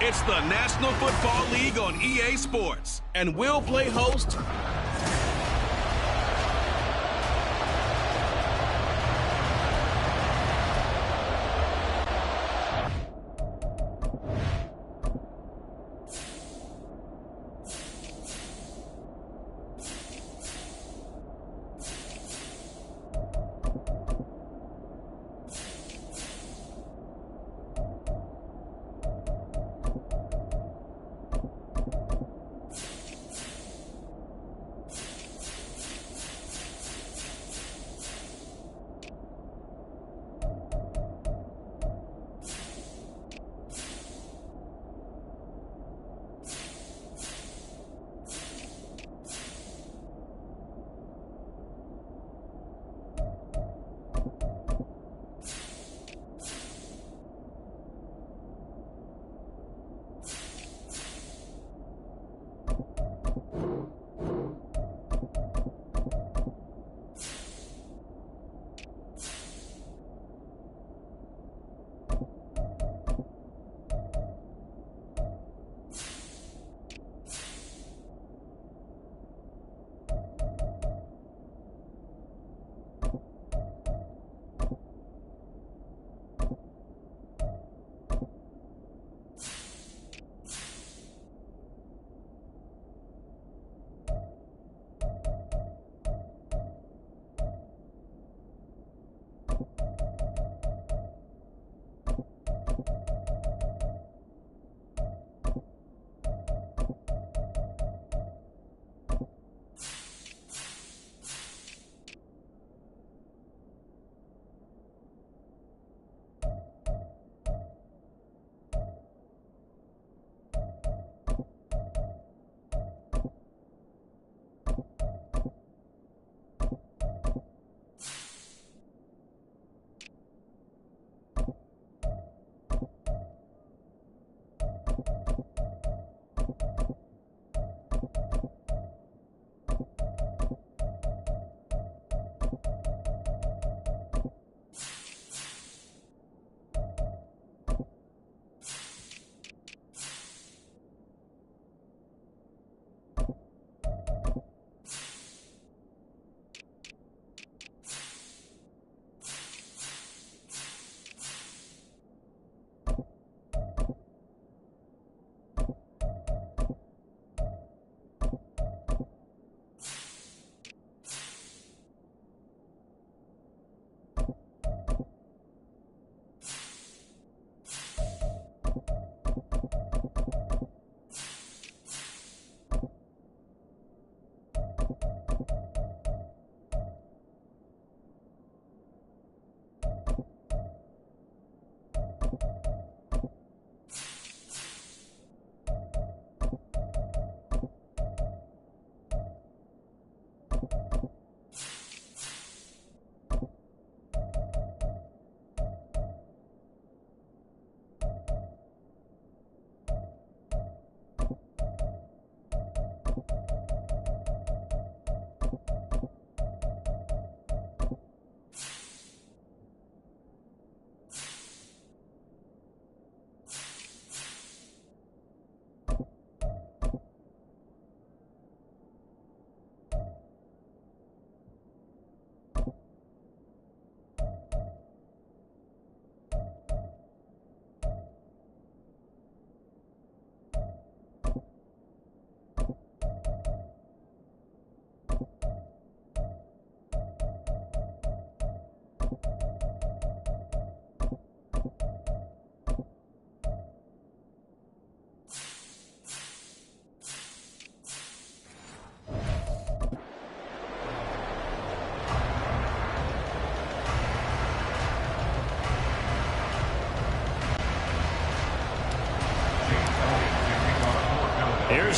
It's the National Football League on EA Sports, and we'll play host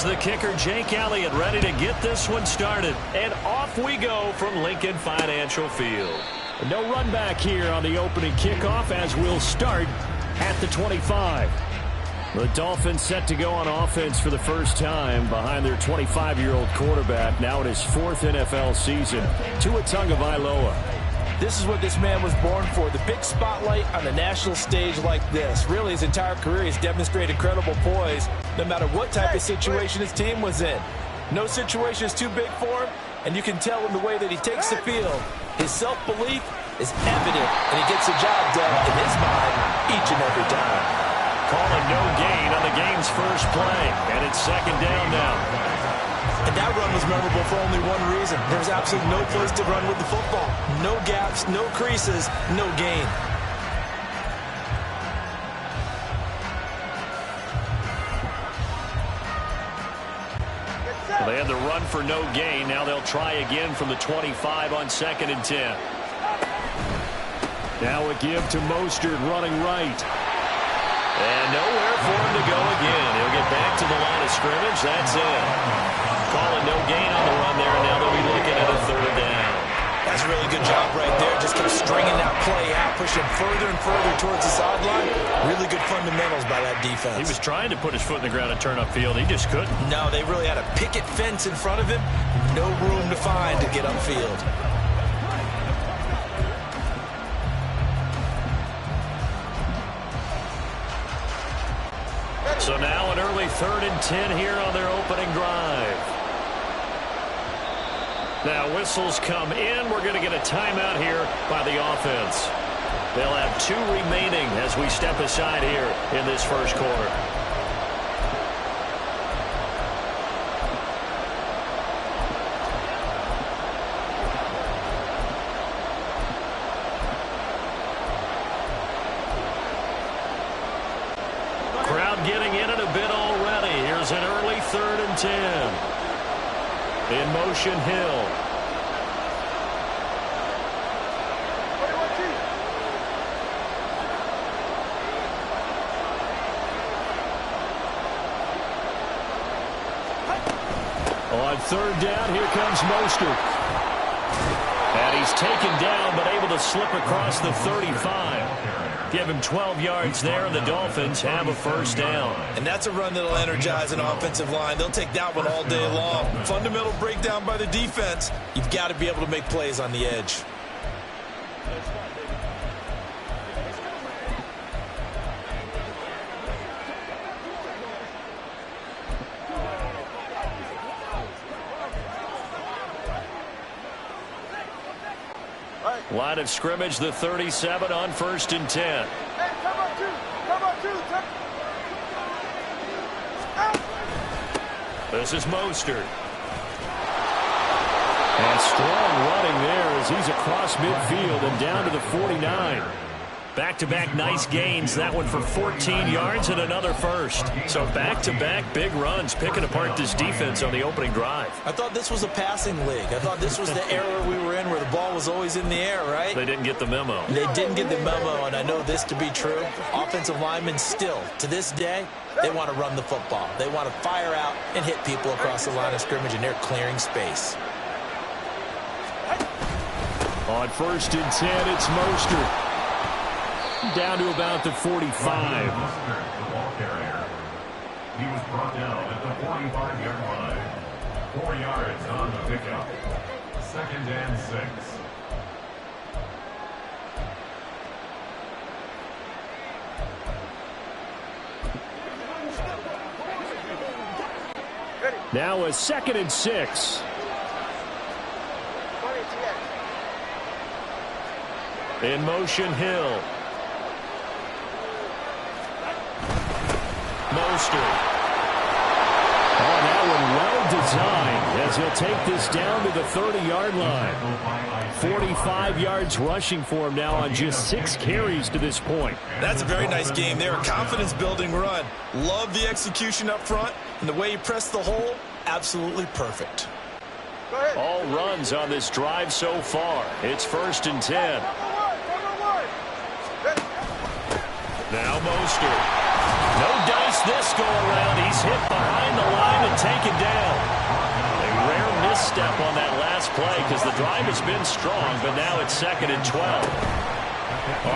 Here's the kicker, Jake Elliott, ready to get this one started. And off we go from Lincoln Financial Field. No run back here on the opening kickoff as we'll start at the 25. The Dolphins set to go on offense for the first time behind their 25-year-old quarterback, now in his fourth NFL season, Tua Tagovailoa. This is what this man was born for, the big spotlight on the national stage like this. Really, his entire career, he's demonstrated incredible poise, no matter what type of situation his team was in. No situation is too big for him, and you can tell in the way that he takes the field. His self-belief is evident, and he gets the job done in his mind each and every time. Calling no gain on the game's first play, and it's second down now. And that run was memorable for only one reason. There was absolutely no place to run with the football. No gaps, no creases, no gain. Well, they had the run for no gain. Now they'll try again from the 25 on 2nd and 10. Now a give to Mostert running right. And nowhere for him to go again. He'll get back to the line of scrimmage. That's it. Calling no gain on the run there, and now they'll be looking at a 3rd down. That's a really good job right there. Just kept stringing that play out, pushing further and further towards the sideline. Really good fundamentals by that defense. He was trying to put his foot in the ground and turn upfield. He just couldn't. No, they really had a picket fence in front of him. No room to find to get upfield. So now an early 3rd and 10 here on their opening drive. Now whistles come in. We're going to get a timeout here by the offense. They'll have 2 remaining as we step aside here in this first quarter. Getting in it a bit already. Here's an early 3rd and 10. In motion, Hill. On 3rd down, here comes Mostert. And he's taken down, but able to slip across the 35. Give him 12 yards there, and the Dolphins have a 1st down. And that's a run that'll energize an offensive line. They'll take that one all day long. Fundamental breakdown by the defense. You've got to be able to make plays on the edge. Line of scrimmage, the 37 on 1st and 10. This is Mostert. And strong running there as he's across midfield and down to the 49. Back-to-back nice gains. That one for 14 yards and another 1st. So back-to-back big runs, picking apart this defense on the opening drive. I thought this was a passing league. I thought this was the era we were in where the ball was always in the air, right? They didn't get the memo. They didn't get the memo, and I know this to be true. Offensive linemen still, to this day, they want to run the football. They want to fire out and hit people across the line of scrimmage, and they're clearing space. On 1st and 10, it's Mostert. Down to about the 45. The ball carrier. He was brought down at the 45-yard line. 4 yards on the pickup. 2nd and 6. Now a 2nd and 6. In motion, Hill. Mostert. Oh, that one well designed as he'll take this down to the 30-yard line. 45 yards rushing for him now on just 6 carries to this point. That's a very nice game there. A confidence-building run. Love the execution up front, and the way he pressed the hole, absolutely perfect. All runs on this drive so far. It's 1st and 10. Now Mostert. No dice this go around. He's hit behind the line and taken down. A rare misstep on that last play because the drive has been strong, but now it's 2nd and 12.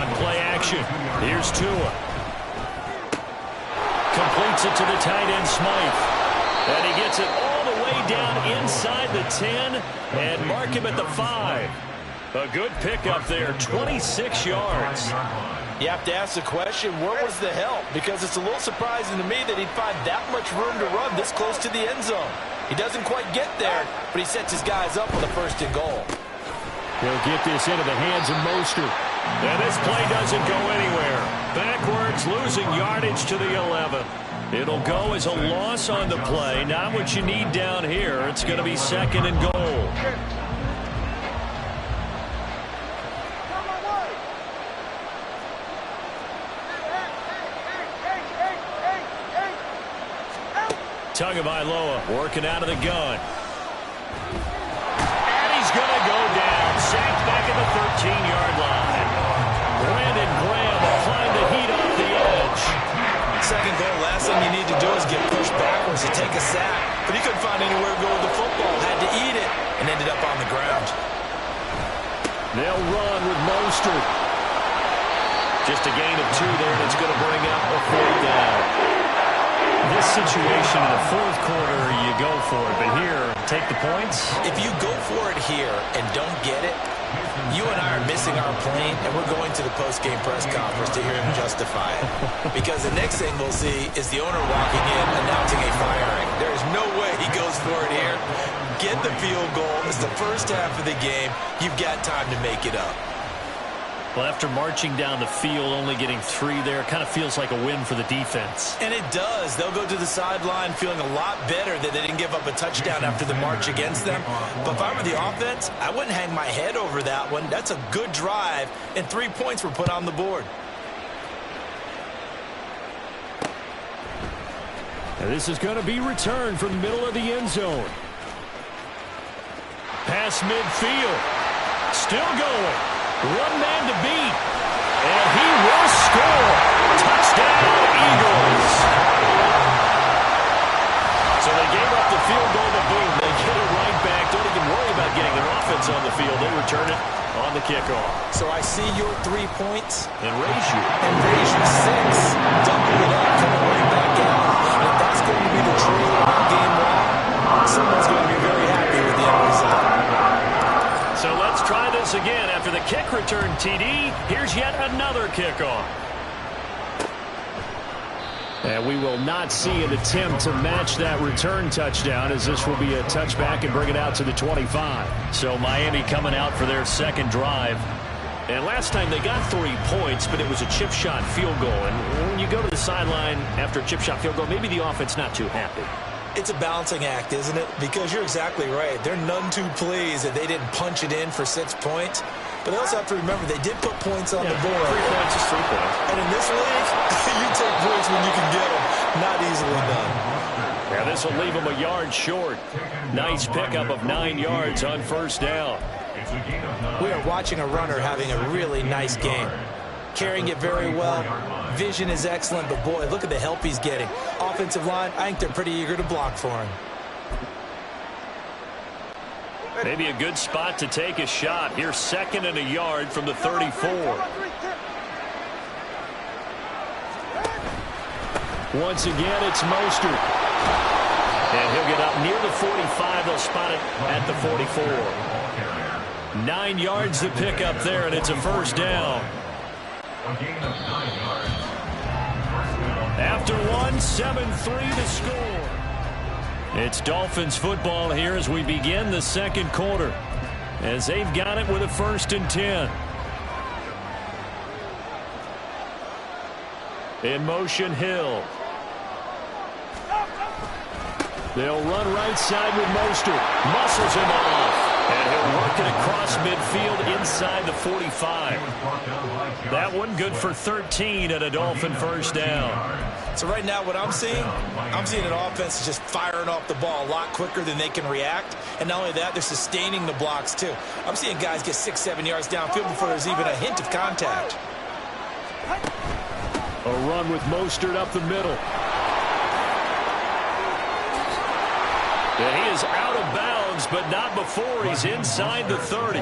On play action, here's Tua. Completes it to the tight end, Smythe. And he gets it all the way down inside the 10 and mark him at the 5. A good pickup there, 26 yards. You have to ask the question, where was the help? Because it's a little surprising to me that he'd find that much room to run this close to the end zone. He doesn't quite get there, but he sets his guys up on the 1st and goal. He'll get this into the hands of Mostert. And this play doesn't go anywhere. Backwards, losing yardage to the 11. It'll go as a loss on the play. Not what you need down here. It's going to be 2nd and goal. Tagovailoa working out of the gun. And he's going to go down. Sacked back at the 13-yard line. Brandon Graham applying the heat off the edge. 2nd goal, last thing you need to do is get pushed backwards to take a sack. But he couldn't find anywhere to go with the football. Had to eat it and ended up on the ground. They'll run with Mostert. Just a gain of 2 there, and it's going to bring up a 4th down. This situation in the 4th quarter, you go for it. But here, take the points. If you go for it here and don't get it, you and I are missing our plane, and we're going to the post-game press conference to hear him justify it. Because the next thing we'll see is the owner walking in announcing a firing. There is no way he goes for it here. Get the field goal. It's the first half of the game. You've got time to make it up. Well, after marching down the field, only getting 3 there, it kind of feels like a win for the defense. And it does. They'll go to the sideline feeling a lot better that they didn't give up a touchdown after the march against them. But if I were the offense, I wouldn't hang my head over that one. That's a good drive, and 3 points were put on the board. And this is going to be returned from the middle of the end zone. Pass midfield. Still going. 1 man to beat. And he will score. Touchdown, Eagles. So they gave up the field goal to boot. They get it right back. Don't even worry about getting their offense on the field. They return it on the kickoff. So I see your 3 points. And raise you. And raise you 6. Double it up, coming right back out. And if that's going to be the trade all game long, someone's going to be very happy with the end result. So let's try this again. After the kick return TD, here's yet another kickoff. And we will not see an attempt to match that return touchdown, as this will be a touchback and bring it out to the 25. So Miami coming out for their 2nd drive. And last time they got 3 points, but it was a chip shot field goal. And when you go to the sideline after a chip shot field goal, maybe the offense not too happy. It's a balancing act, isn't it? Because you're exactly right. They're none too pleased that they didn't punch it in for 6 points. But they also have to remember they did put points on the board. 3 points is 3 points. And in this league, you take points when you can get them. Not easily done. Yeah, this will leave them a yard short. Nice pickup of 9 yards on 1st down. We are watching a runner having a really nice game. Carrying it very well. Vision is excellent, but boy, look at the help he's getting. Offensive line, I think they're pretty eager to block for him. Maybe a good spot to take a shot. Here's 2nd and a yard from the 34. Once again, it's Mostert. And he'll get up near the 45. They'll spot it at the 44. 9 yards to pick up there, and it's a 1st down. After 1, 7-3 to score. It's Dolphins football here as we begin the 2nd quarter, as they've got it with a 1st and 10. In motion, Hill. They'll run right side with Mostert. Muscles him off. And he'll work it across midfield inside the 45. That one good for 13 and a Dolphin 1st down. So right now what I'm seeing an offense just firing off the ball a lot quicker than they can react. And not only that, they're sustaining the blocks too. I'm seeing guys get 6-7 yards downfield before there's even a hint of contact. A run with Mostert up the middle. And he is out of bounds, but not before he's inside the 30.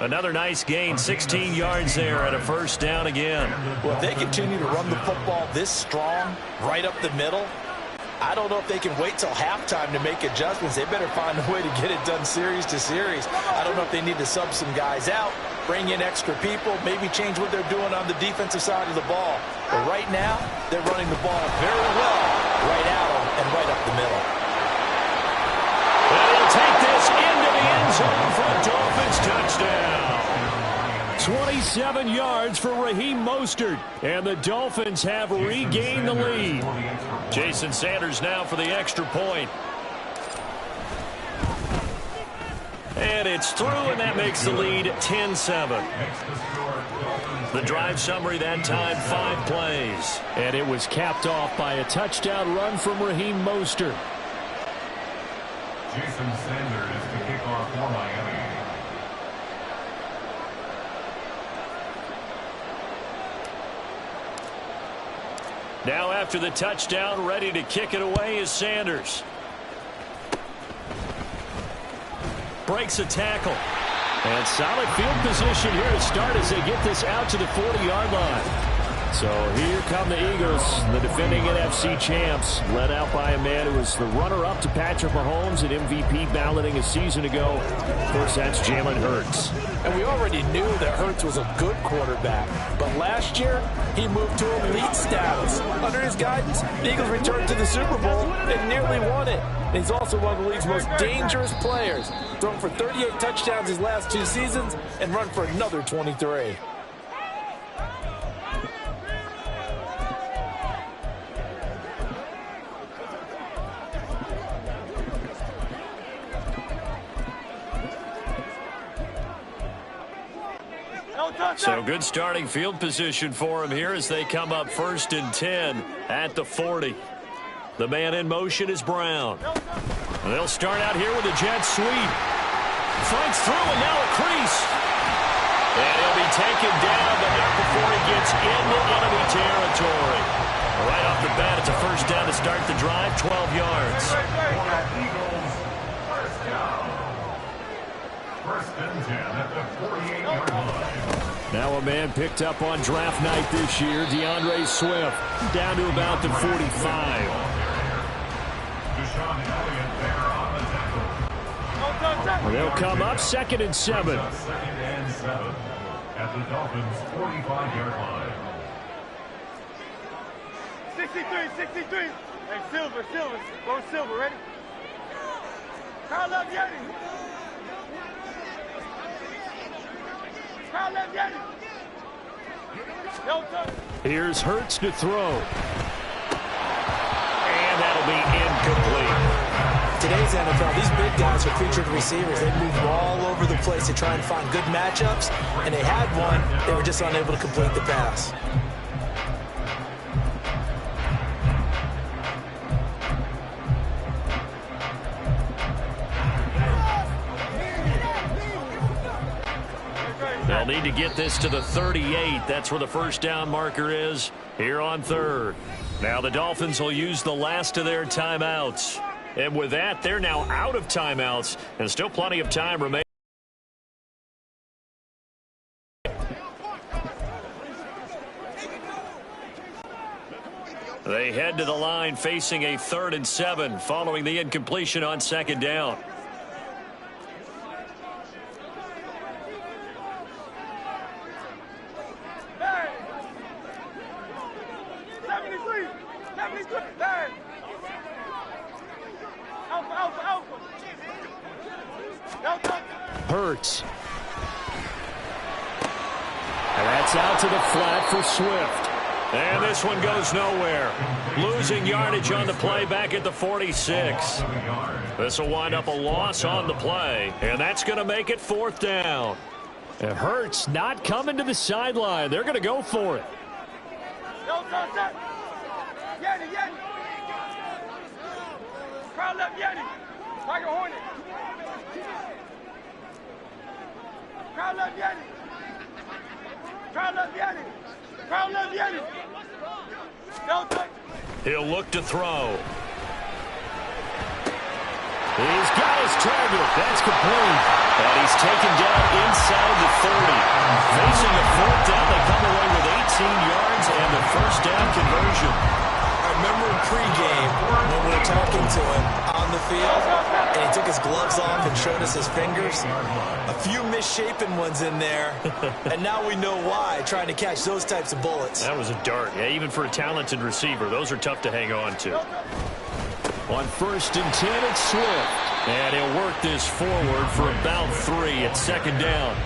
Another nice gain, 16 yards there and a 1st down again. Well, if they continue to run the football this strong, right up the middle, I don't know if they can wait till halftime to make adjustments. They better find a way to get it done series to series. I don't know if they need to sub some guys out, bring in extra people, maybe change what they're doing on the defensive side of the ball. But right now, they're running the ball very well right at them and right up the middle. And he'll take this into the end zone for a Dolphins touchdown. 27 yards for Raheem Mostert, and the Dolphins have regained the lead. Jason Sanders now for the extra point. And it's through, and that makes the lead 10-7. The drive summary that time, 5 plays. And it was capped off by a touchdown run from Raheem Mostert. Jason Sanders to kick off for Miami. Now after the touchdown, ready to kick it away is Sanders. Breaks a tackle. And solid field position here to start as they get this out to the 40-yard line. So here come the Eagles, the defending NFC champs, led out by a man who was the runner-up to Patrick Mahomes at MVP balloting a season ago. Of course, that's Jalen Hurts. And we already knew that Hurts was a good quarterback. But last year, he moved to elite status. Under his guidance, the Eagles returned to the Super Bowl and nearly won it. And he's also one of the league's most dangerous players. Thrown for 38 touchdowns his last 2 seasons and run for another 23. So good starting field position for him here as they come up 1st and 10 at the 40. The man in motion is Brown. And they'll start out here with a jet sweep. Fights through and now a crease. And he'll be taken down, but not before he gets into enemy territory. Right off the bat, it's a first down to start the drive, 12 yards. Eagles, first down. 1st and 10 at the 48-yard line. Now a man picked up on draft night this year, DeAndre Swift, down to about the 45. They'll come up 2nd and 7. 2nd and 7 at the Dolphins' 45-yard line. 63. Hey, Silver. Go Silver, ready? Call up Yeti. Call up Yeti. Here's Hurts to throw. And that'll be incomplete. Today's NFL, these big guys are featured receivers. They move all over the place to try and find good matchups, and they had one. They were just unable to complete the pass. They'll need to get this to the 38. That's where the first down marker is here on 3rd. Now the Dolphins will use the last of their timeouts. And with that, they're now out of timeouts and still plenty of time remaining. They head to the line facing a 3rd and 7 following the incompletion on 2nd down. Hurts. And that's out to the flat for Swift. And this one goes nowhere. Losing yardage on the play back at the 46. This will wind up a loss on the play. And that's going to make it 4th down. And Hurts not coming to the sideline. They're going to go for it. Yeti. Crowd left Yeti. Tiger Hornet. Crowd left Yeti. Don't touch. He'll look to throw. He's got his target. That's complete. And he's taken down inside the 30. Facing a 4th down, they come away with 18 yards and the first down conversion. I remember in pregame when we to him on the field, and he took his gloves off and showed us his fingers. A few misshapen ones in there, and now we know why, trying to catch those types of bullets. That was a dart. Yeah, even for a talented receiver, those are tough to hang on to. On 1st and 10, it's Swift. And he'll work this forward for about 3 at 2nd down.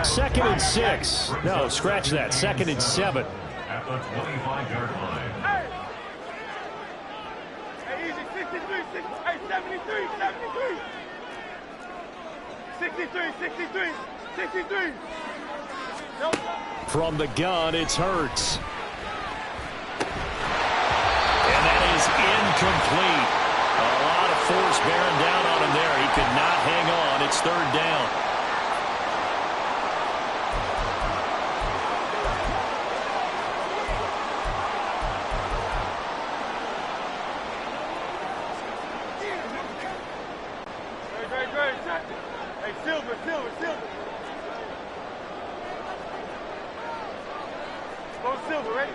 2nd and 6. No, scratch that. 2nd and 7. At the 25-yard line. Hey, easy, 63, 73, 73. 63, 63, 63. No. From the gun, it's Hurts. And that is incomplete. A lot of force bearing down on him there. He could not hang on. It's 3rd down. Great. Hey, Silver. Go Silver, ready?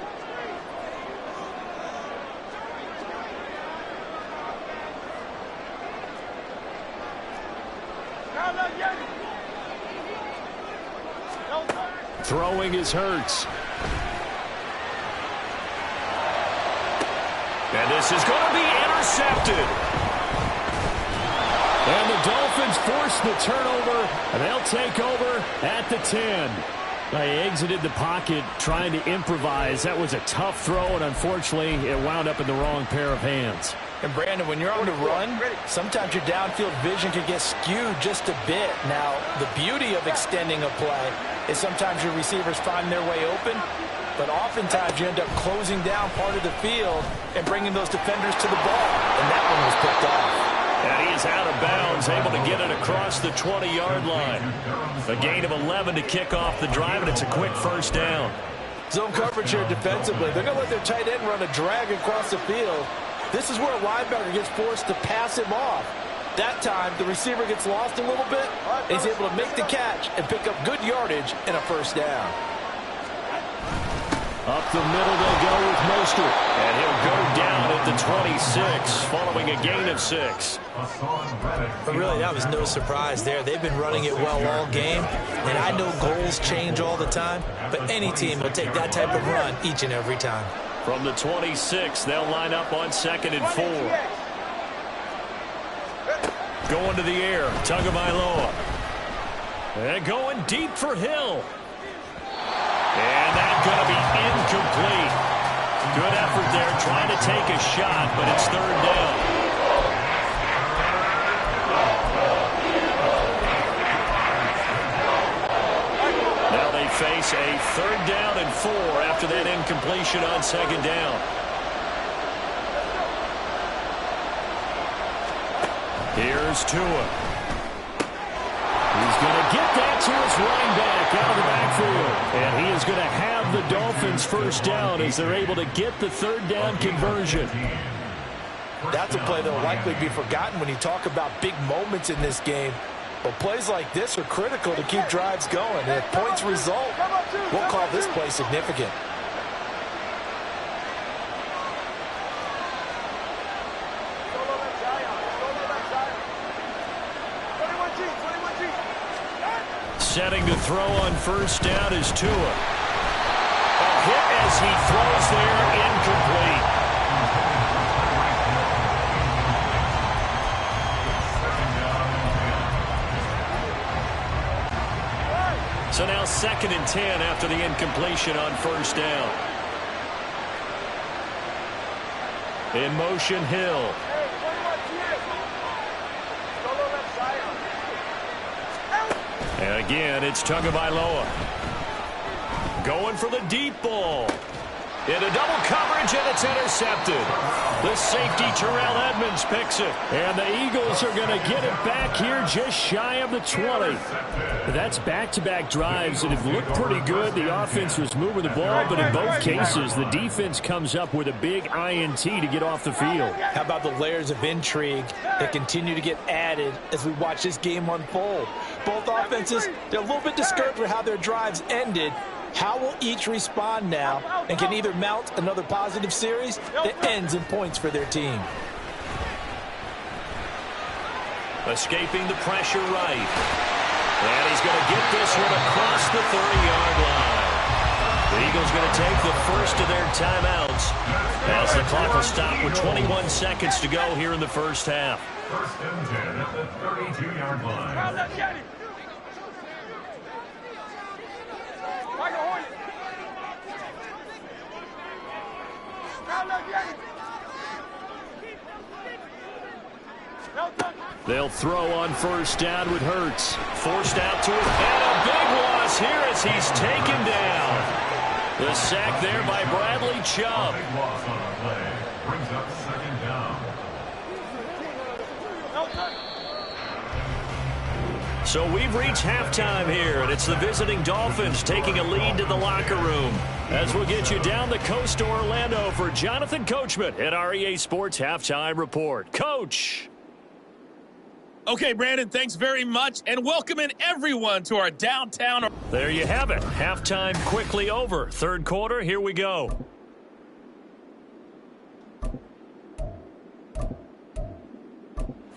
Throwing is Hurts. And this is going to be intercepted. And the Dolphins force the turnover, and they'll take over at the 10. They exited the pocket trying to improvise. That was a tough throw, and unfortunately, it wound up in the wrong pair of hands. And Brandon, when you're on the run, sometimes your downfield vision can get skewed just a bit. Now, the beauty of extending a play is sometimes your receivers find their way open, but oftentimes you end up closing down part of the field and bringing those defenders to the ball, and that one was picked off. And he is out of bounds, able to get it across the 20-yard line. A gain of 11 to kick off the drive, and it's a quick 1st down. Zone coverage here defensively. They're going to let their tight end run a drag across the field. This is where a linebacker gets forced to pass him off. That time, the receiver gets lost a little bit, and he's able to make the catch and pick up good yardage and a 1st down. Up the middle they go with Mostert. And he'll go down at the 26, following a gain of 6. But really, that was no surprise there. They've been running it well all game. And I know goals change all the time, but any team will take that type of run each and every time. From the 26, they'll line up on 2nd and 4. Going to the air, Tagovailoa. And going deep for Hill. And that's going to be incomplete. Good effort there trying to take a shot, but it's 3rd down. Now they face a 3rd down and 4 after that incompletion on 2nd down. Here's Tua. He's going to get that to his running back out of the backfield. And he is going to have the Dolphins 1st down as they're able to get the 3rd down conversion. That's a play that will likely be forgotten when you talk about big moments in this game. But plays like this are critical to keep drives going. And if points result, we'll call this play significant. Setting to throw on 1st down is Tua. A hit as he throws there, incomplete. So now 2nd and 10 after the incompletion on 1st down. In motion, Hill. And again, it's Tagovailoa. Going for the deep ball. Into double coverage, and it's intercepted. The safety, Terrell Edmonds, picks it. And the Eagles are going to get it back here just shy of the 20. That's back-to-back drives that have looked pretty good. The offense was moving the ball, but in both cases, the defense comes up with a big INT to get off the field. How about the layers of intrigue that continue to get added as we watch this game unfold? Both offenses, they're a little bit discouraged with how their drives ended, How will each respond now and can either mount another positive series that ends in points for their team? Escaping the pressure right. And he's going to get this one across the 30-yard line. The Eagles going to take the first of their timeouts as the clock will stop with 21 seconds to go here in the first half. First and 10 at the 32-yard line. They'll throw on first down with Hurts. Forced out to it, and a big loss here as he's taken down. The sack there by Bradley Chubb. Big loss on the play. Brings up second down. So we've reached halftime here, and it's the visiting Dolphins taking a lead to the locker room. As we'll get you down the coast to Orlando for Jonathan Coachman at our EA Sports Halftime Report. Coach. Okay, Brandon, thanks very much, and welcome in everyone to our downtown. There you have it. Halftime quickly over. Third quarter, here we go.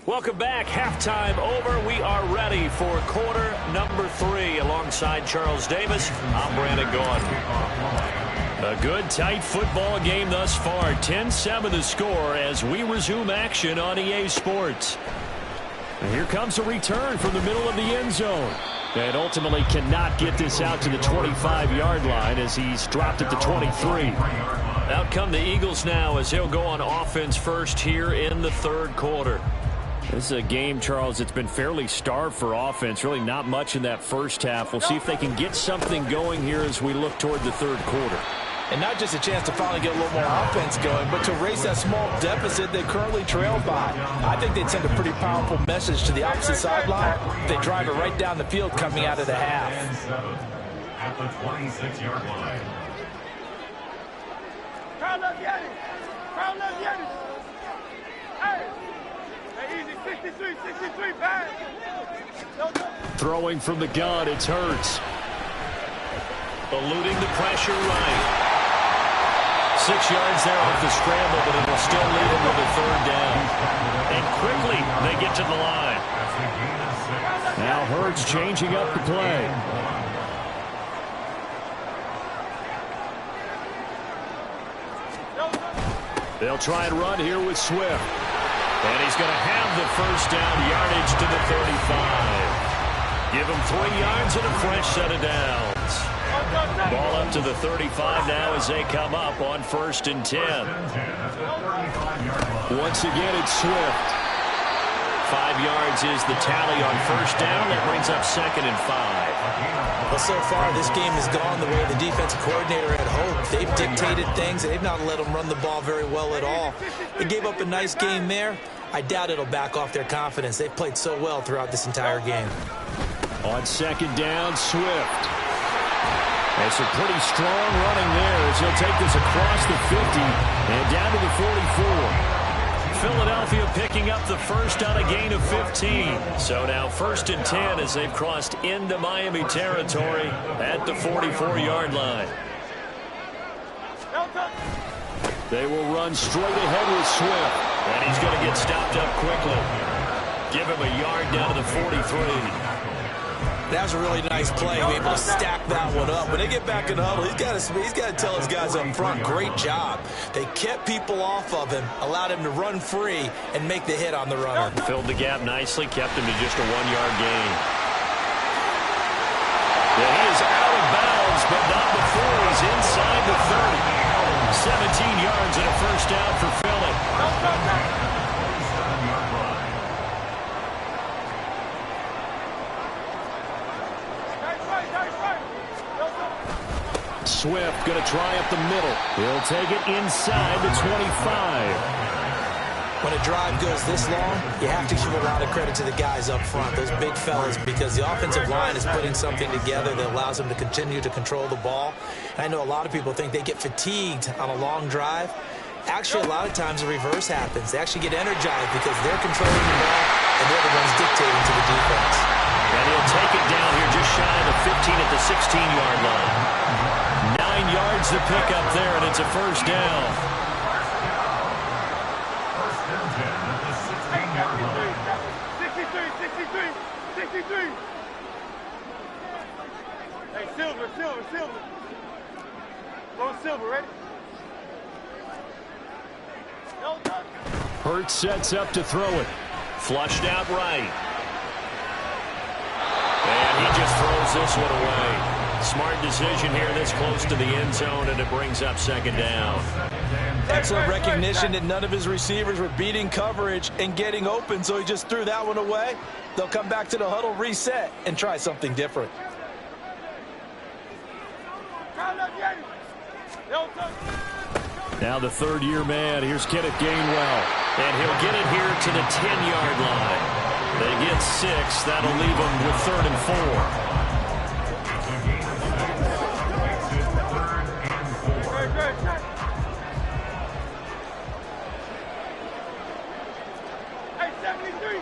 Welcome back. Halftime over. We are ready for quarter number 3. Alongside Charles Davis, I'm Brandon Gaudin. A good, tight football game thus far. 10-7 the score as we resume action on EA Sports. And here comes a return from the middle of the end zone. And ultimately cannot get this out to the 25-yard line as he's dropped at the 23. Out come the Eagles now as they'll go on offense first here in the third quarter. This is a game, Charles, that's been fairly starved for offense. Really not much in that first half. We'll see if they can get something going here as we look toward the third quarter. And not just a chance to finally get a little more offense going, but to raise that small deficit they currently trailed by. I think they'd send a pretty powerful message to the opposite sideline. They drive it right down the field coming out of the half. At the 26-yard line. Crown up, Yannis. Crown up, Yannis. Hey, easy, 63, pass. Throwing from the gun, it's Hurts. Eluding the pressure right. 6 yards there off the scramble, but it will still lead him with a third down. And quickly, they get to the line. Now Hurts changing up the play. They'll try and run here with Swift. And he's going to have the first down yardage to the 35. Give him 3 yards and a fresh set of downs. Ball up to the 35 now as they come up on 1st and 10. Once again, it's Swift. 5 yards is the tally on first down. That brings up 2nd and 5. Well, so far, this game has gone the way the defensive coordinator had hoped. They've dictated things. They've not let them run the ball very well at all. They gave up a nice game there. I doubt it'll back off their confidence. They've played so well throughout this entire game. On 2nd down, Swift. And some pretty strong running there as he'll take this across the 50 and down to the 44. Philadelphia picking up the first on a gain of 15. So now 1st and 10 as they've crossed into Miami territory at the 44-yard line. They will run straight ahead with Swift. And he's going to get stopped up quickly. Give him a yard down to the 43. That was a really nice play. Be able to stack that one up. When they get back in the huddle, he's got to tell his guys up front, great job. They kept people off of him, allowed him to run free, and make the hit on the runner. Filled the gap nicely, kept him to just a 1-yard gain. Yeah, he is out of bounds, but not before he's inside the 30. 17 yards and a first down for Philly. Swift going to try up the middle. He'll take it inside the 25. When a drive goes this long, you have to give a lot of credit to the guys up front, those big fellas, because the offensive line is putting something together that allows them to continue to control the ball. And I know a lot of people think they get fatigued on a long drive. Actually, a lot of times the reverse happens. They actually get energized because they're controlling the ball and they're the ones dictating to the defense. And he'll take it down here just shy of the 15 at the 16-yard line. yards to pick up there, and it's a first down. First and 10 at the 16-yard line. 63. Hey, Silver. Low Silver, ready? Hurts sets up to throw it. Flushed out right. And he just throws this one away. Smart decision here this close to the end zone, and it brings up second down. Excellent recognition that none of his receivers were beating coverage and getting open, so he just threw that one away. They'll come back to the huddle, reset, and try something different. Now the third-year man. Here's Kenneth Gainwell. And he'll get it here to the 10-yard line. They get 6. That'll leave them with 3rd and 4. Hey, 73.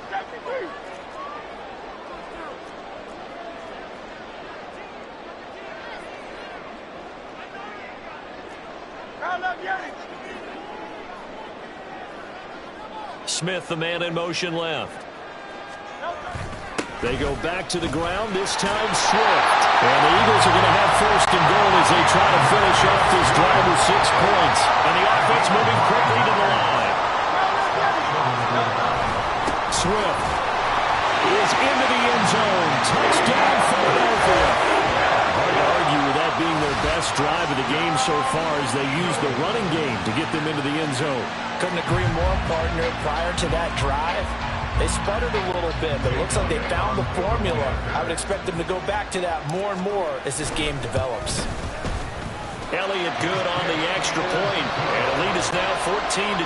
Smith, the man in motion left. They go back to the ground, this time Swift. And the Eagles are going to have 1st and goal as they try to finish off this drive with 6 points. And the offense moving quickly to the line. Swift is into the end zone. Touchdown, Philadelphia. Hard to argue with that being their best drive of the game so far as they use the running game to get them into the end zone. Couldn't agree more, partner. Prior to that drive, they sputtered a little bit, but it looks like they found the formula. I would expect them to go back to that more and more as this game develops. Elliott good on the extra point, and the lead is now 14-10.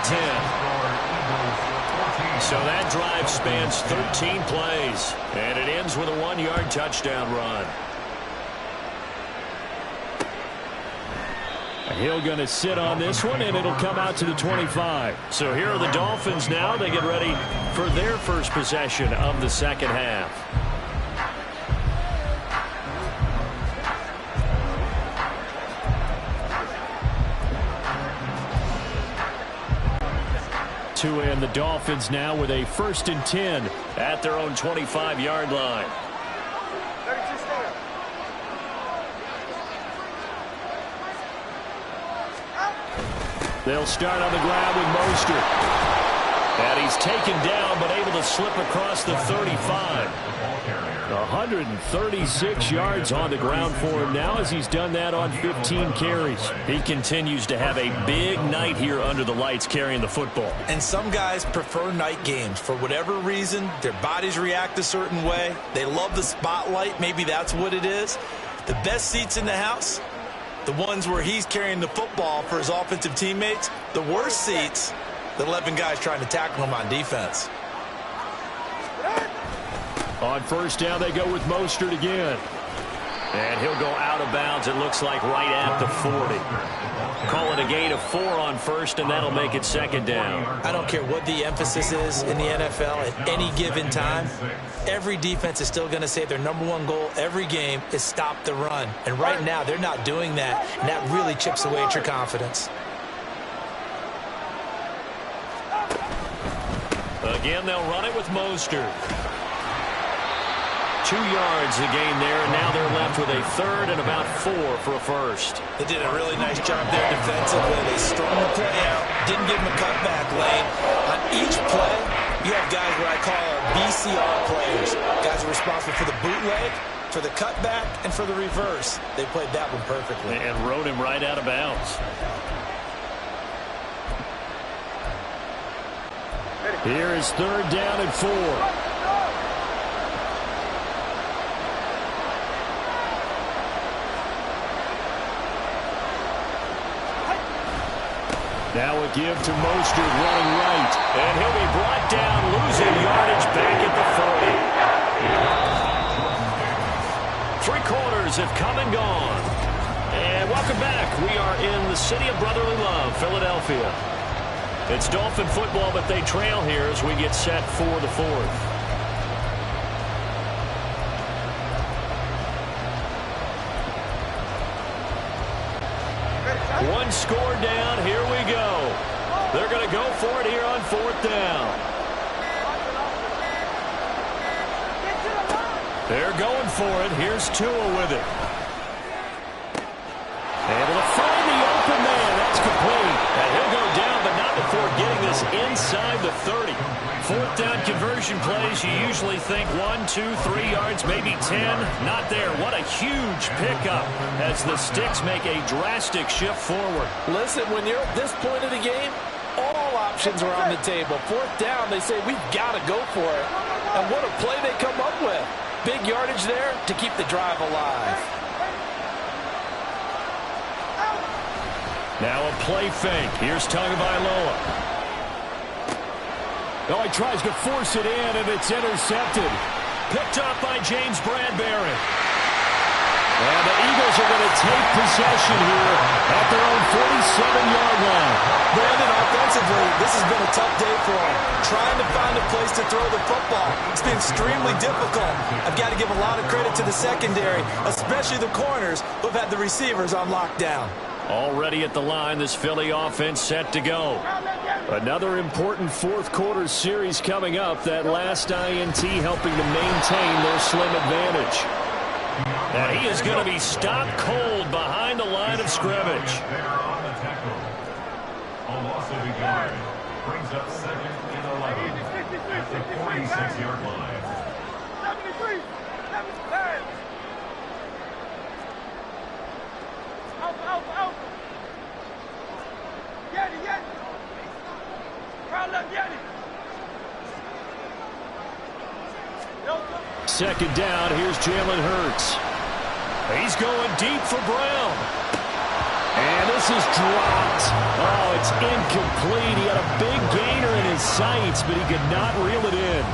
So that drive spans 13 plays, and it ends with a 1-yard touchdown run. Hill going to sit on this one, and it'll come out to the 25. So here are the Dolphins now. They get ready for their first possession of the second half. And the Dolphins now with a 1st and 10 at their own 25-yard line. They'll start on the ground with Mostert. And he's taken down but able to slip across the 35. 136 yards on the ground for him now as he's done that on 15 carries. He continues to have a big night here under the lights carrying the football. And some guys prefer night games. For whatever reason, their bodies react a certain way. They love the spotlight. Maybe that's what it is. The best seats in the house, the ones where he's carrying the football for his offensive teammates. The worst seats, the 11 guys trying to tackle him on defense. On 1st down, they go with Mostert again. And he'll go out of bounds, it looks like, right at the 40. Call it a gain of 4 on 1st, and that'll make it 2nd down. I don't care what the emphasis is in the NFL at any given time. Every defense is still going to say their #1 goal every game is stop the run. And right now, they're not doing that, and that really chips away at your confidence. Again, they'll run it with Mostert. 2 yards the gain there, and now they're left with a 3rd and about 4 for a 1st. They did a really nice job there defensively. They strung the play out, didn't give them a cutback lane. On each play, you have guys what I call BCR players. Guys are responsible for the bootleg, for the cutback, and for the reverse. They played that one perfectly. And rode him right out of bounds. Here is 3rd down and 4. Now a give to Mostert running right. And he'll be brought down, losing yardage back at the 40. 3 quarters have come and gone. And welcome back. We are in the city of brotherly love, Philadelphia. It's Dolphin football, but they trail here as we get set for the 4th. One score down. Here we go. They're going to go for it here on 4th down. They're going for it. Here's Tua with it. Able to find the open man. That's complete. And he'll go down, but not before getting this inside the 30. 4th down conversion plays, you usually think 1, 2, 3 yards, maybe 10. Not there. What a huge pickup as the Sticks make a drastic shift forward. Listen, when you're at this point of the game, all options are on the table. 4th down, they say, we've got to go for it. And what a play they come up with. Big yardage there to keep the drive alive. Now a play fake. Here's Tagovailoa. Oh, he tries to force it in, and it's intercepted. Picked up by James Bradbury. And the Eagles are going to take possession here at their own 47-yard line. Brandon, offensively, this has been a tough day for them. Trying to find a place to throw the football. It's been extremely difficult. I've got to give a lot of credit to the secondary, especially the corners who have had the receivers on lockdown. Already at the line, this Philly offense set to go. Another important fourth quarter series coming up. That last INT helping to maintain their slim advantage. And he is going to be stopped cold behind the line of scrimmage. On the tackle. A loss of a yard. Brings up 2nd and 11 at the 46-yard line. 73, 75. Out. Yeti. Crowd left, Yeti. 2nd down, here's Jalen Hurts. He's going deep for Brown. And this is dropped. Oh, it's incomplete. He had a big gainer in his sights, but he could not reel it in.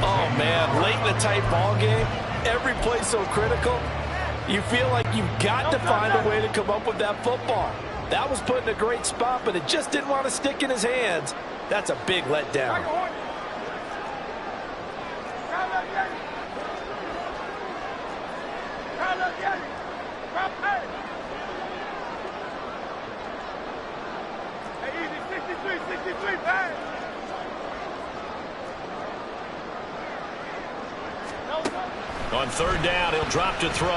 Oh, man, late in the tight ball game, every play so critical. You feel like you've got to find a way to come up with that football. That was put in a great spot, but it just didn't want to stick in his hands. That's a big letdown. Hey, easy, 63, bang. On 3rd down, he'll drop to throw.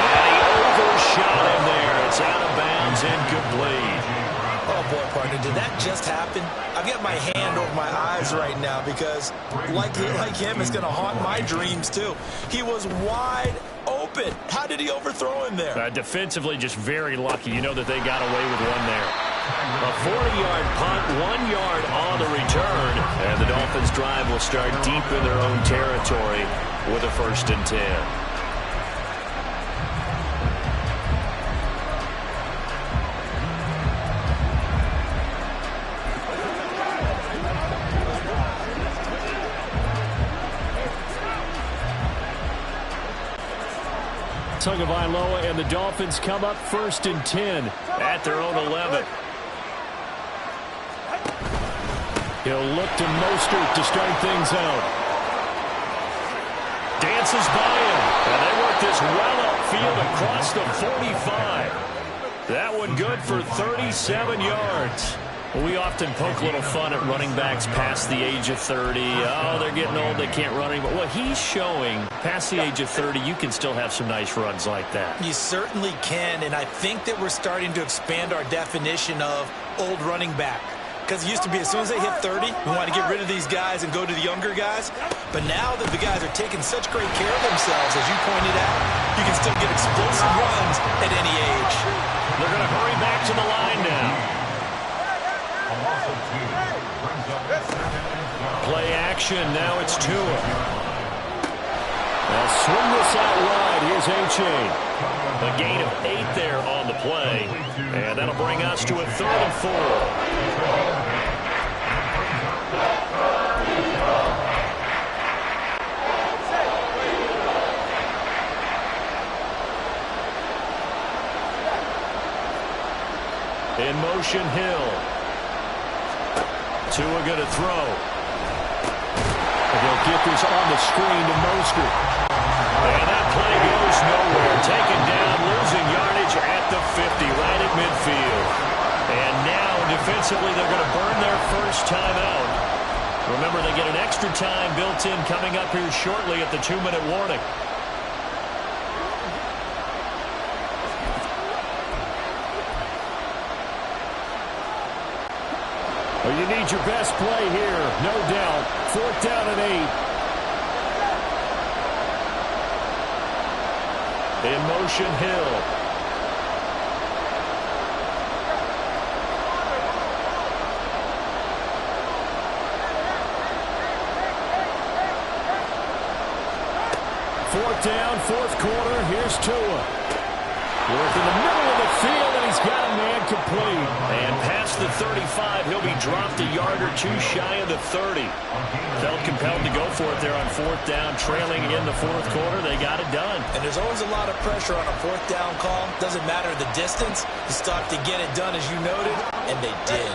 And he overshot him there. It's out of bounds, incomplete. Oh, boy, partner, did that just happen? I've got my hand over my eyes right now because, like him, it's going to haunt my dreams, too. He was wide open. How did he overthrow him there? Defensively, just very lucky. You know that they got away with one there. A 40-yard punt, 1 yard on the return. And the Dolphins' drive will start deep in their own territory with a 1st and 10. Tagovailoa and the Dolphins come up 1st and 10 at their own 11. He'll look to Mostert to start things out. Dances by him. And they work this well upfield across the 45. That one good for 37 yards. We often poke a little fun at running backs past the age of 30. Oh, they're getting old, they can't run anymore. Well, he's showing past the age of 30, you can still have some nice runs like that. You certainly can, and I think that we're starting to expand our definition of old running back. Because it used to be as soon as they hit 30, we want to get rid of these guys and go to the younger guys. But now that the guys are taking such great care of themselves, as you pointed out, you can still get explosive runs at any age. They're going to hurry back to the line now. Play action, now it's Tua. They'll swing this out wide. Here's A-Chain. A gain of 8 there on the play. And that'll bring us to a 3rd and 4. In motion, Hill. Tua going to throw. And they'll get this on the screen to Mostert. And that play goes nowhere. Taken down, losing yardage the 50, right at midfield. And now, defensively, they're going to burn their first timeout. Remember, they get an extra time built in coming up here shortly at the 2-minute warning. Well, you need your best play here, no doubt. 4th down and 8. In motion, Hill. Fourth down, 4th quarter. Here's Tua. Worth in the middle of the field, and he's got a man complete. And past the 35, he'll be dropped a yard or two shy of the 30. Felt compelled to go for it there on 4th down, trailing in the 4th quarter. They got it done. And there's always a lot of pressure on a 4th down call. Doesn't matter the distance. You stop to get it done, as you noted, and they did.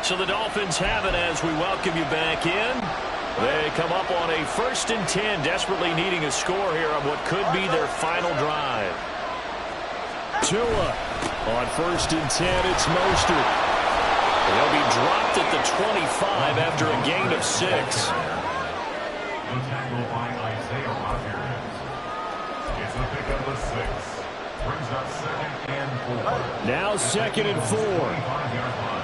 So the Dolphins have it as we welcome you back in. They come up on a 1st and 10, desperately needing a score here on what could be their final drive. Tua on 1st and 10, it's Mostert. He'll be dropped at the 25 after a gain of 6. The tackle by Isaiah Rodgers. It's a pick of the 6. Brings up 2nd and 4. Now 2nd and 4. 25-yard line.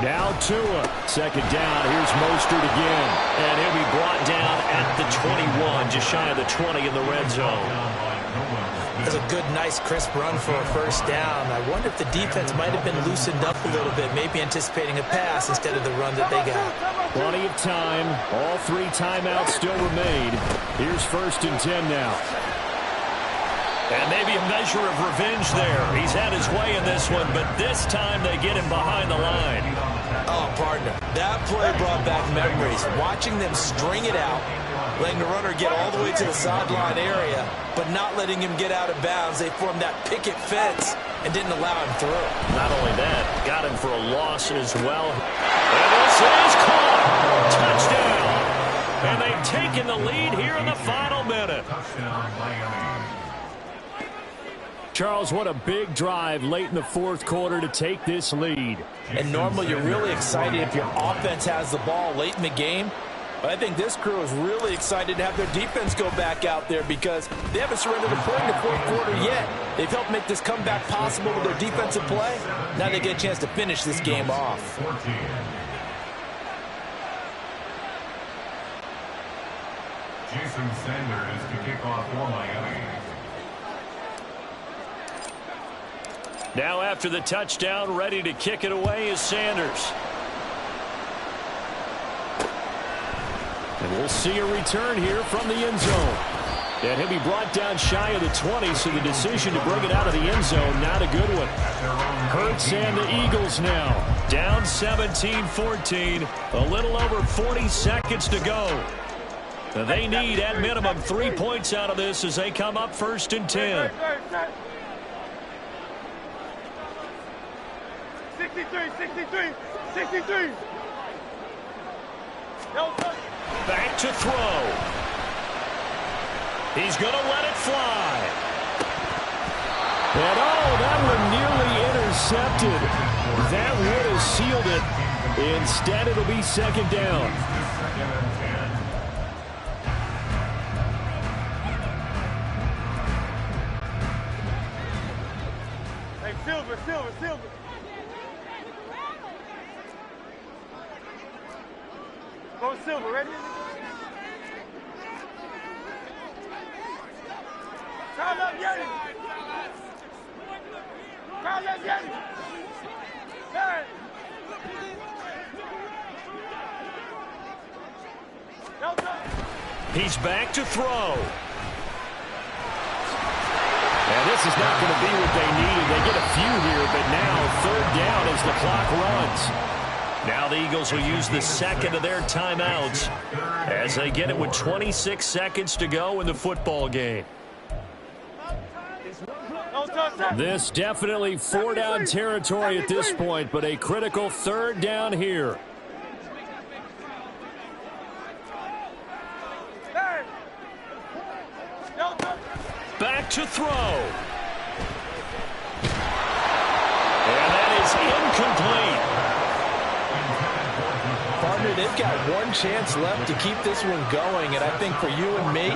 Now Tua. 2nd down. Here's Mostert again. And he'll be brought down at the 21, just shy of the 20 in the red zone. That's a good, nice, crisp run for a 1st down. I wonder if the defense might have been loosened up a little bit, maybe anticipating a pass instead of the run that they got. Plenty of time. All 3 timeouts still remain. Here's 1st and 10 now. And maybe a measure of revenge there. He's had his way in this one, but this time they get him behind the line. Oh, partner, that play brought back memories. Watching them string it out, letting the runner get all the way to the sideline area, but not letting him get out of bounds. They formed that picket fence and didn't allow him through. Not only that, got him for a loss as well. And this is caught. Touchdown. And they've taken the lead here in the final minute. Touchdown, Miami. Charles, what a big drive late in the 4th quarter to take this lead. And normally you're really excited if your offense has the ball late in the game. But I think this crew is really excited to have their defense go back out there because they haven't surrendered a point in the 4th quarter yet. They've helped make this comeback possible with their defensive play. Now they get a chance to finish this game off. 14. Jason Sanders to kick off for Miami. Now after the touchdown, ready to kick it away is Sanders. And we'll see a return here from the end zone. And he'll be brought down shy of the 20, so the decision to bring it out of the end zone, not a good one. Hurts and the Eagles now. Down 17-14, a little over 40 seconds to go. They need, at minimum, 3 points out of this as they come up 1st and 10. 63. Back to throw. He's going to let it fly. And that one nearly intercepted. That would have sealed it. Instead, it'll be 2nd down. Hey, Silver. Go Silver, ready? Crowd up, Yeti! Crowd up, Yeti! Barrett! Delta! He's back to throw. And this is not going to be what they needed. They get a few here, but now 3rd down as the clock runs. Now the Eagles will use the 2nd of their timeouts as they get it with 26 seconds to go in the football game. Don't touch that. This definitely 4-down territory at this point, but a critical 3rd down here. Hey. Don't touch. Back to throw. And that is incomplete. Partner, they've got one chance left to keep this one going, and I think for you and me,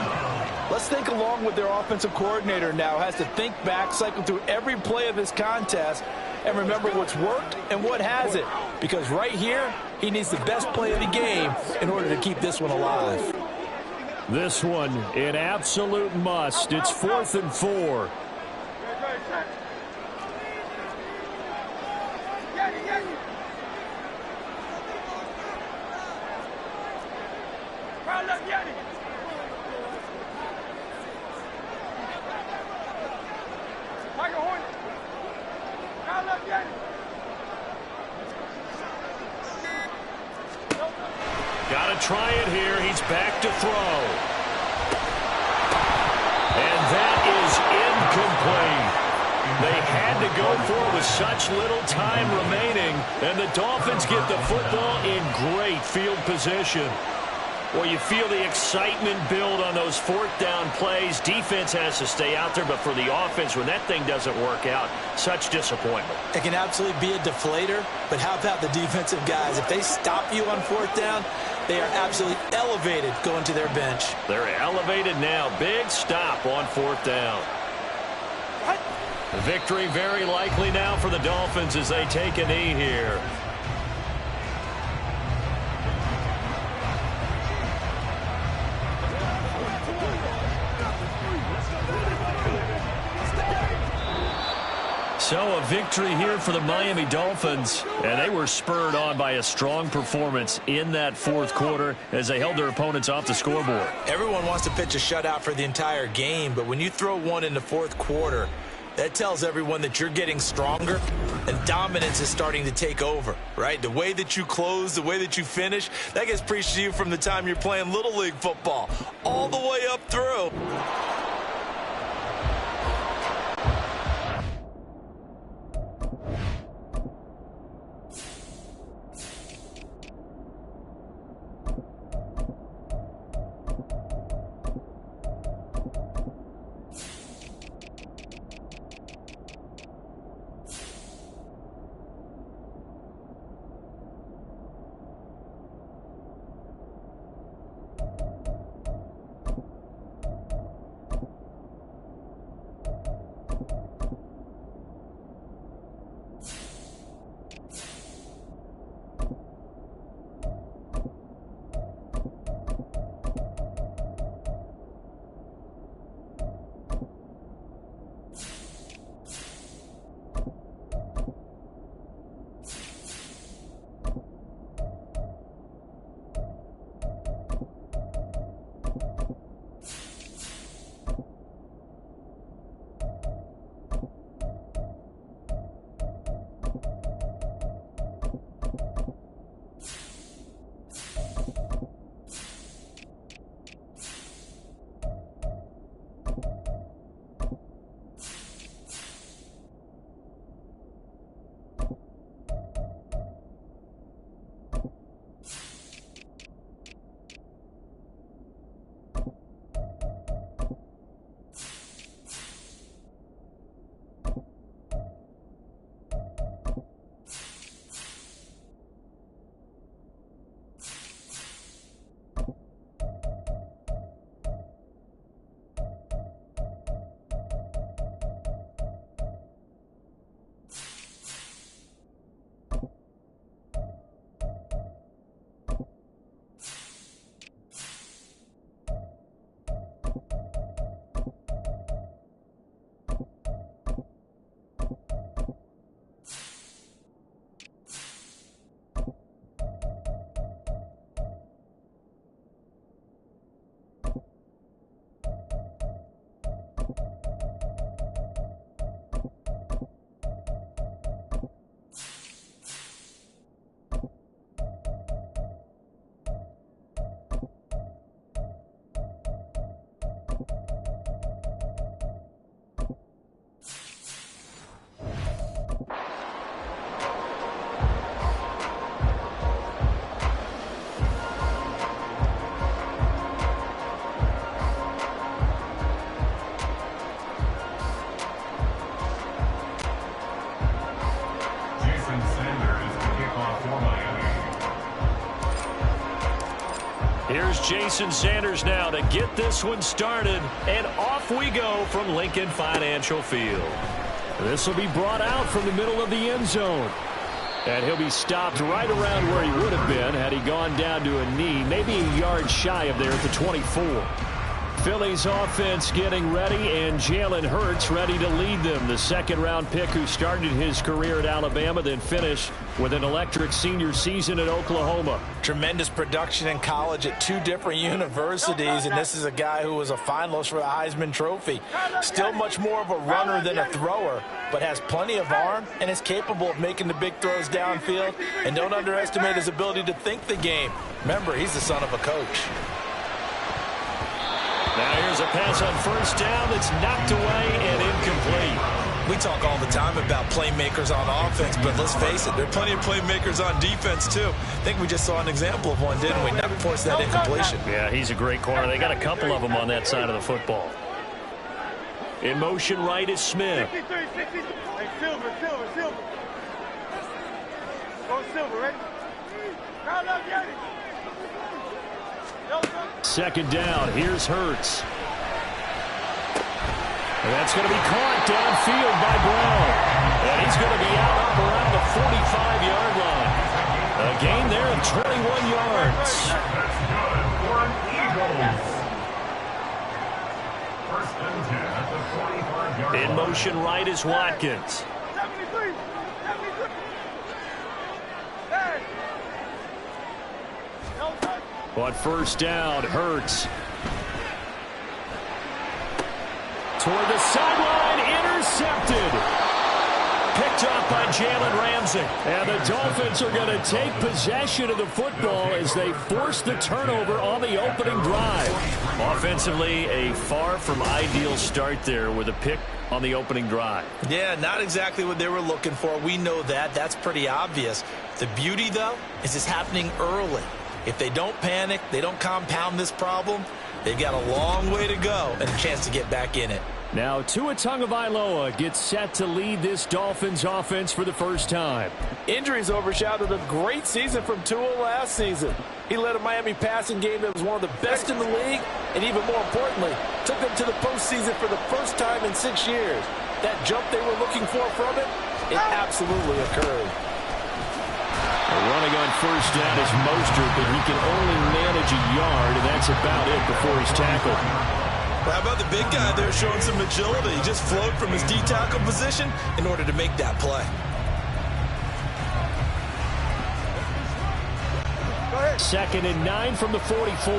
let's think along with their offensive coordinator now. Has to think back, cycle through every play of this contest, and remember what's worked and what hasn't. Because right here, he needs the best play of the game in order to keep this one alive. This one, an absolute must. It's 4th and 4. Got to try it here. He's back to throw. And that is incomplete. They had to go for it with such little time remaining, and the Dolphins get the football in great field position. Well, you feel the excitement build on those 4th down plays. Defense has to stay out there, but for the offense, when that thing doesn't work out, such disappointment. It can absolutely be a deflator, but how about the defensive guys? If they stop you on 4th down, they are absolutely elevated going to their bench. They're elevated now. Big stop on 4th down. Victory very likely now for the Dolphins as they take a knee here. So a victory here for the Miami Dolphins, and they were spurred on by a strong performance in that 4th quarter as they held their opponents off the scoreboard. Everyone wants to pitch a shutout for the entire game, but when you throw one in the 4th quarter, that tells everyone that you're getting stronger and dominance is starting to take over, right? The way that you close, the way that you finish, that gets preached to you from the time you're playing Little League football all the way up through. Jason Sanders now to get this one started. And off we go from Lincoln Financial Field. This will be brought out from the middle of the end zone. And he'll be stopped right around where he would have been had he gone down to a knee, maybe a yard shy of there at the 24. Philly's offense getting ready, and Jalen Hurts ready to lead them. The second-round pick who started his career at Alabama, then finished with an electric senior season at Oklahoma. Tremendous production in college at 2 different universities, and this is a guy who was a finalist for the Heisman Trophy. Still much more of a runner than a thrower, but has plenty of arm and is capable of making the big throws downfield. And don't underestimate his ability to think the game. Remember, he's the son of a coach. Now here's a pass on first down that's knocked away and incomplete. We talk all the time about playmakers on offense, but let's face it, there are plenty of playmakers on defense too. I think we just saw an example of one, didn't we? Never forced that incompletion. Yeah, he's a great corner. They got a couple of them on that side of the football. In motion right is Smith. 63, 63. Hey, Silver. Go Silver, ready? Round up, Yanni. Second down, here's Hurts. And that's going to be caught downfield by Brown. And he's going to be out up around the 45-yard line. A gain there of 21 yards. That's good for an Eagles. First and 10 at the 45-yard line. In motion right is Watkins. 73. Hey. No touch. On first down, Hurts. Toward the sideline, intercepted. Picked up by Jalen Ramsey. And the Dolphins are going to take possession of the football as they force the turnover on the opening drive. Offensively, a far from ideal start there with a pick on the opening drive. Yeah, not exactly what they were looking for. We know that. That's pretty obvious. The beauty, though, is it's happening early. If they don't panic, they don't compound this problem, they've got a long way to go and a chance to get back in it. Now Tua Tagovailoa gets set to lead this Dolphins offense for the first time. Injuries overshadowed a great season from Tua last season. He led a Miami passing game that was one of the best in the league, and even more importantly, took them to the postseason for the first time in 6 years. That jump they were looking for from it absolutely occurred. Running on first down is Mostert, but he can only manage a yard, and that's about it before he's tackled. Well, how about the big guy there showing some agility? He just flowed from his D-tackle position in order to make that play. Second and 9 from the 44.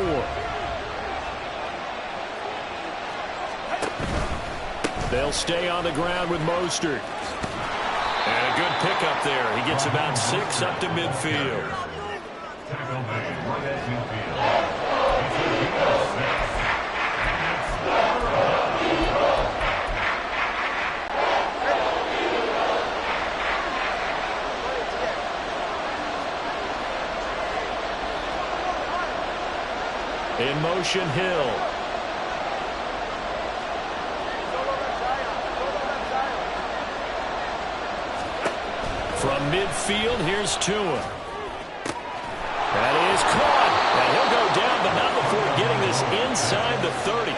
They'll stay on the ground with Mostert. And a good pickup there. He gets about 6 up to midfield. Tackle made right at midfield. In motion, Hill. From midfield, here's Tua. That is caught. And he'll go down, but not before getting this inside the 30.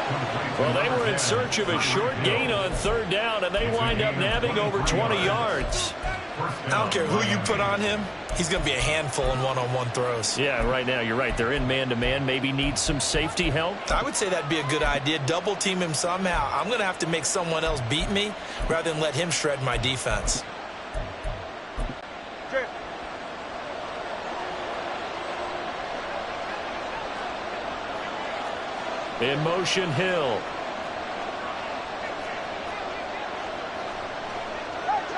Well, they were in search of a short gain on third down, and they wind up nabbing over 20 yards. I don't care who you put on him. He's going to be a handful in one-on-one throws. Yeah, right now, you're right. They're in man-to-man. Maybe need some safety help. I would say that'd be a good idea. Double team him somehow. I'm going to have to make someone else beat me rather than let him shred my defense. In motion, Hill.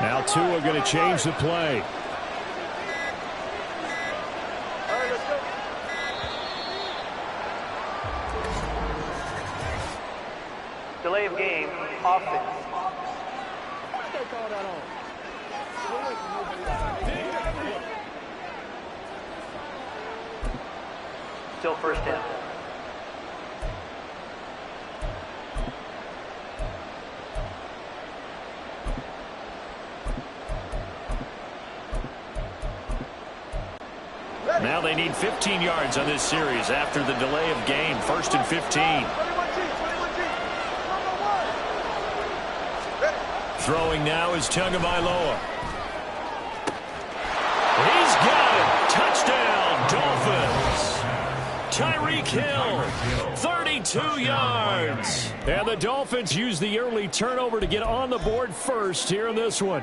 Now Tua going to change the play. Delay of game, offense. Still first down. Now they need 15 yards on this series after the delay of game. 1st and 15. Throwing now is Tagovailoa. He's got it. Touchdown, Dolphins. Tyreek Hill, 32 yards. And the Dolphins use the early turnover to get on the board first here in this one.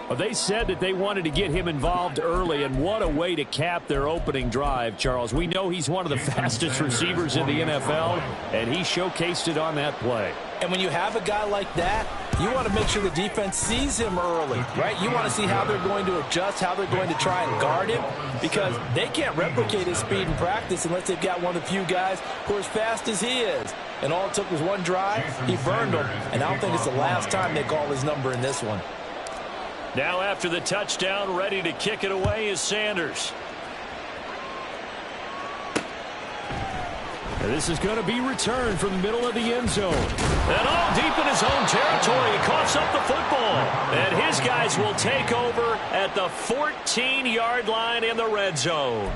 Well, they said that they wanted to get him involved early, and what a way to cap their opening drive, Charles. We know he's one of the fastest receivers in the NFL, and he showcased it on that play. And when you have a guy like that, you want to make sure the defense sees him early, right? You want to see how they're going to adjust, how they're going to try and guard him, because they can't replicate his speed in practice unless they've got one of the few guys who are as fast as he is. And all it took was one drive. He burned them, and I don't think it's the last time they call his number in this one. Now after the touchdown, ready to kick it away is Sanders. And this is going to be returned from the middle of the end zone. And all deep in his own territory, he coughs up the football. And his guys will take over at the 14-yard line in the red zone.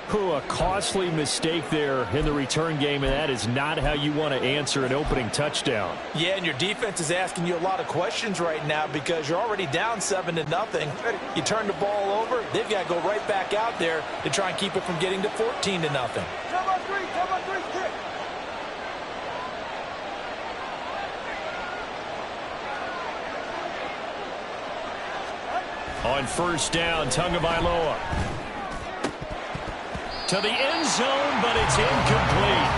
A costly mistake there in the return game, and that is not how you want to answer an opening touchdown. Yeah, and your defense is asking you a lot of questions right now because you're already down 7-0. You turn the ball over, they've got to go right back out there to try and keep it from getting to 14-0. Kick. On first down, Tagovailoa. To the end zone, but it's incomplete.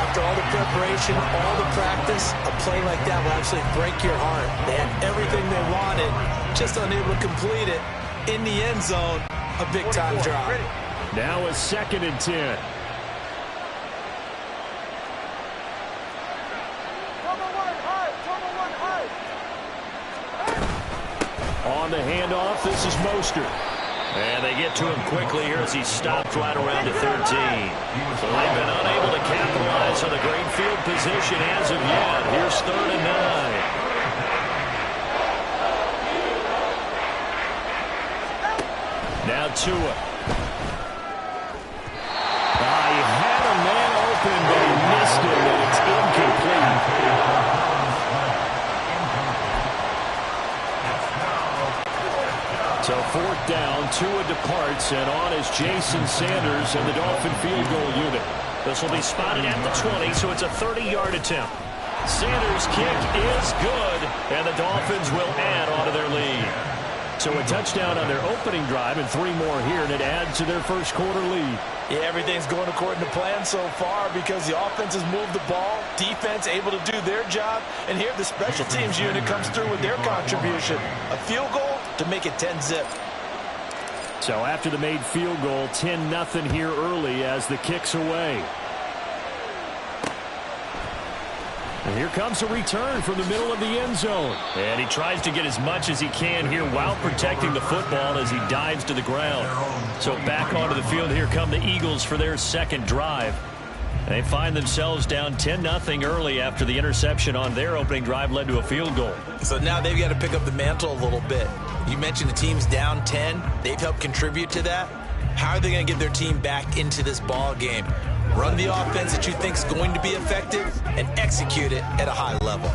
After all the preparation, all the practice, a play like that will actually break your heart. They had everything they wanted, just unable to complete it. In the end zone, a big-time drop. Now a 2nd and 10. On the handoff, this is Mostert. And they get to him quickly here as he stopped right around the 13. So they've been unable to capitalize on the great field position as of yet. Here's 3rd and 9. Now Tua. He had a man open, but he missed it, and it's incomplete. So 4th down, Tua departs, and on is Jason Sanders and the Dolphin field goal unit. This will be spotted at the 20, so it's a 30-yard attempt. Sanders' kick is good, and the Dolphins will add onto their lead. So a touchdown on their opening drive and 3 more here, and it adds to their first quarter lead. Yeah, everything's going according to plan so far because the offense has moved the ball, defense able to do their job, and here the special teams unit comes through with their contribution. A field goal to make it 10-zip. So after the made field goal, 10-0 here early as the kick's away. And here comes a return from the middle of the end zone. And he tries to get as much as he can here while protecting the football as he dives to the ground. So back onto the field, here come the Eagles for their 2nd drive. They find themselves down 10-0 early after the interception on their opening drive led to a field goal. So now they've got to pick up the mantle a little bit. You mentioned the team's down 10. They've helped contribute to that. How are they going to get their team back into this ball game? Run the offense that you think is going to be effective and execute it at a high level.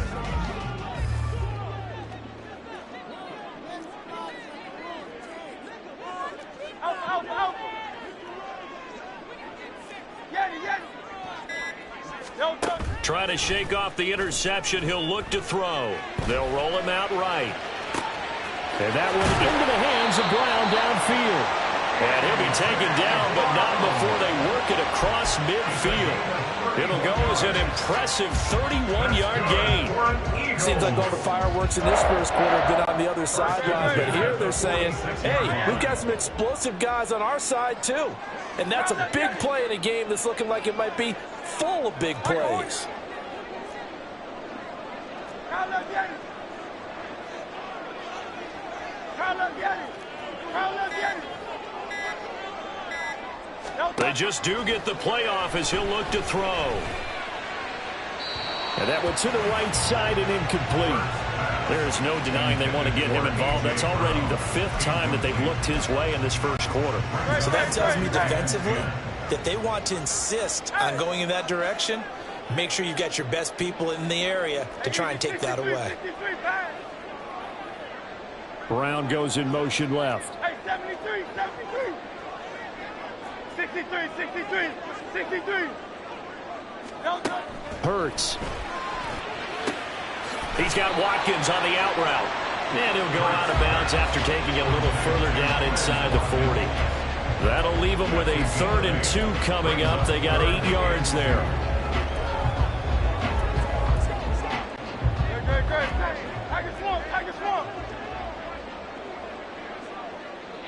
Trying to shake off the interception. He'll look to throw. They'll roll him out right. And that one into the hands of Brown downfield. And he'll be taken down, but not before they work it across midfield. It'll go as an impressive 31-yard gain. Seems like all the fireworks in this first quarter have been on the other sideline, but here they're saying, hey, we've got some explosive guys on our side too. And that's a big play in a game that's looking like it might be full of big plays. They just do get the playoff as he'll look to throw. And that went to the right side and incomplete. There is no denying they want to get him involved. That's already the 5th time that they've looked his way in this first quarter. So that tells me defensively that they want to insist on going in that direction. Make sure you've got your best people in the area to try and take that away. Brown goes in motion left. Hey, 73, 73. 63, 63, 63. Hurts. He's got Watkins on the out route. And he'll go out of bounds after taking it a little further down inside the 40. That'll leave them with a 3rd and 2 coming up. They got 8 yards there.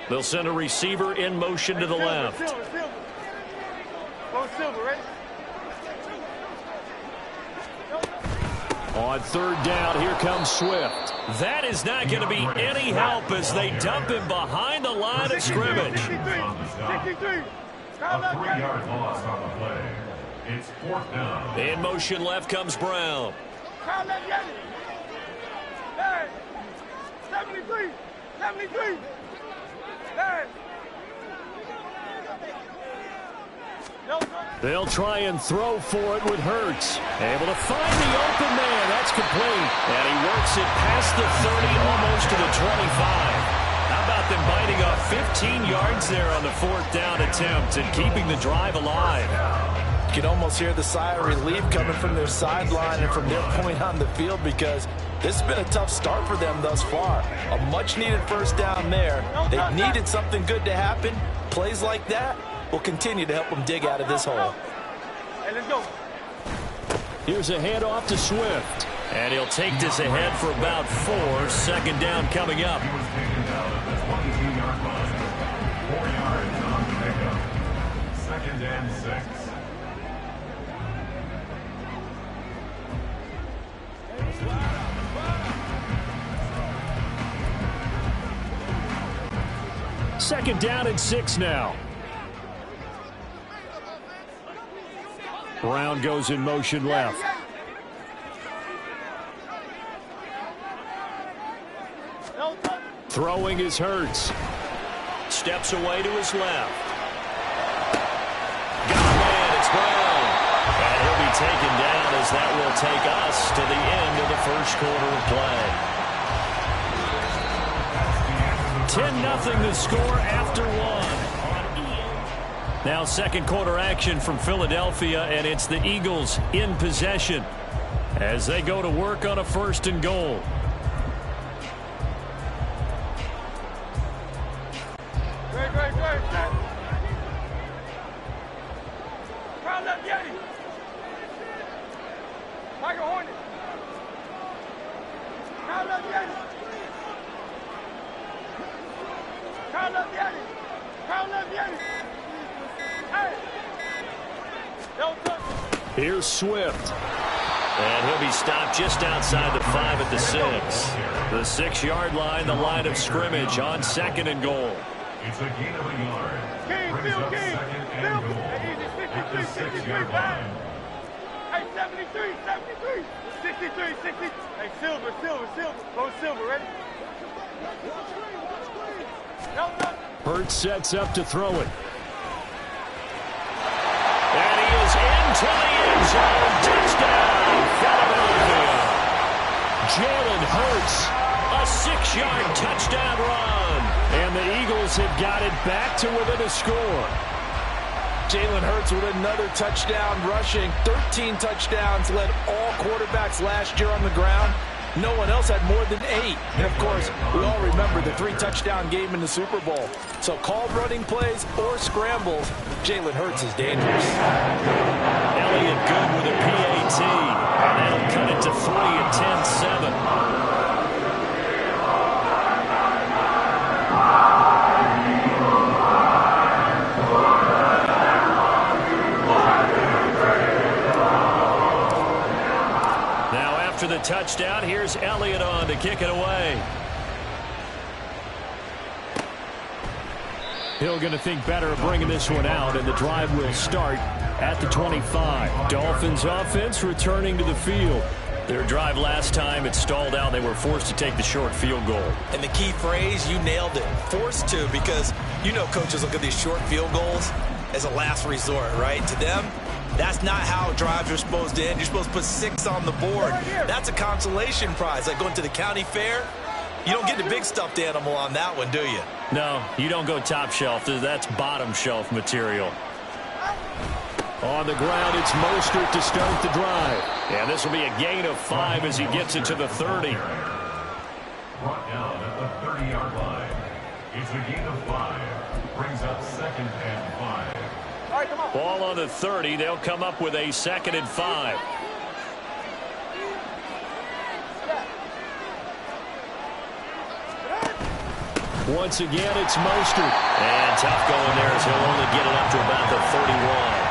They'll send a receiver in motion to the left. Silver, ready? On 3rd down, here comes Swift. That is not going to be any help as they dump him behind the line of scrimmage. 63. A 3-yard loss on the play. It's 4th down. In motion left comes Brown. Hey, 73, 73. Hey. They'll try and throw for it with Hurts. Able to find the open man. That's complete. And he works it past the 30, almost to the 25. How about them biting off 15 yards there on the 4th down attempt and keeping the drive alive? You can almost hear the sigh of relief coming from their sideline and from their point on the field because this has been a tough start for them thus far. A much-needed 1st down there. They've needed something good to happen. Plays like that will continue to help them dig out of this hole. Hey, let's go. Here's a handoff to Swift. And he'll take this ahead for about 4. 2nd down coming up. He was taken down at the 22-yard line. 4 yards on the pickup. 2nd and 6. Second down and 6 now. Brown goes in motion left. Throwing is Hurts. Steps away to his left. Got a man, it's Brown. And he'll be taken down as that will take us to the end of the first quarter of play. 10-0 the score after 1. Now 2nd quarter action from Philadelphia, and it's the Eagles in possession as they go to work on a 1st and goal. Great. Crowd left, Yeti. Tiger Hornet. Crowd left, Yeti. Crowd left, Yeti. Crowd left, Yeti. Hey. Don't touch. Here's Swift. And he'll be stopped just outside the 5 at the 6. The 6-yard line, the line of scrimmage on 2nd and goal. It's a gain of a yard. King, Brings Phil up King. 2nd and goal. At the 6-yard line. Hey, 73, 73. 63, 60. Hey, silver. Go silver, ready? Hurts sets up to throw it. And he is into the end zone. Touchdown, Philadelphia. Jalen Hurts. A 6-yard touchdown run. And the Eagles have got it back to within a score. Jalen Hurts with another touchdown rushing. 13 touchdowns, led all quarterbacks last year on the ground. No one else had more than 8. And, of course, we all remember the 3-touchdown game in the Super Bowl. So called running plays or scrambles, Jalen Hurts is dangerous. Elliott good with a PAT. And that'll cut it to 3 at 10-7. After the touchdown, here's Elliott on to kick it away. Hill going to think better of bringing this one out, and the drive will start at the 25. Dolphins offense returning to the field. Their drive last time, it stalled out. They were forced to take the short field goal. And the key phrase, you nailed it. Forced to, because you know coaches look at these short field goals as a last resort, right? To them, that's not how drives are supposed to end. You're supposed to put 6 on the board. That's a consolation prize. Like going to the county fair, you don't get the big stuffed animal on that one, do you? No, you don't go top shelf. That's bottom shelf material. On the ground, it's Mostert to start the drive. And this will be a gain of 5 as he gets it to the 30. Brought down at the 30-yard line. It's a gain of 5. Brings up 2nd and 5. All right, come on. Ball on the 30. They'll come up with a 2nd and 5. Once again, it's Mostert. And tough going there as he'll only get it up to about the 31.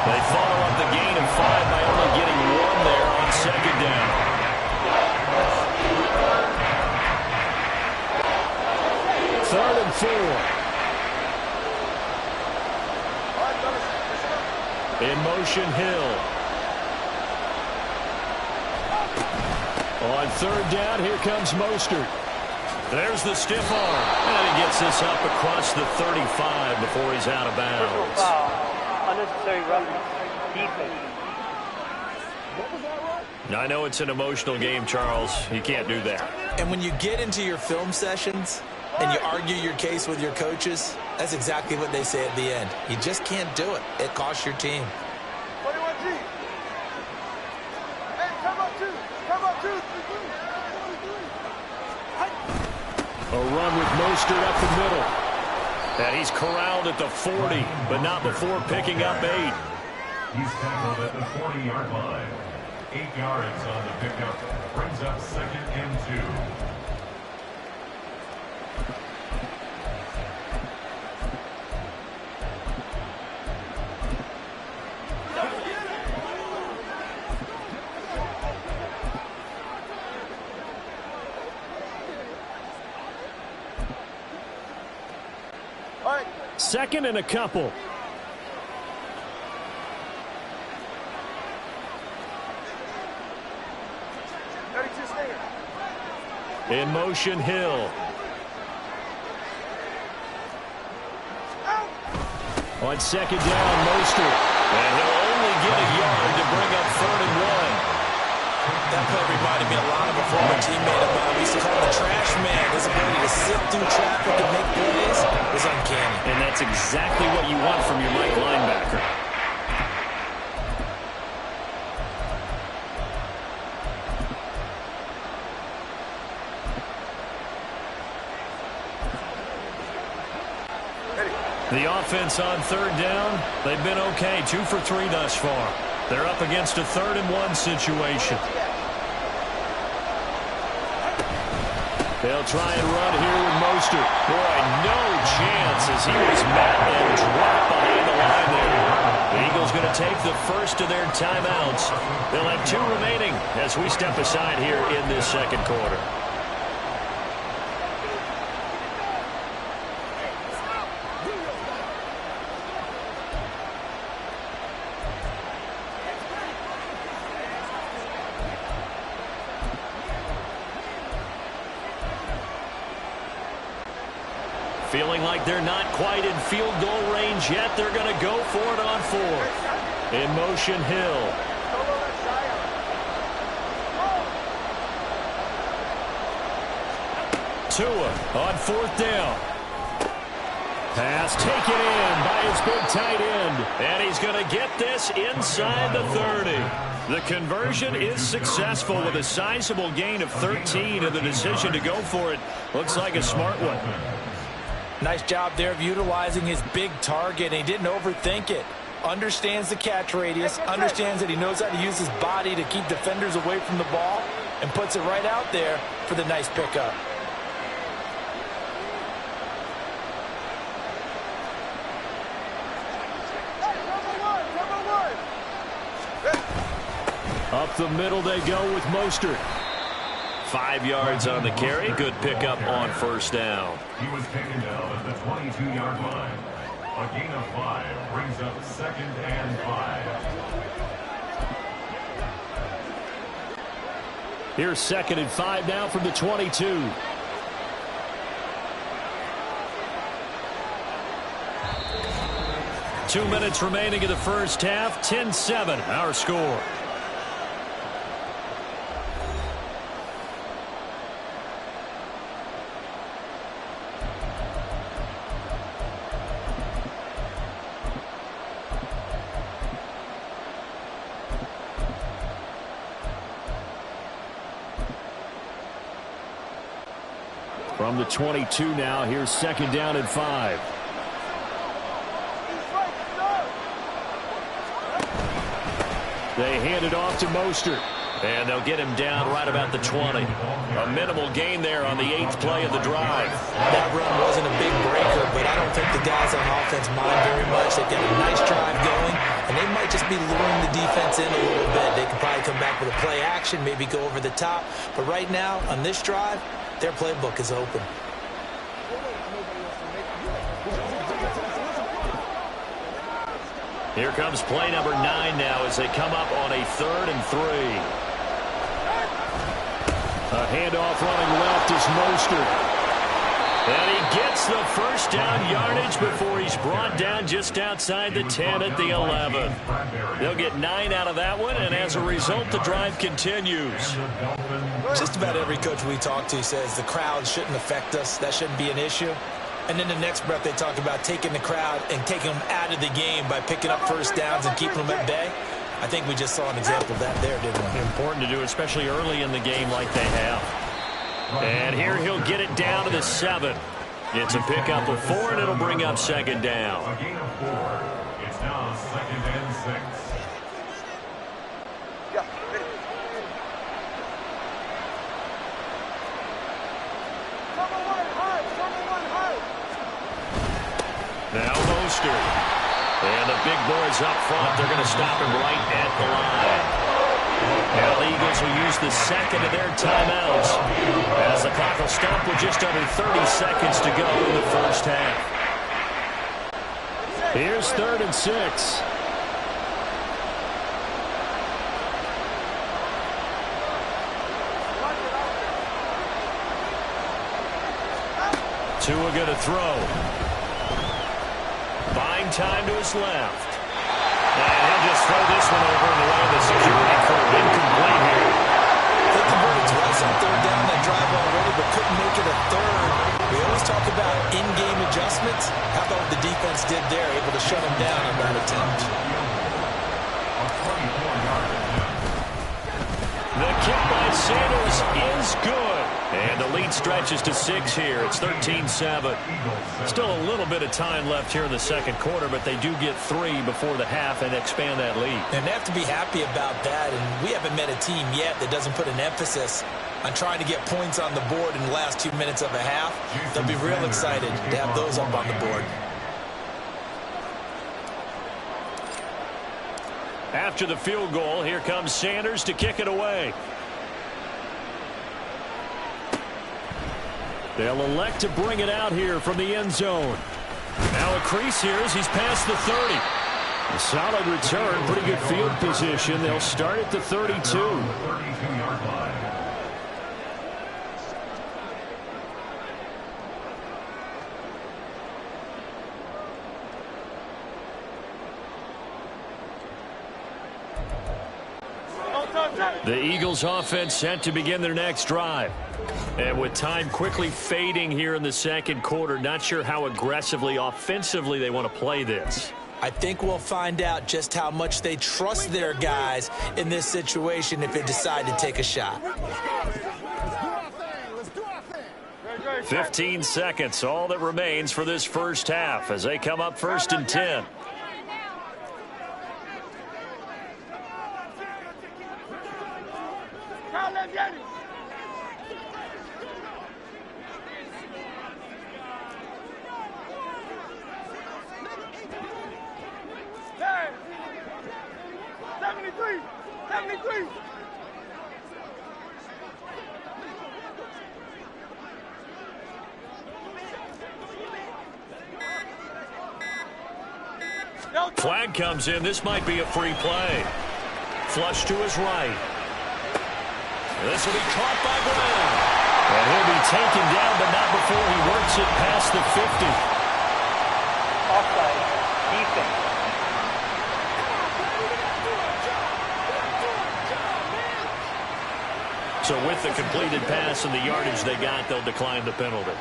They follow up the gain of 5 by only getting 1 there on 2nd down. Third and 4. In motion, Hill. On 3rd down, here comes Mostert. There's the stiff arm. And he gets this up across the 35 before he's out of bounds. Unnecessary roughness. Defense. I know it's an emotional game, Charles. You can't do that. And when you get into your film sessions and you argue your case with your coaches, that's exactly what they say at the end. You just can't do it. It costs your team. 21G. Hey, come up 2. Come up 2. A run with Mostert up the middle. And he's corralled at the 40, but not before picking up 8. He's tackled at the 40-yard line. 8 yards on the pickup. Brings up 2nd and 2. Second and a couple. In motion, Hill. On 2nd down, Mostert. And he'll only get a yard to bring up 3rd and 1. That play reminded me a lot of a former teammate of mine. We used to call him the trash man. His ability to sift through traffic and make plays was uncanny. And that's exactly what you want from your Mike linebacker. The offense on 3rd down, they've been okay. 2 for 3 thus far. They're up against a 3rd and 1 situation. They'll try and run here with Mostert. Boy, no chance as he was met and dropped behind the line there. The Eagles going to take the first of their timeouts. They'll have 2 remaining as we step aside here in this 2nd quarter. Feeling like they're not quite in field goal range yet. They're going to go for it on 4th. In motion, Hill. Tua on 4th down. Pass taken in by his big tight end. And he's going to get this inside the 30. The conversion is successful with a sizable gain of 13, and the decision to go for it looks like a smart one. Nice job there of utilizing his big target. He didn't overthink it. Understands the catch radius, understands that he knows how to use his body to keep defenders away from the ball, and puts it right out there for the nice pickup. Up the middle they go with Mostert. 5 yards on the carry. Good pickup on 1st down. He was taken down at the 22-yard line. A gain of 5 brings up 2nd and 5. Here's 2nd and 5 now from the 22. Two minutes remaining in the first half. 10-7, our score. From the 22 now, here's 2nd down and 5. They hand it off to Mostert. And they'll get him down right about the 20. A minimal gain there on the 8th play of the drive. That run wasn't a big breaker, but I don't think the guys on offense mind very much. They've got a nice drive going, and they might just be luring the defense in a little bit. They can probably come back with a play action, maybe go over the top. But right now, on this drive, their playbook is open. Here comes play number 9 now as they come up on a 3rd and 3. A handoff running left is Mostert. And he gets the first down yardage before he's brought down just outside the 10 at the 11. They'll get 9 out of that one, and as a result, the drive continues. Just about every coach we talk to says the crowd shouldn't affect us. That shouldn't be an issue. And then the next breath they talk about taking the crowd and taking them out of the game by picking up first downs and keeping them at bay. I think we just saw an example of that there, didn't we? Important to do, especially early in the game like they have. And here he'll get it down to the 7. It's a pickup of 4, and it'll bring up 2nd down. A gain of 4. It's now 2nd and 6. Now Mostert. And the big boys up front, they're going to stop him right at the line. Now the Eagles will use the 2nd of their timeouts as the clock will stop with just under 30 seconds to go in the first half. Here's 3rd and 6. Tua going to throw. Buying time to his left. And he'll just throw this one over in the way of the security curve. Incomplete here. They converted twice on 3rd down that drive already, but couldn't make it a 3rd. We always talk about in-game adjustments. How about what the defense did there, able to shut him down on that attempt. The kick by Sanders is good. And the lead stretches to 6 here. It's 13-7. Still a little bit of time left here in the second quarter, but they do get 3 before the half and expand that lead. And they have to be happy about that. And we haven't met a team yet that doesn't put an emphasis on trying to get points on the board in the last 2 minutes of a half. They'll be real excited to have those up on the board. After the field goal, here comes Sanders to kick it away. They'll elect to bring it out here from the end zone. Now a crease here as he's past the 30. A solid return, pretty good field position. They'll start at the 32. 32-yard line. The Eagles offense set to begin their next drive. And with time quickly fading here in the second quarter, not sure how aggressively, offensively they want to play this. I think we'll find out just how much they trust their guys in this situation if they decide to take a shot. 15 seconds, all that remains for this first half as they come up 1st and 10. Flag comes in. This might be a free play. Flush to his right. This will be caught by Brown. And he'll be taken down, but not before he works it past the 50. Offside. Defense. So with the completed pass and the yardage they got, they'll decline the penalty.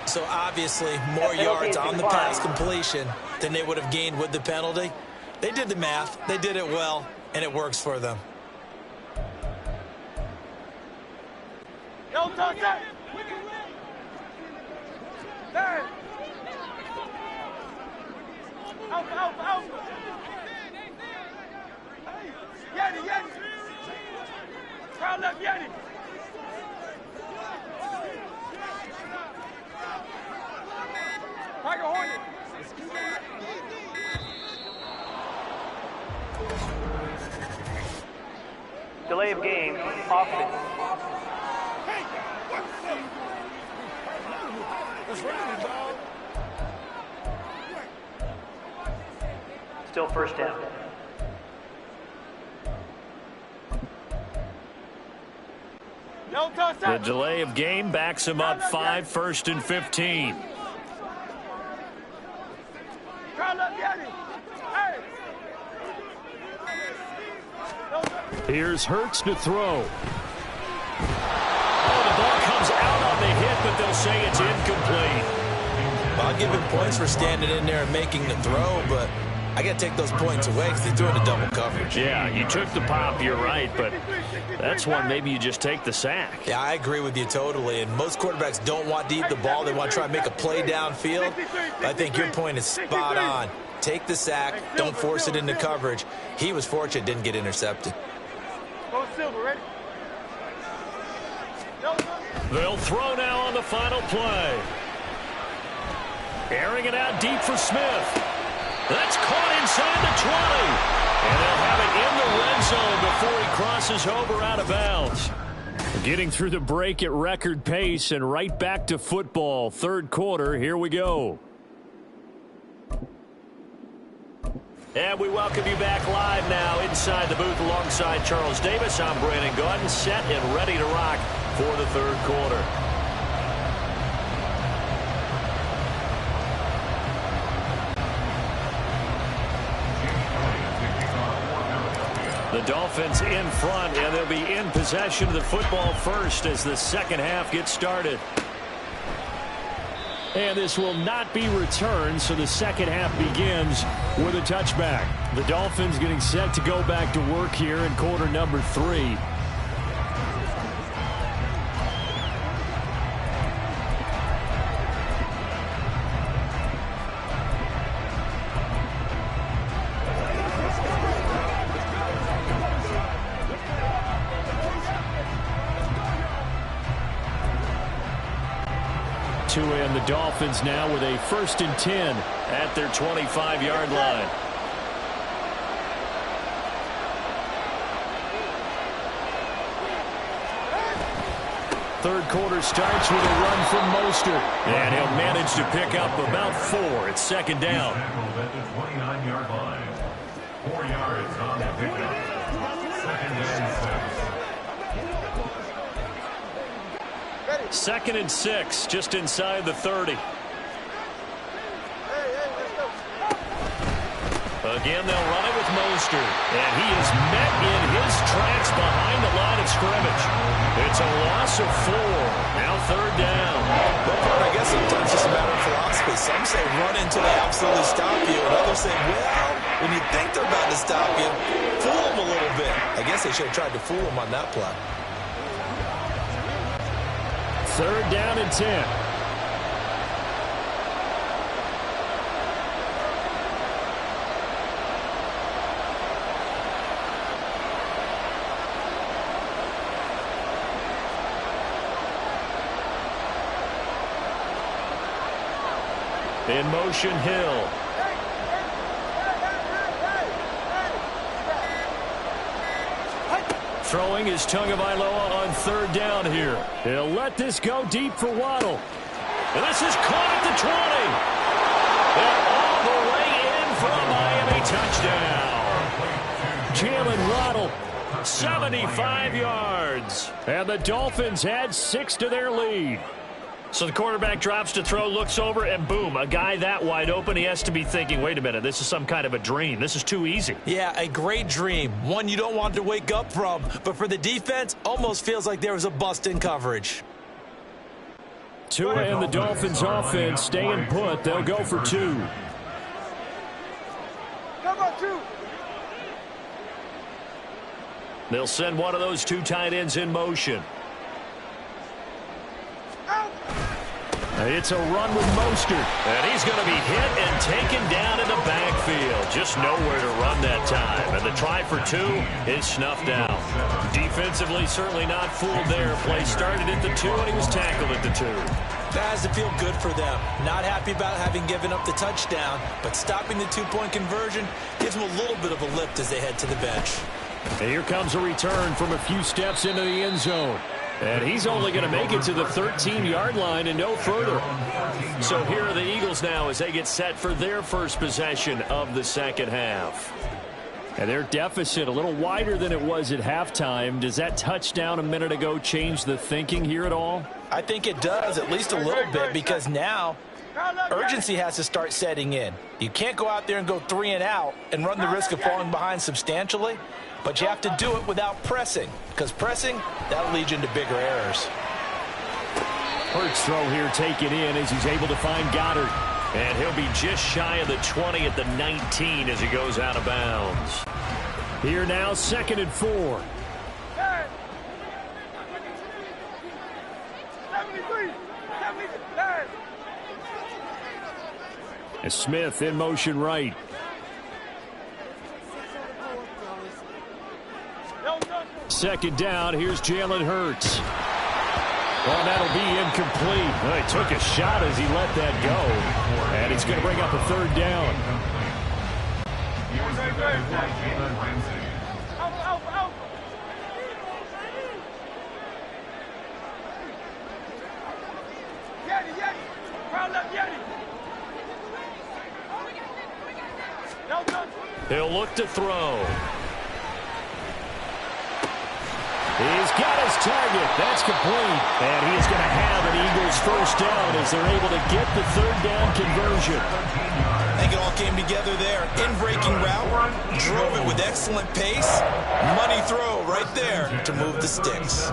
So obviously more yards on the pass completion than they would have gained with the penalty. They did the math. They did it well, and it works for them. Yo, touch that. There. Out. Yeti. Crowd left, Yeti. Tiger Hornet. Delay of game. Offense. Still first down. The delay of game backs him up 5, 1st and 15. Here's Hurts to throw. Oh, the ball comes out on the hit, but they'll say it's incomplete. Well, I'll give him points for standing in there and making the throw, but I got to take those points away because he's doing a double coverage. Yeah, you took the pop, you're right, but that's one maybe you just take the sack. Yeah, I agree with you totally, and most quarterbacks don't want to eat the ball. They want to try and make a play downfield, but I think your point is spot on. Take the sack, don't force it into coverage. He was fortunate didn't get intercepted. They'll throw now on the final play. Airing it out deep for Smith. That's caught inside the 20. And they'll have it in the red zone before he crosses over out of bounds. Getting through the break at record pace and right back to football. Third quarter, here we go. And we welcome you back live now inside the booth alongside Charles Davis. I'm Brandon Gaudin, set and ready to rock for the third quarter. The Dolphins in front, and they'll be in possession of the football first as the second half gets started. And this will not be returned, so the second half begins with a touchback. The Dolphins getting set to go back to work here in quarter number 3. To end the Dolphins now with a 1st and 10 at their 25-yard line. Third quarter starts with a run from Mostert. And he'll manage to pick up about 4. It's second down. Tackled at the 29-yard line. 4 yards on the pickup. Second and 6. 2nd and 6, just inside the 30. Again, they'll run it with Mostert. And he is met in his tracks behind the line of scrimmage. It's a loss of 4. Now third down. Well, I guess sometimes it's a matter of philosophy. Some say run until they absolutely stop you, and others say, well, when you think they're about to stop you, fool them a little bit. I guess they should have tried to fool them on that play. Third down and 10. In motion, Hill. Throwing is Tagovailoa on third down here. He'll let this go deep for Waddle. And this is caught at the 20. And all the way in for a Miami touchdown. Jalen Waddle, 75 yards. And the Dolphins add 6 to their lead. So the quarterback drops to throw, looks over, and boom, a guy that wide open, he has to be thinking, wait a minute, this is some kind of a dream. This is too easy. Yeah, a great dream. One you don't want to wake up from. But for the defense, almost feels like there was a bust in coverage. Tua and the Dolphins offense staying put. They'll go for 2. Come on, 2. They'll send one of those 2 tight ends in motion. It's a run with Mostert. And he's going to be hit and taken down in the backfield. Just nowhere to run that time. And the try for 2 is snuffed out. Defensively, certainly not fooled there. Play started at the 2, and he was tackled at the 2. That has to feel good for them. Not happy about having given up the touchdown, but stopping the 2-point conversion gives them a little bit of a lift as they head to the bench. And here comes a return from a few steps into the end zone. And he's only going to make it to the 13-yard line and no further. So here are the Eagles now as they get set for their first possession of the second half. And their deficit a little wider than it was at halftime. Does that touchdown a minute ago change the thinking here at all? I think it does, at least a little bit, because now urgency has to start setting in. You can't go out there and go 3 and out and run the risk of falling behind substantially. But you have to do it without pressing, because pressing, that'll lead you into bigger errors. Hurts throw here taken in as he's able to find Goddard. And he'll be just shy of the 20 at the 19 as he goes out of bounds. Here now, 2nd and 4. 73. As Smith in motion right. Second down, here's Jalen Hurts. Well, that'll be incomplete. Well, he took a shot as he let that go. And he's going to bring up a 3rd down. He'll look to throw. He's got his target. That's complete. And he is going to have an Eagles first down as they're able to get the 3rd down conversion. I think it all came together there. In-breaking route, drove it with excellent pace. Money throw right there to move the sticks.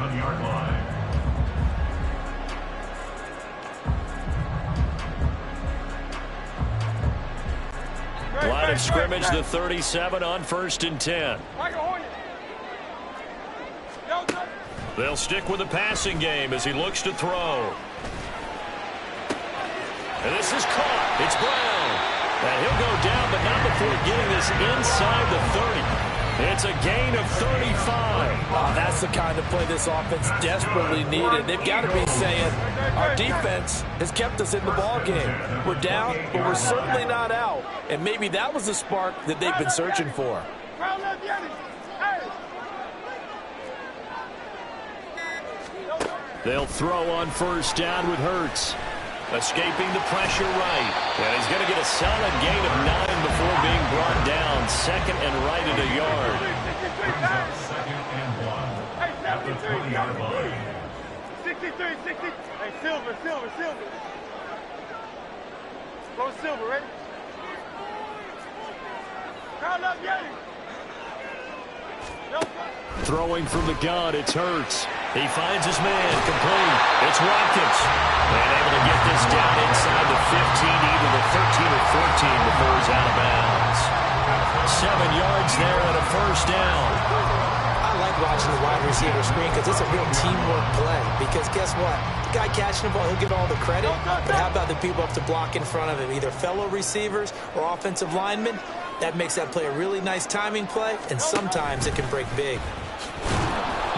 Line of scrimmage, the 37 on 1st and 10. They'll stick with the passing game as he looks to throw. And this is caught. It's Brown. And he'll go down, but not before getting this inside the 30. It's a gain of 35. Oh, that's the kind of play this offense desperately needed. They've got to be saying, our defense has kept us in the ball game. We're down, but we're certainly not out. And maybe that was the spark that they've been searching for. They'll throw on 1st down with Hurts. Escaping the pressure right. And he's going to get a solid gain of 9 before being brought down. 2nd and right at a yard. 2nd and 1 at the 20-yard line. 63, 60. Hey, Silver. Go Silver, right? Crowd up, Yeti. Throwing from the gun, it's Hurts. He finds his man, complete. It's Watkins. And able to get this down inside the 15, either the 13 or 14 before he's out of bounds. 7 yards there and a first down. I like watching the wide receiver screen because it's a real teamwork play. Because guess what? The guy catching the ball, he'll get all the credit. But how about the people up to block in front of him, either fellow receivers or offensive linemen? That makes that play a really nice timing play, and sometimes it can break big.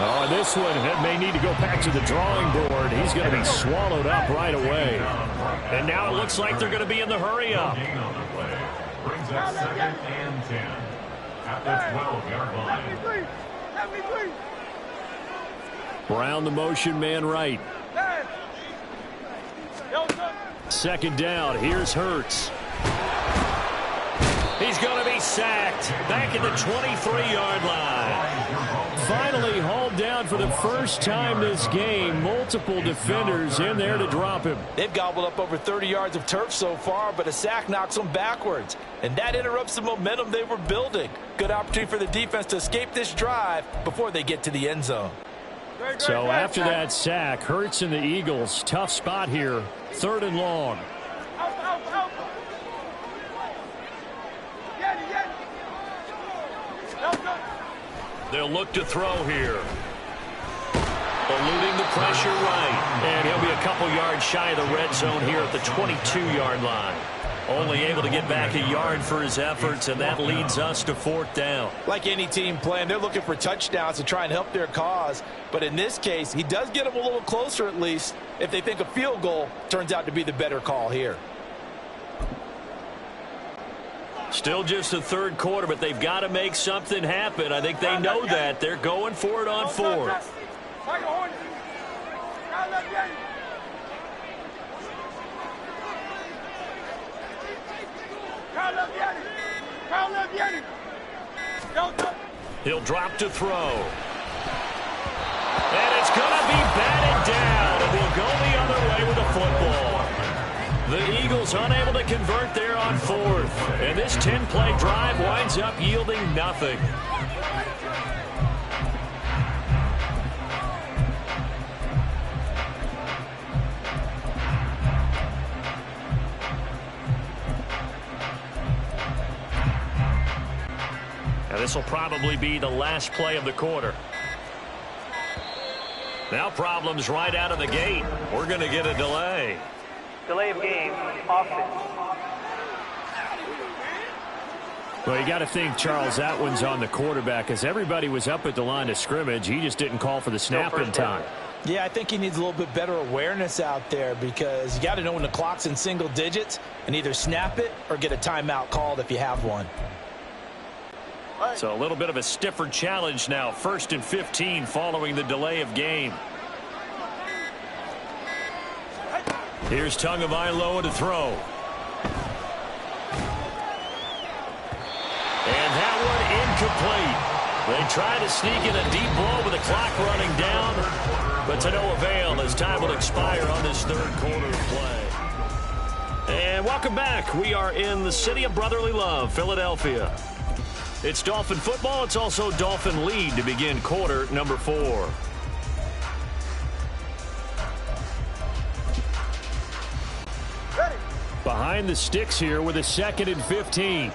Oh, and this one may need to go back to the drawing board. He's going to be swallowed up right away. And now it looks like they're going to be in the hurry-up. Brings us 2nd and 10 at the 12-yard line. 73. Brown, the motion man right. 2nd down. Here's Hurts. He's going to be sacked back at the 23-yard line. Finally hauled down for the first time this game. Multiple defenders in there to drop him. They've gobbled up over 30 yards of turf so far, but a sack knocks them backwards. And that interrupts the momentum they were building. Good opportunity for the defense to escape this drive before they get to the end zone. So after that sack, Hurts and the Eagles, tough spot here. 3rd and long. They'll look to throw here. Eluding the pressure right. And he'll be a couple yards shy of the red zone here at the 22-yard line. Only able to get back a yard for his efforts, and that leads us to 4th down. Like any team playing, they're looking for touchdowns to try and help their cause. But in this case, he does get them a little closer at least if they think a field goal turns out to be the better call here. Still just the 3rd quarter, but they've got to make something happen. I think they know that. They're going for it on 4th. He'll drop to throw. And it's going to be batted down, and he'll go the other way with the football. The Eagles unable to convert there on 4th. And this 10-play drive winds up yielding nothing. Now this will probably be the last play of the quarter. Now problems right out of the gate. We're going to get a delay. Delay of game, offense. Well, you got to think, Charles, that one's on the quarterback, as everybody was up at the line of scrimmage. He just didn't call for the snap in time. Yeah, I think he needs a little bit better awareness out there, because you got to know when the clock's in single digits and either snap it or get a timeout called if you have one. So a little bit of a stiffer challenge now. 1st and 15 following the delay of game. Here's Tagovailoa to throw. And that one incomplete. They try to sneak in a deep ball with the clock running down, but to no avail as time will expire on this 3rd quarter of play. And welcome back. We are in the city of brotherly love, Philadelphia. It's Dolphin football. It's also Dolphin lead to begin quarter number 4. Behind the sticks here with a 2nd and 15.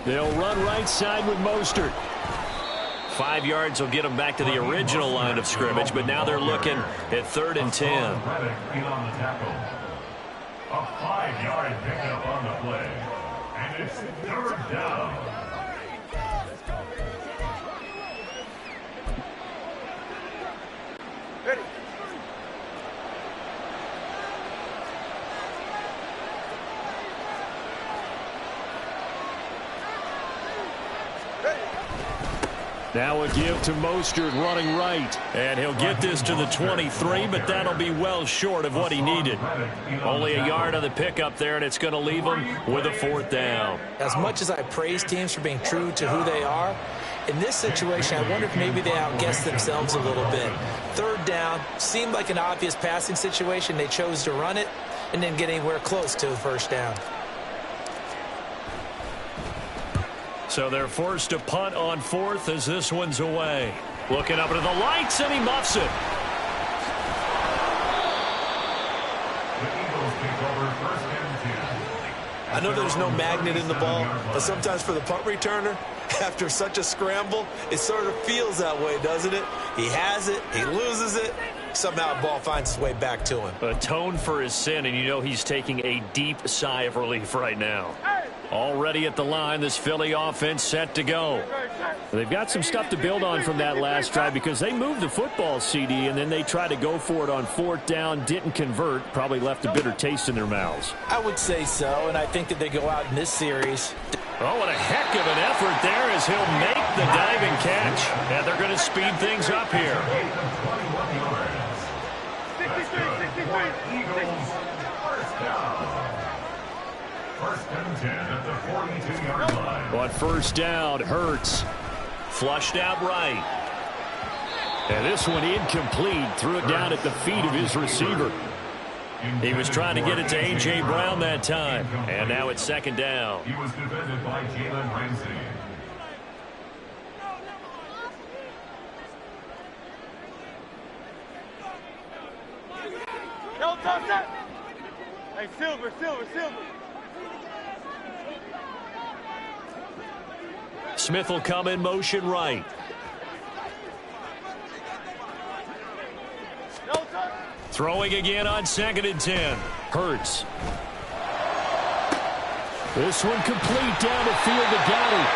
They'll run right side with Mostert. 5 yards will get them back to the original line of scrimmage, but now they're looking at 3rd and 10. A 5-yard pickup on the play, and it's 3rd down. Now a give to Mostert running right. And he'll get this to the 23, but that'll be well short of what he needed. Only a yard on the pickup there, and it's going to leave him with a 4th down. As much as I praise teams for being true to who they are, in this situation, I wonder if maybe they outguessed themselves a little bit. 3rd down seemed like an obvious passing situation. They chose to run it and didn't get anywhere close to the 1st down. So they're forced to punt on 4th as this one's away. Looking up into the lights, and he muffs it. I know there's no magnet in the ball, but sometimes for the punt returner, after such a scramble, it sort of feels that way, doesn't it? He has it, he loses it, somehow the ball finds its way back to him. Atone for his sin, and you know he's taking a deep sigh of relief right now. Already at the line, this Philly offense set to go. They've got some stuff to build on from that last drive, because they moved the football, CD, and then they tried to go for it on 4th down, didn't convert, probably left a bitter taste in their mouths. I would say so, and I think that they go out in this series. Oh, what a heck of an effort there as he'll make the diving catch. And they're going to speed things up here. 63, 63. First and 10 at the 42-yard line. On first down, Hurts. Flushed out right. And this one incomplete. Threw it down at the feet of his receiver. He was trying to get it to A.J. Brown that time. And now it's second down. He was defended by Jalen Ramsey. No, toss that. Hey, Silver. Smith will come in motion right. No, touch. Throwing again on second and 10. Hurts. This one complete down the field to Gowdy.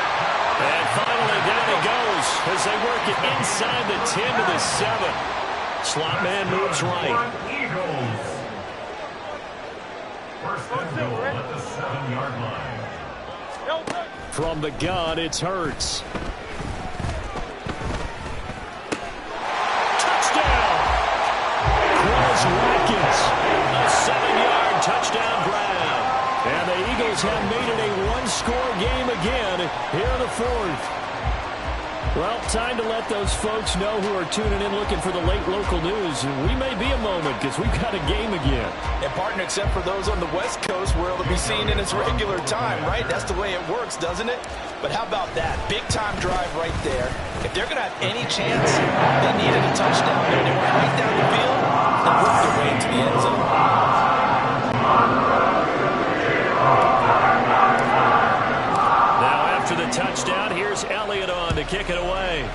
And finally down he goes as they work it inside the 10 to the 7. Slot man moves right. Eagles. First and goal at the 7-yard line. No, touch. From the gun, it's Hurts. Touchdown! Chris Watkins. A 7-yard touchdown grab. And the Eagles have made it a one-score game again here in the fourth. Well, time to let those folks know who are tuning in looking for the late local news. We may be a moment because we've got a game again. And partner, except for those on the West Coast where it'll be seen in its regular time, right? That's the way it works, doesn't it? But how about that? Big-time drive right there. If they're going to have any chance, they needed a touchdown. They went right down the field and worked their way into the end zone. Now after the touchdown, here's Elliott on to kick it away.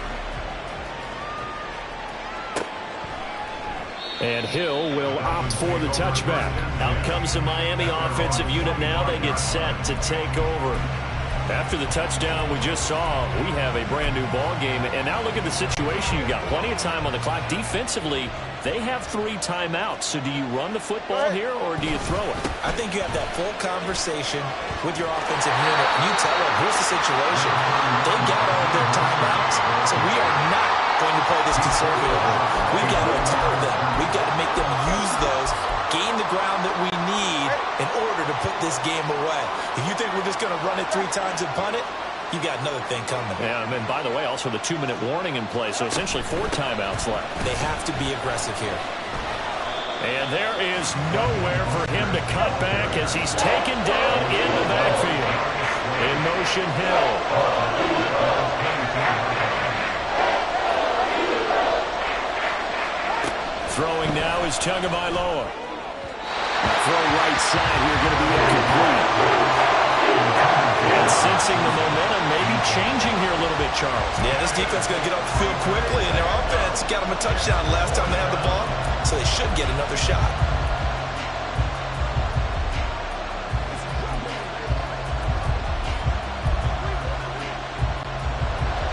And Hill will opt for the touchback. Out comes the Miami offensive unit now. They get set to take over. After the touchdown we just saw, we have a brand new ball game. And now look at the situation. You've got plenty of time on the clock. Defensively, they have 3 timeouts. So do you run the football here or do you throw it? I think you have that full conversation with your offensive unit. And you tell them, here's the situation. They got all their timeouts, so we are not going to play this conservatively. We've got to attack them. We've got to make them use those, gain the ground that we need in order to put this game away. If you think we're just going to run it 3 times and punt it, you got another thing coming. Yeah, and by the way, also the 2-minute warning in play, so essentially 4 timeouts left. They have to be aggressive here. And there is nowhere for him to cut back as he's taken down in the backfield. In motion, Hill. Throwing now is Tagovailoa. Throw right side here, going to be incomplete. And sensing the momentum, maybe changing here a little bit, Charles. Yeah, this defense is going to get off the field quickly, and their offense got them a touchdown last time they had the ball, so they should get another shot.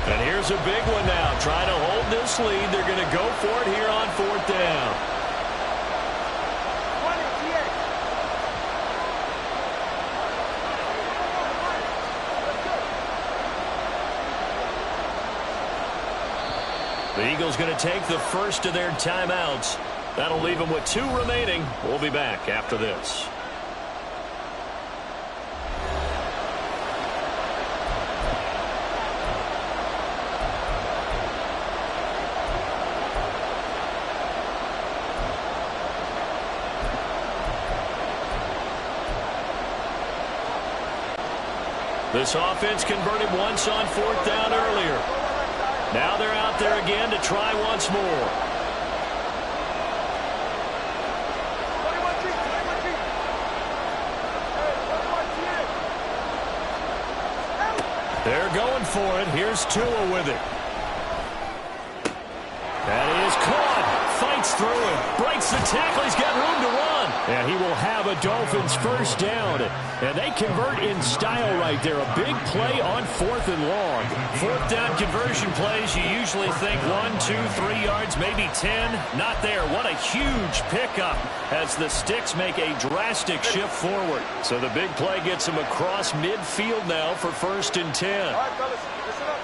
And here's a big one now. Trying to hold this lead. They're going to go for it here on 4th down. The Eagles going to take the first of their timeouts. That'll leave them with 2 remaining. We'll be back after this. This offense converted once on 4th down earlier. Now they're out there again to try once more. They're going for it. Here's Tua with it. That is caught. Fights through it. Breaks the tackle. He's got room to run. And he will have a Dolphins first down. And they convert in style right there. A big play on 4th and long. 4th down conversion plays, you usually think 1, 2, 3 yards, maybe 10. Not there. What a huge pickup as the Sticks make a drastic shift forward. So the big play gets them across midfield now for 1st and 10. All right, fellas, listen up.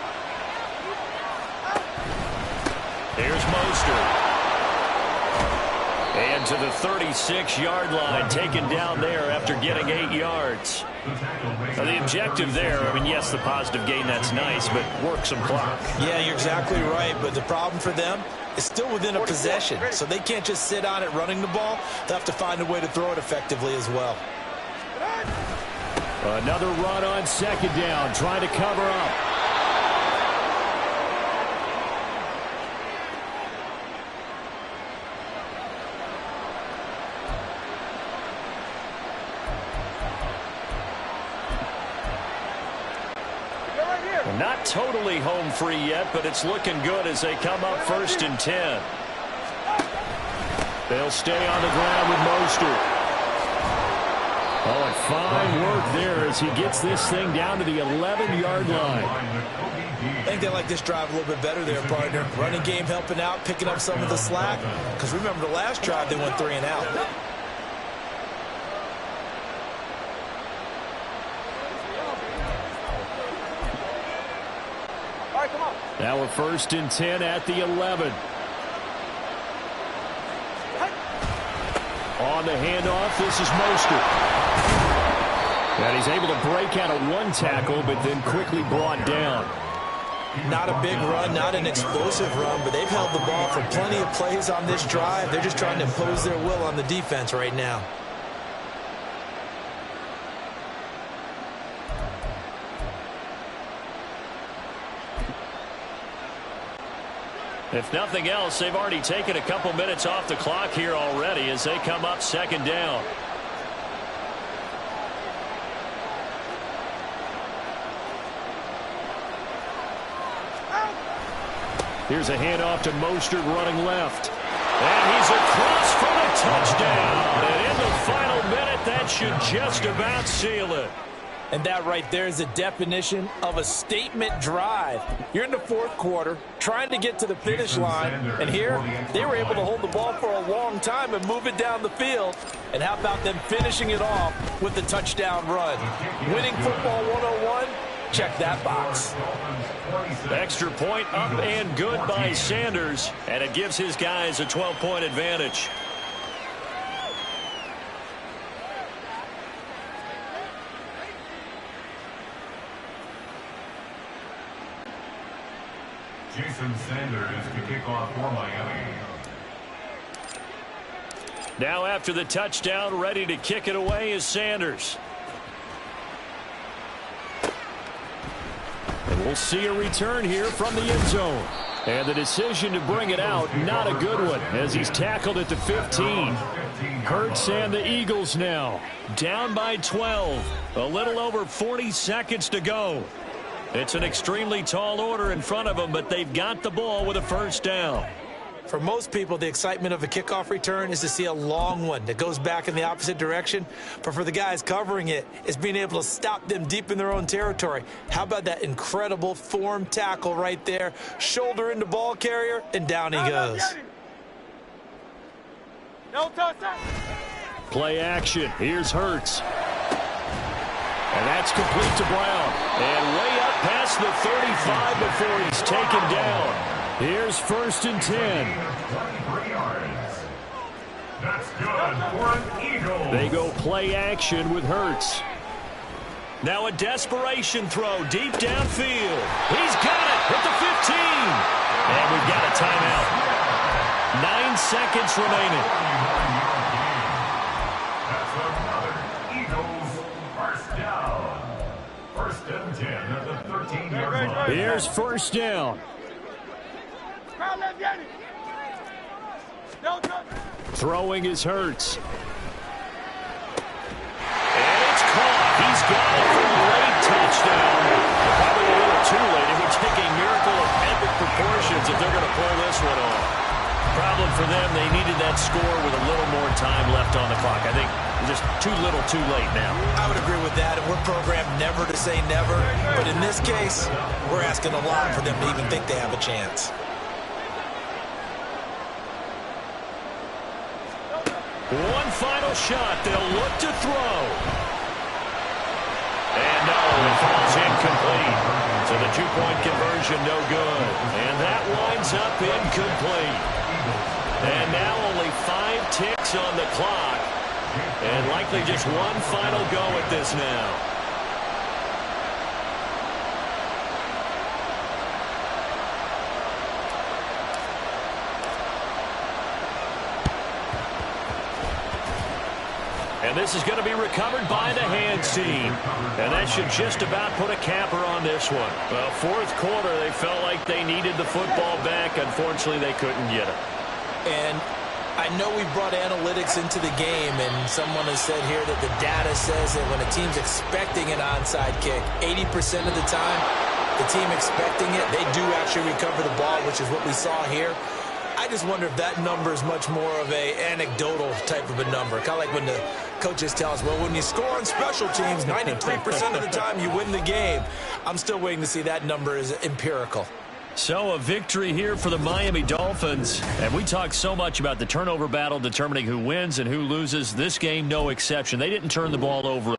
Here's Mostert. And to the 36-yard line, taken down there after getting 8 yards. Now, the objective there, I mean, yes, the positive gain, that's nice, but work some clock. Yeah, you're exactly right, but the problem for them is still within a possession, so they can't just sit on it running the ball. They'll have to find a way to throw it effectively as well. Another run on second down, trying to cover up. Not totally home free yet, but it's looking good as they come up 1st and 10. They'll stay on the ground with Mostert. Oh, and fine work there as he gets this thing down to the 11-yard line. I think they like this drive a little bit better there, partner. Running game helping out, picking up some of the slack. Because remember, the last drive they went 3 and out. Now we're 1st and 10 at the 11. On the handoff, this is Mostert. And he's able to break out of 1 tackle, but then quickly brought down. Not a big run, not an explosive run, but they've held the ball for plenty of plays on this drive. They're just trying to impose their will on the defense right now. If nothing else, they've already taken a couple minutes off the clock here already as they come up 2nd down. Here's a handoff to Mostert running left. And he's across for the touchdown. And in the final minute, that should just about seal it. And that right there is a definition of a statement drive. You're in the 4th quarter, trying to get to the finish line, and here they were able to hold the ball for a long time and move it down the field. And how about them finishing it off with the touchdown run? Winning football 101, check that box. Extra point up and good by Sanders, and it gives his guys a 12-point advantage. Jason Sanders to kick off for Miami. Now after the touchdown, ready to kick it away is Sanders. And we'll see a return here from the end zone. And the decision to bring it out, not a good one, as he's tackled at the 15. Hurts and the Eagles now Down by 12. A little over 40 seconds to go. It's an extremely tall order in front of them, but they've got the ball with a 1st down. For most people, the excitement of a kickoff return is to see a long one that goes back in the opposite direction. But for the guys covering it, it's being able to stop them deep in their own territory. How about that incredible form tackle right there? Shoulder into ball carrier, and down he goes. Play action. Here's Hurts. And that's complete to Brown. And way up past the 35 before he's taken down. Here's 1st and 10. That's good for an Eagle. They go play action with Hurts. Now a desperation throw deep downfield. He's got it at the 15. And we've got a timeout. 9 seconds remaining. That's another Eagles first down. 1st and 10 at the 13-yard line. Here's 1st down. Throwing is Hurts. And it's caught. He's got it for a late touchdown. Probably a little too late. It would take a miracle of epic proportions if they're going to pull this one off. Problem for them, they needed that score with a little more time left on the clock. I think just too little too late now. I would agree with that, and we're programmed never to say never. But in this case, we're asking a lot for them to even think they have a chance. One final shot. They'll look to throw. And no, it falls incomplete. So the 2-point conversion no good. And that winds up incomplete. And now only 5 ticks on the clock. And likely just one final go at this now. And this is going to be recovered by the hands team. And that should just about put a capper on this one. Well, fourth quarter, they felt like they needed the football back. Unfortunately, they couldn't get it. And I know we brought analytics into the game, and someone has said here that the data says that when a team's expecting an onside kick, 80% of the time, the team expecting it, they do actually recover the ball, which is what we saw here. I just wonder if that number is much more of a anecdotal type of a number. Kind of like when the coaches tell us, well, when you score on special teams, 93% of the time you win the game. I'm still waiting to see that number is empirical. So a victory here for the Miami Dolphins. And we talk so much about the turnover battle determining who wins and who loses. This game, no exception. They didn't turn the ball over.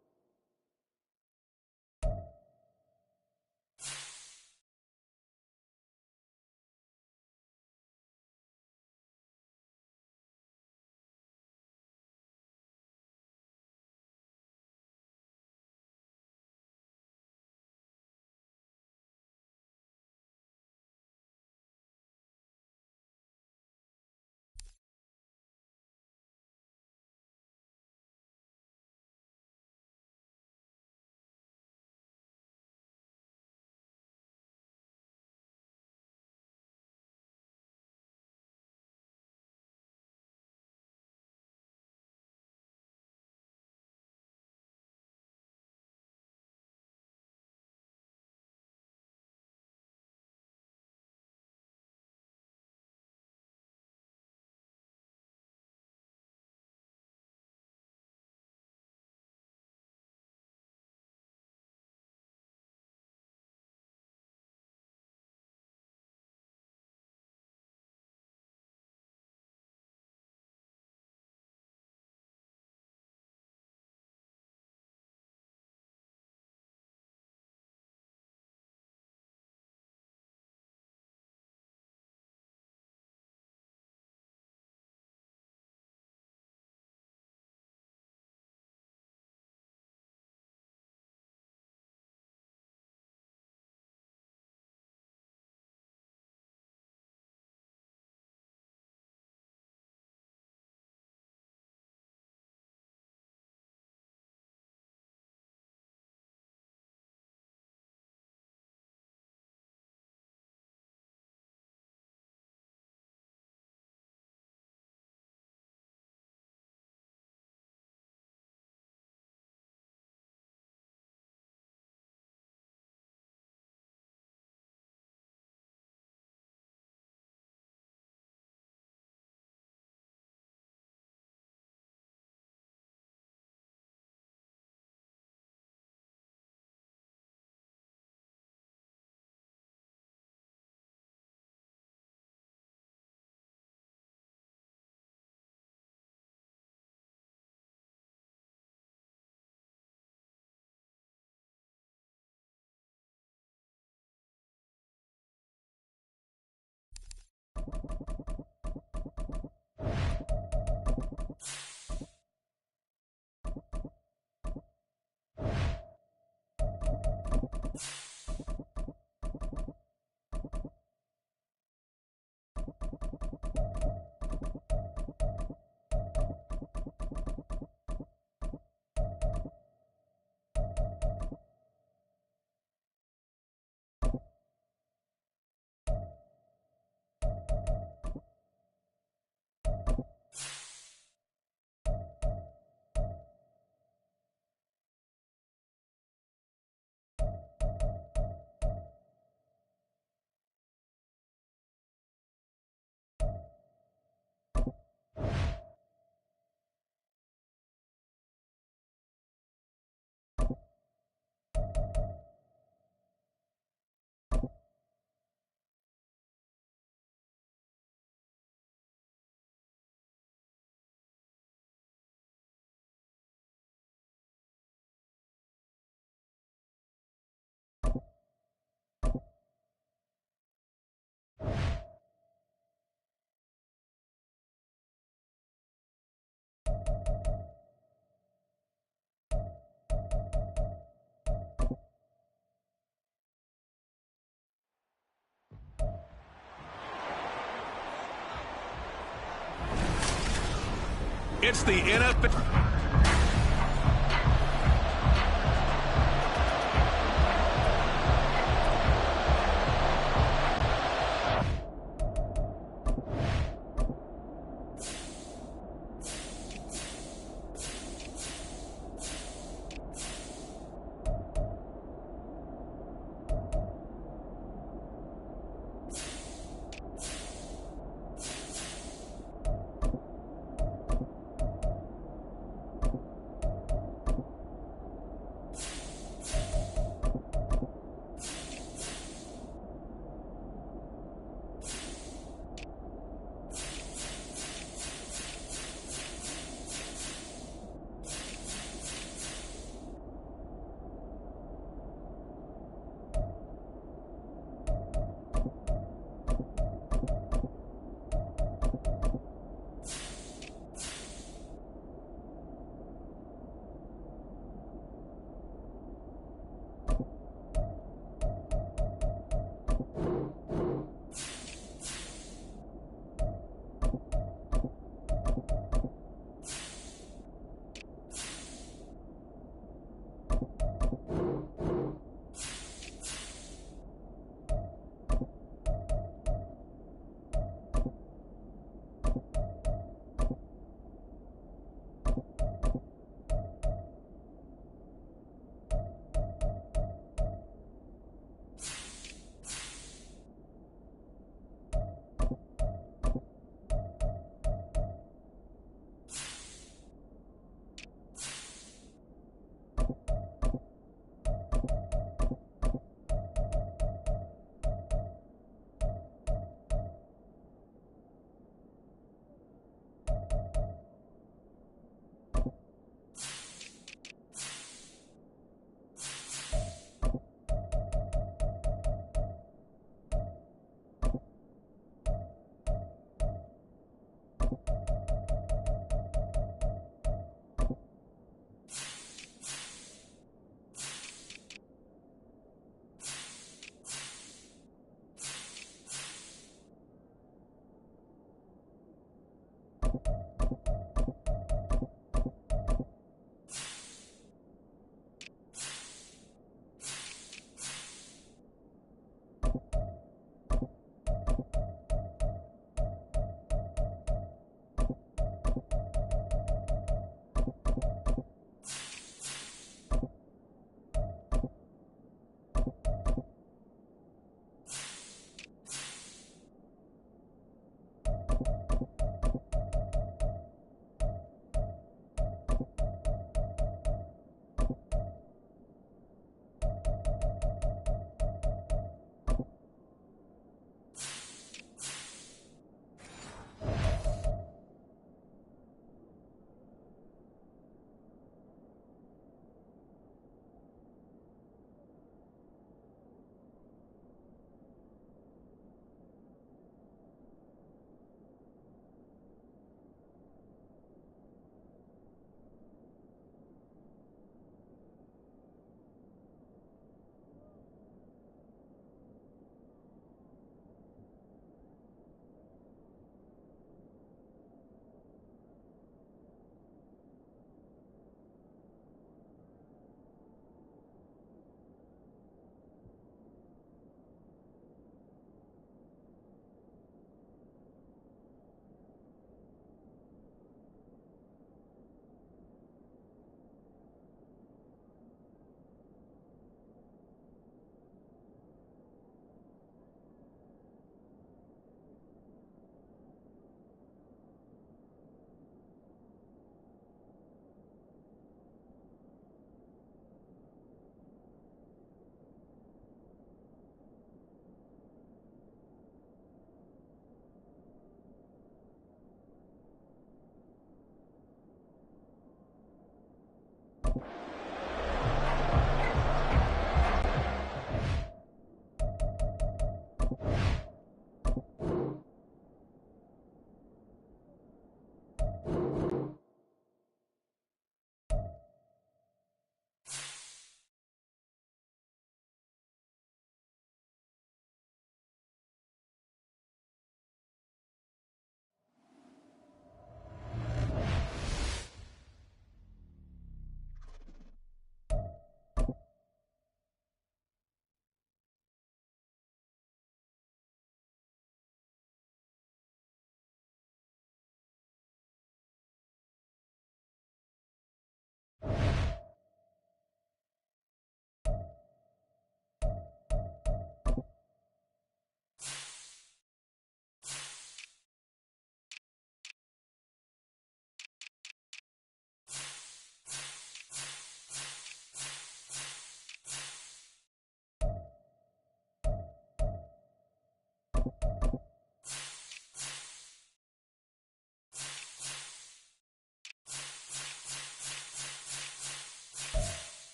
It's the NFL.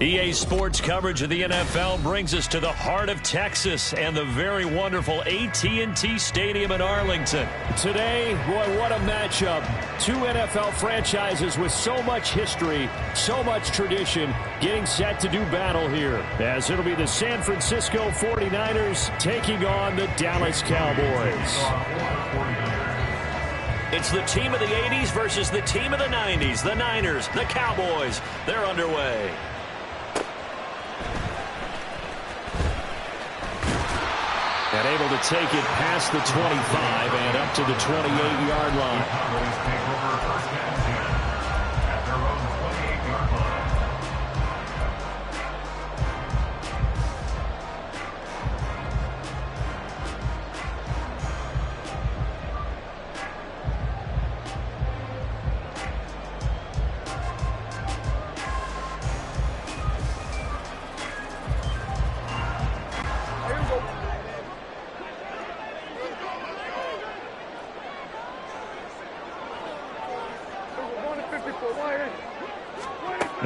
EA Sports coverage of the NFL brings us to the heart of Texas and the very wonderful AT&T Stadium in Arlington. Today, boy, what a matchup. Two NFL franchises with so much history, so much tradition, getting set to do battle here, as it'll be the San Francisco 49ers taking on the Dallas Cowboys. It's the team of the 80s versus the team of the 90s. The Niners, the Cowboys, they're underway. And able to take it past the 25 and up to the 28-yard line.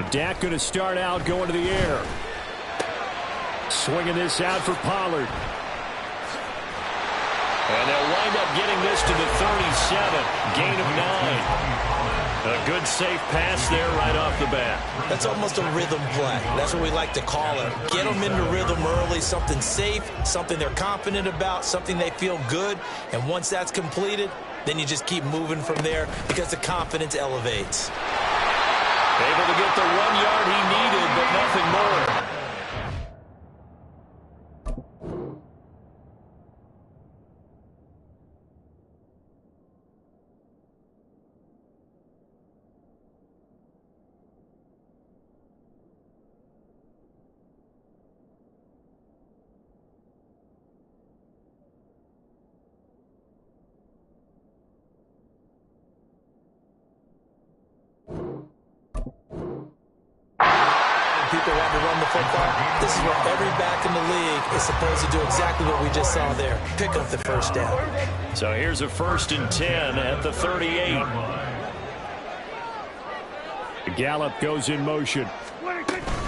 Dak going to start out going to the air. Swinging this out for Pollard. And they'll wind up getting this to the 37. Gain of 9. A good safe pass there right off the bat. That's almost a rhythm play. That's what we like to call it. Get them into rhythm early, something safe, something they're confident about, something they feel good. And once that's completed, then you just keep moving from there because the confidence elevates. Able to get the 1 yard he needed, but nothing more. People want to run the football. This is what every back in the league is supposed to do, exactly what we just saw there. Pick up the first down. So here's a 1st and 10 at the 38. Gallup goes in motion.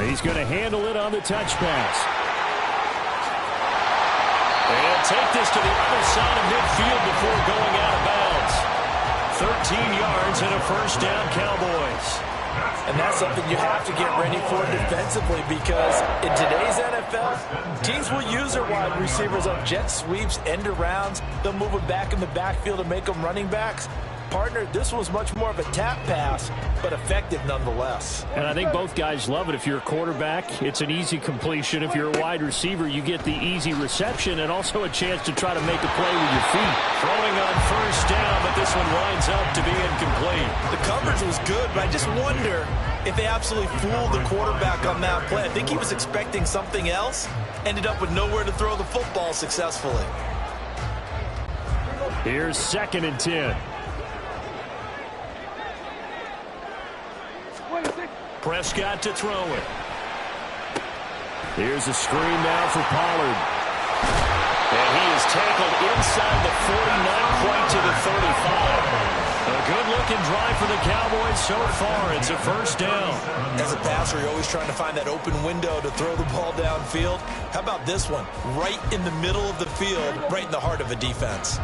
He's going to handle it on the touch pass. And take this to the other side of midfield before going out of bounds. 13 yards and a 1st down, Cowboys. And that's something you have to get ready for defensively, because in today's NFL, teams will use their wide receivers on jet sweeps, end arounds. They'll move them back in the backfield and make them running backs. Partner, this was much more of a tap pass, but effective nonetheless. And I think both guys love it. If you're a quarterback, it's an easy completion. If you're a wide receiver, you get the easy reception and also a chance to try to make a play with your feet. Throwing on 1st down, but this one winds up to be incomplete. The coverage was good, but I just wonder if they absolutely fooled the quarterback on that play. I think he was expecting something else, ended up with nowhere to throw the football successfully. Here's 2nd and 10. Prescott to throw it. Here's a screen now for Pollard. And he is tackled inside the 40, not quite to the 35. A good-looking drive for the Cowboys so far. It's a 1st down. As a passer, you're always trying to find that open window to throw the ball downfield. How about this one? Right in the middle of the field, right in the heart of a defense.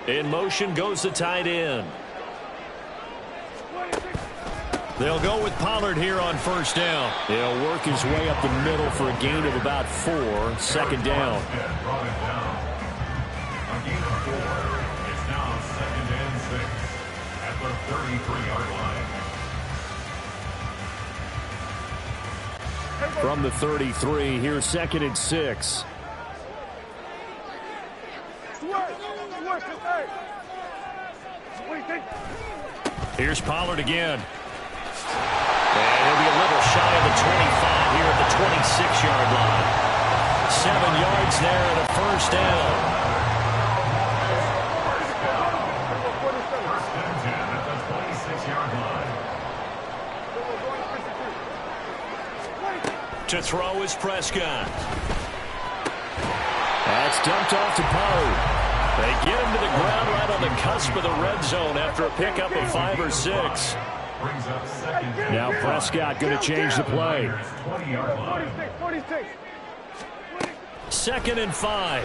In motion goes the tight end. They'll go with Pollard here on 1st down. He'll work his way up the middle for a gain of about 4. 2nd down. A gain of 4. It's now 2nd and 6 at the 33-yard line. From the 33, here's 2nd and 6. Here's Pollard again. And he'll be a little shy of the 25 here at the 26-yard line. 7 yards there and a 1st down. 1st and 10 at the 26-yard line. To throw is Prescott. That's dumped off to Poe. They get him to the ground right on the cusp of the red zone after a pickup of 5 or 6. Now Prescott going to change the play. 46. 2nd and 5.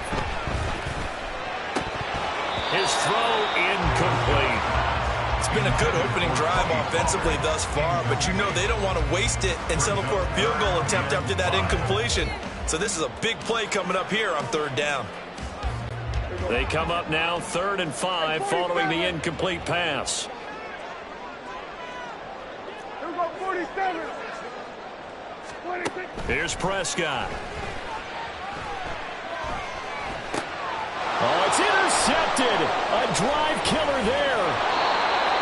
His throw incomplete. It's been a good opening drive offensively thus far, but you know they don't want to waste it and settle for a field goal attempt after that incompletion. So this is a big play coming up here on 3rd down. They come up now 3rd and 5 following the incomplete pass. Here we go, 47. 26. Here's Prescott. Oh, it's intercepted. A drive killer there.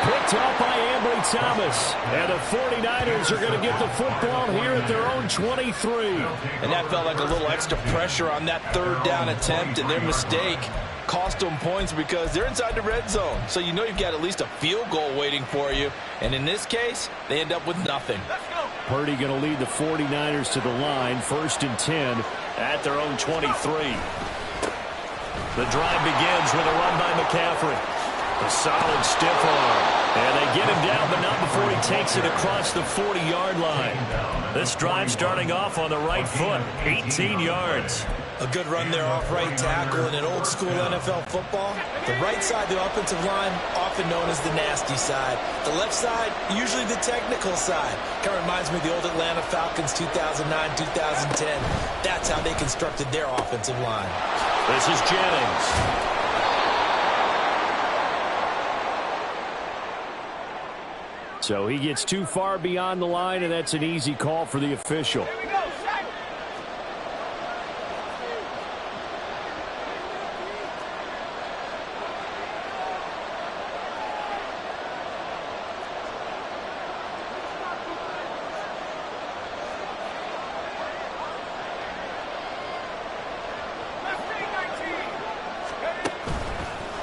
Picked up by Ambry Thomas. And the 49ers are going to get the football here at their own 23. And that felt like a little extra pressure on that 3rd down attempt, and their mistake cost them points because they're inside the red zone. So you know you've got at least a field goal waiting for you. And in this case, they end up with nothing. Purdy going to lead the 49ers to the line. 1st and 10 at their own 23. The drive begins with a run by McCaffrey. A solid stiff arm. And they get him down, but not before he takes it across the 40-yard line. This drive starting off on the right foot. 18 yards. A good run there off right tackle in an old-school NFL football. The right side, the offensive line, often known as the nasty side. The left side, usually the technical side. Kind of reminds me of the old Atlanta Falcons 2009-2010. That's how they constructed their offensive line. This is Jennings. So he gets too far beyond the line, and that's an easy call for the official.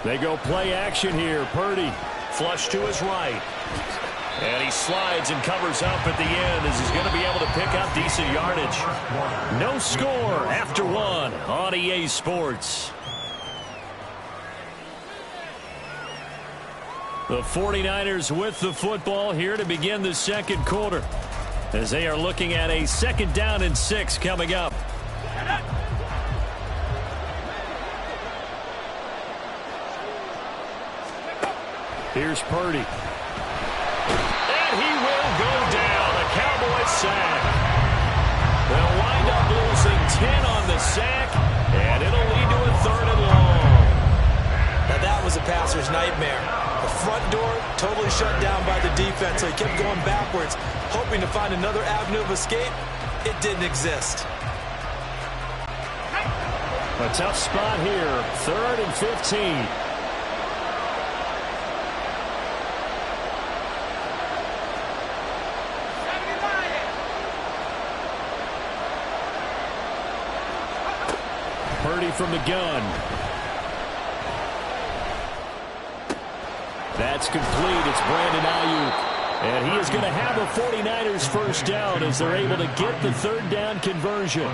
They go play action here. Purdy flush to his right. And he slides and covers up at the end as he's going to be able to pick up decent yardage. No score after 1 on EA Sports. The 49ers with the football here to begin the 2nd quarter as they are looking at a 2nd down and 6 coming up. Here's Purdy. And he will go down. A Cowboys sack. They'll wind up losing 10 on the sack, and it'll lead to a 3rd and long. Now that was a passer's nightmare. The front door totally shut down by the defense, so he kept going backwards, hoping to find another avenue of escape. It didn't exist. A tough spot here. 3rd and 15. Purdy from the gun. That's complete. It's Brandon Ayuk. And he is going to have a 49ers 1st down as they're able to get the 3rd down conversion.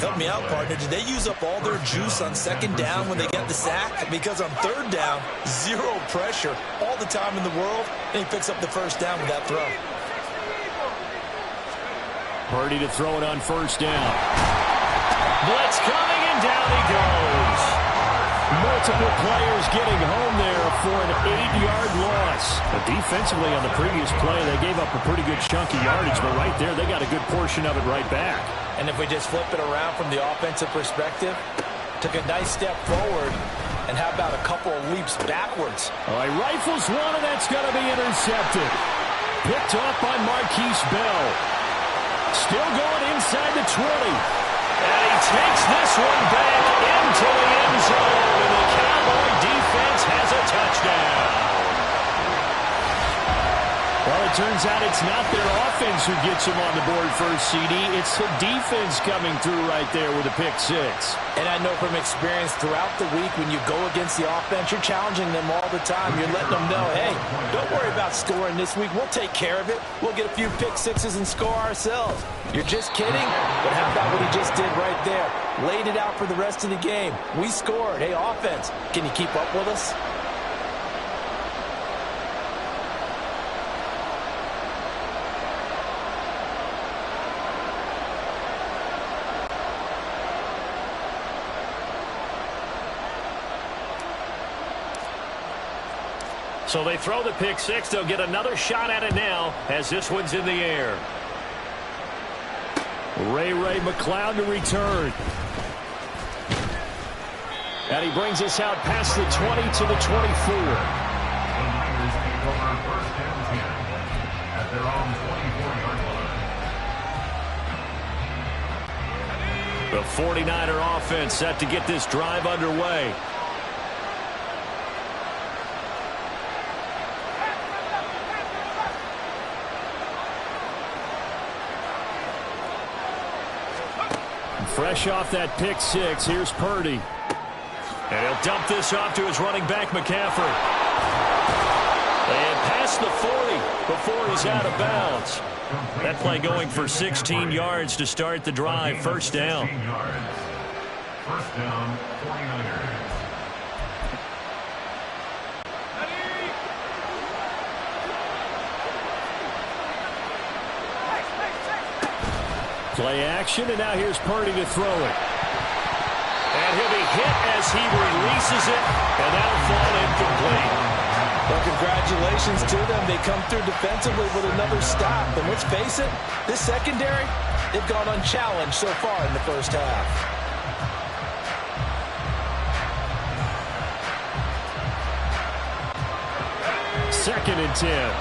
Help me out, partner. Did they use up all their juice on 2nd down when they get the sack? Because on 3rd down, 0 pressure all the time in the world, and he picks up the 1st down with that throw. Purdy to throw it on 1st down. Blitz coming, and down he goes. Multiple players getting home there for an 8-yard loss. But defensively on the previous play, they gave up a pretty good chunk of yardage, but right there, they got a good portion of it right back. And if we just flip it around from the offensive perspective, took a nice step forward, and how about a couple of leaps backwards? All right, rifles one, and that's going to be intercepted. Picked off by Marquise Bell. Still going inside the 20. And he takes this one back into the end zone, and the Cowboy defense has a touchdown. Well, a turns out it's not their offense who gets them on the board first, CD. It's the defense coming through right there with a pick six. And I know from experience throughout the week, when you go against the offense, you're challenging them all the time. You're letting them know, hey, don't worry about scoring this week. We'll take care of it. We'll get a few pick sixes and score ourselves. You're just kidding? But how about what he just did right there? Laid it out for the rest of the game. We scored. Hey, offense, can you keep up with us? So they throw the pick six. They'll get another shot at it now as this one's in the air. Ray McCloud to return. And he brings us out past the 20 to the 24. The Niners take over first and 10 at their own 24-yard line. The 49er offense set to get this drive underway. Fresh off that pick six, here's Purdy. And he'll dump this off to his running back, McCaffrey. And past the 40 before he's out of bounds. That play going for 16 yards to start the drive. First down. First down, 49ers. Play action, and now here's Purdy to throw it. And he'll be hit as he releases it, and that'll fall incomplete. Well, congratulations to them. They come through defensively with another stop. And let's face it, this secondary, they've gone unchallenged so far in the first half. Second and 10.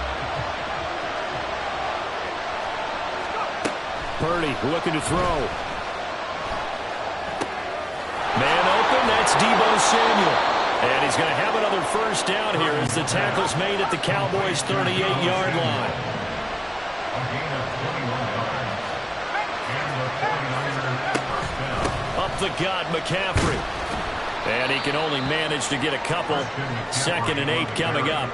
Purdy looking to throw. Man open, that's Deebo Samuel. And he's going to have another first down here as the tackle's made at the Cowboys' 38-yard line. A gain of 21 yards. And the 49ers first down. Up the gut, McCaffrey. And he can only manage to get a couple. Second and 8 coming up.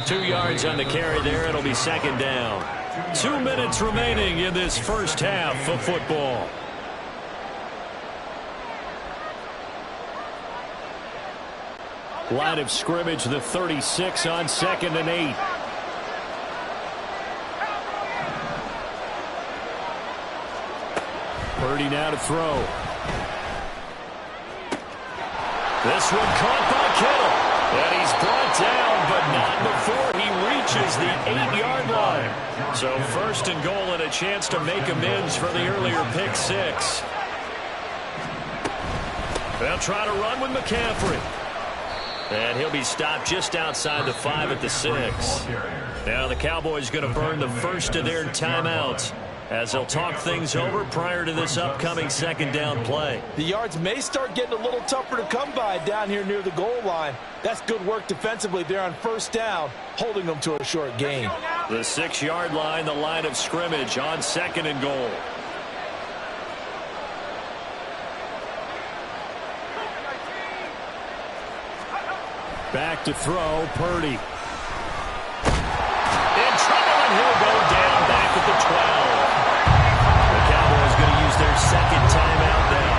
2 yards on the carry there. It'll be second down. 2 minutes remaining in this first half of football. Line of scrimmage, the 36 on second and 8. Purdy now to throw. This one caught by Kittle. And he's brought down, but not before he reaches the 8-yard line. So first and goal and a chance to make amends for the earlier pick six. They'll try to run with McCaffrey. And he'll be stopped just outside the 5 at the 6. Now the Cowboys going to burn the first of their timeouts as they'll talk things over prior to this upcoming second down play. The yards may start getting a little tougher to come by down here near the goal line. That's good work defensively there on first down, holding them to a short gain. The 6-yard line, the line of scrimmage on second and goal. Back to throw, Purdy. In trouble, and he'll go down back at the 12. The Cowboys going to use their second timeout now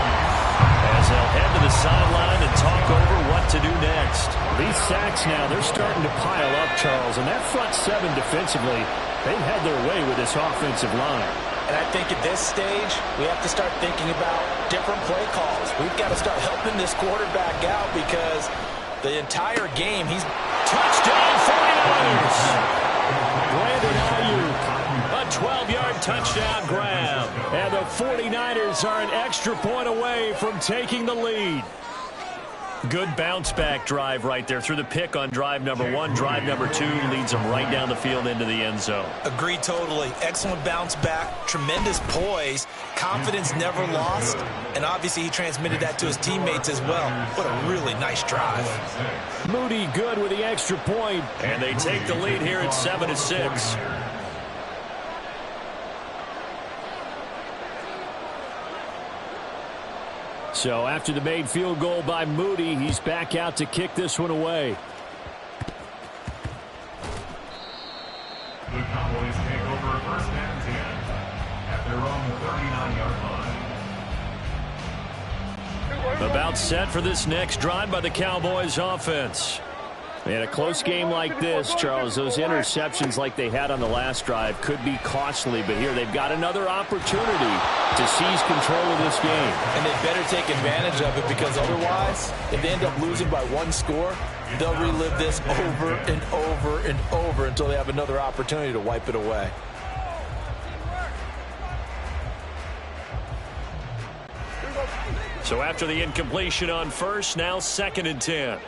as they'll head to the sideline and talk over what to do next. These sacks now, they're starting to pile up, Charles, and that front seven defensively, they've had their way with this offensive line. And I think at this stage, we have to start thinking about different play calls. We've got to start helping this quarterback out because the entire game, he's touchdown 49ers. Brandon Ayuk, a 12-yard touchdown grab. And the 49ers are an extra point away from taking the lead. Good bounce-back drive right there through the pick on drive number 1. Drive number 2 leads them right down the field into the end zone. Agree totally. Excellent bounce back, tremendous poise, confidence never lost, and obviously he transmitted that to his teammates as well. What a really nice drive. Moody good with the extra point. And they take the lead here at 7-6. So after the made field goal by Moody, he's back out to kick this one away. The Cowboys take over first and 10 at their own 39-yard line. About set for this next drive by the Cowboys offense. In a close game like this, Charles, those interceptions like they had on the last drive could be costly, but here they've got another opportunity to seize control of this game. And they better take advantage of it, because otherwise, if they end up losing by 1 score, they'll relive this over and over and over until they have another opportunity to wipe it away. So after the incompletion on first, now 2nd and 10.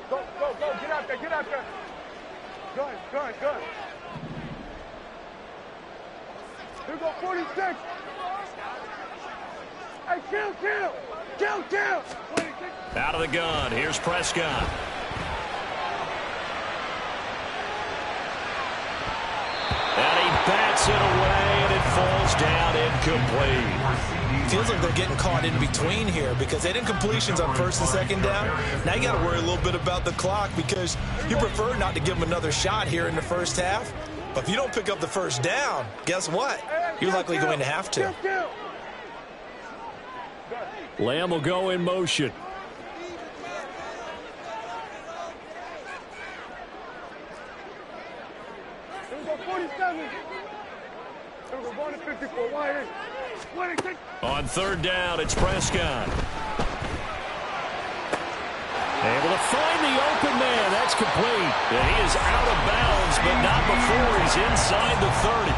Go, get out there, Good. Here go 46. Hey, kill. Out of the gun, here's Prescott. And he bats it away, and it falls down incomplete. Feels like they're getting caught in between here, because they did completions on 1st and 2nd down. Now you got to worry a little bit about the clock, because you prefer not to give them another shot here in the first half. But if you don't pick up the first down, guess what? You're likely going to have to. Lamb will go in motion. Here we go 47. Here we go 154. Wide. On 3rd down, it's Prescott. Able to find the open man. That's complete. And he is out of bounds, but not before he's inside the 30.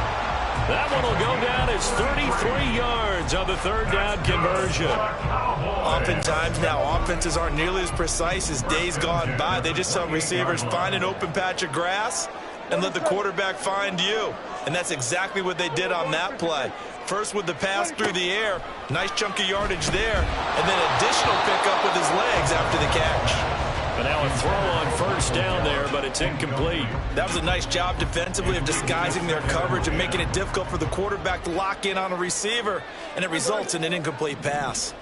That one will go down as 33 yards on the 3rd down conversion. Oftentimes now, offenses aren't nearly as precise as days gone by. They just tell receivers, find an open patch of grass and let the quarterback find you. And that's exactly what they did on that play. First with the pass through the air, nice chunk of yardage there, and then additional pickup with his legs after the catch. And now a throw on 1st down there, but it's incomplete. That was a nice job defensively of disguising their coverage and making it difficult for the quarterback to lock in on a receiver, and it results in an incomplete pass.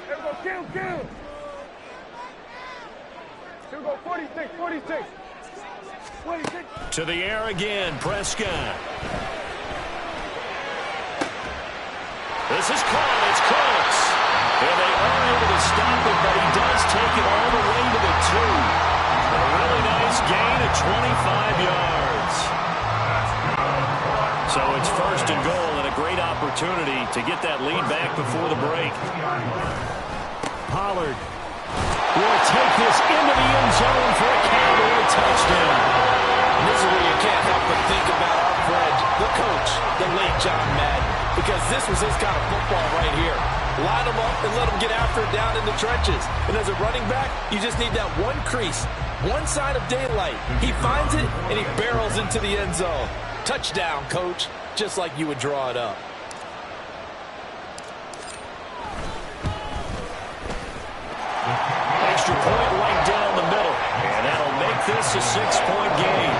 Here we go, kill. Here we go 46. To the air again, Prescott. This is caught. It's close. And they are able to stop it, but he does take it all the way to the 2. A really nice gain of 25 yards. So it's 1st and goal, and a great opportunity to get that lead back before the break. Pollard will take this into the end zone for a Cowboy touchdown. And this is where you can't help but think about our friend, the coach, the late John Madden, because this was his kind of football right here. Line them up and let them get after it down in the trenches. And as a running back, you just need that one crease, one sign of daylight. He finds it, and he barrels into the end zone. Touchdown, coach, just like you would draw it up. Extra point right down the middle. And that'll make this a 6-point game.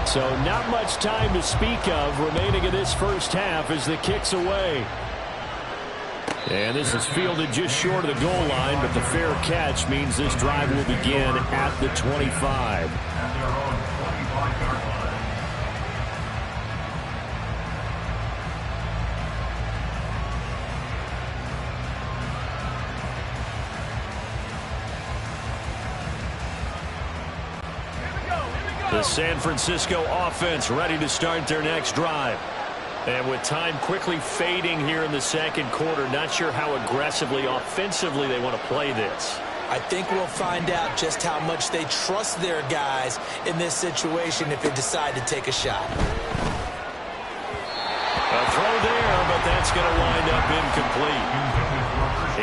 So not much time to speak of remaining in this first half as the kick's away. And this is fielded just short of the goal line, but the fair catch means this drive will begin at the 25. The San Francisco offense ready to start their next drive. And with time quickly fading here in the 2nd quarter, not sure how aggressively, offensively they want to play this. I think we'll find out just how much they trust their guys in this situation if they decide to take a shot. A throw there, but that's going to wind up incomplete.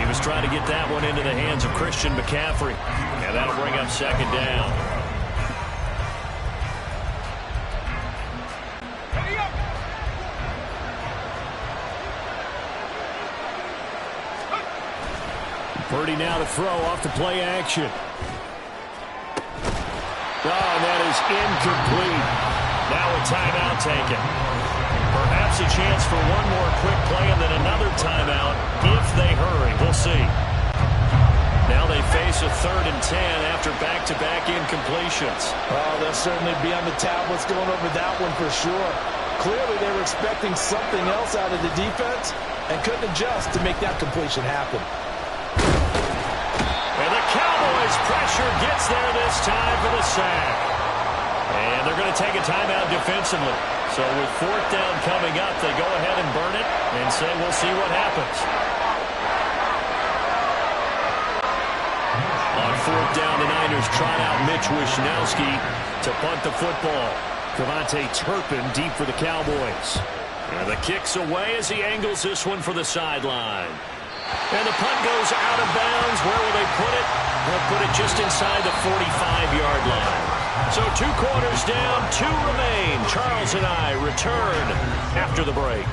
He was trying to get that one into the hands of Christian McCaffrey, and that'll bring up second down. Purdy now to throw off the play action. Oh, and that is incomplete. Now a timeout taken. Perhaps a chance for one more quick play and then another timeout if they hurry. We'll see. Now they face a 3rd and 10 after back-to-back incompletions. Oh, they'll certainly be on the tablets going over that one for sure. Clearly they were expecting something else out of the defense and couldn't adjust to make that completion happen. And the Cowboys' pressure gets there this time for the sack. And they're going to take a timeout defensively. So with 4th down coming up, they go ahead and burn it and say we'll see what happens. On 4th down, the Niners trot out Mitch Wishnowsky to punt the football. Devontae Turpin deep for the Cowboys. And the kick's away as he angles this one for the sideline. And the punt goes out of bounds. Where will they put it? They'll put it just inside the 45-yard line. So 2 quarters down, 2 remain. Charles and I return after the break.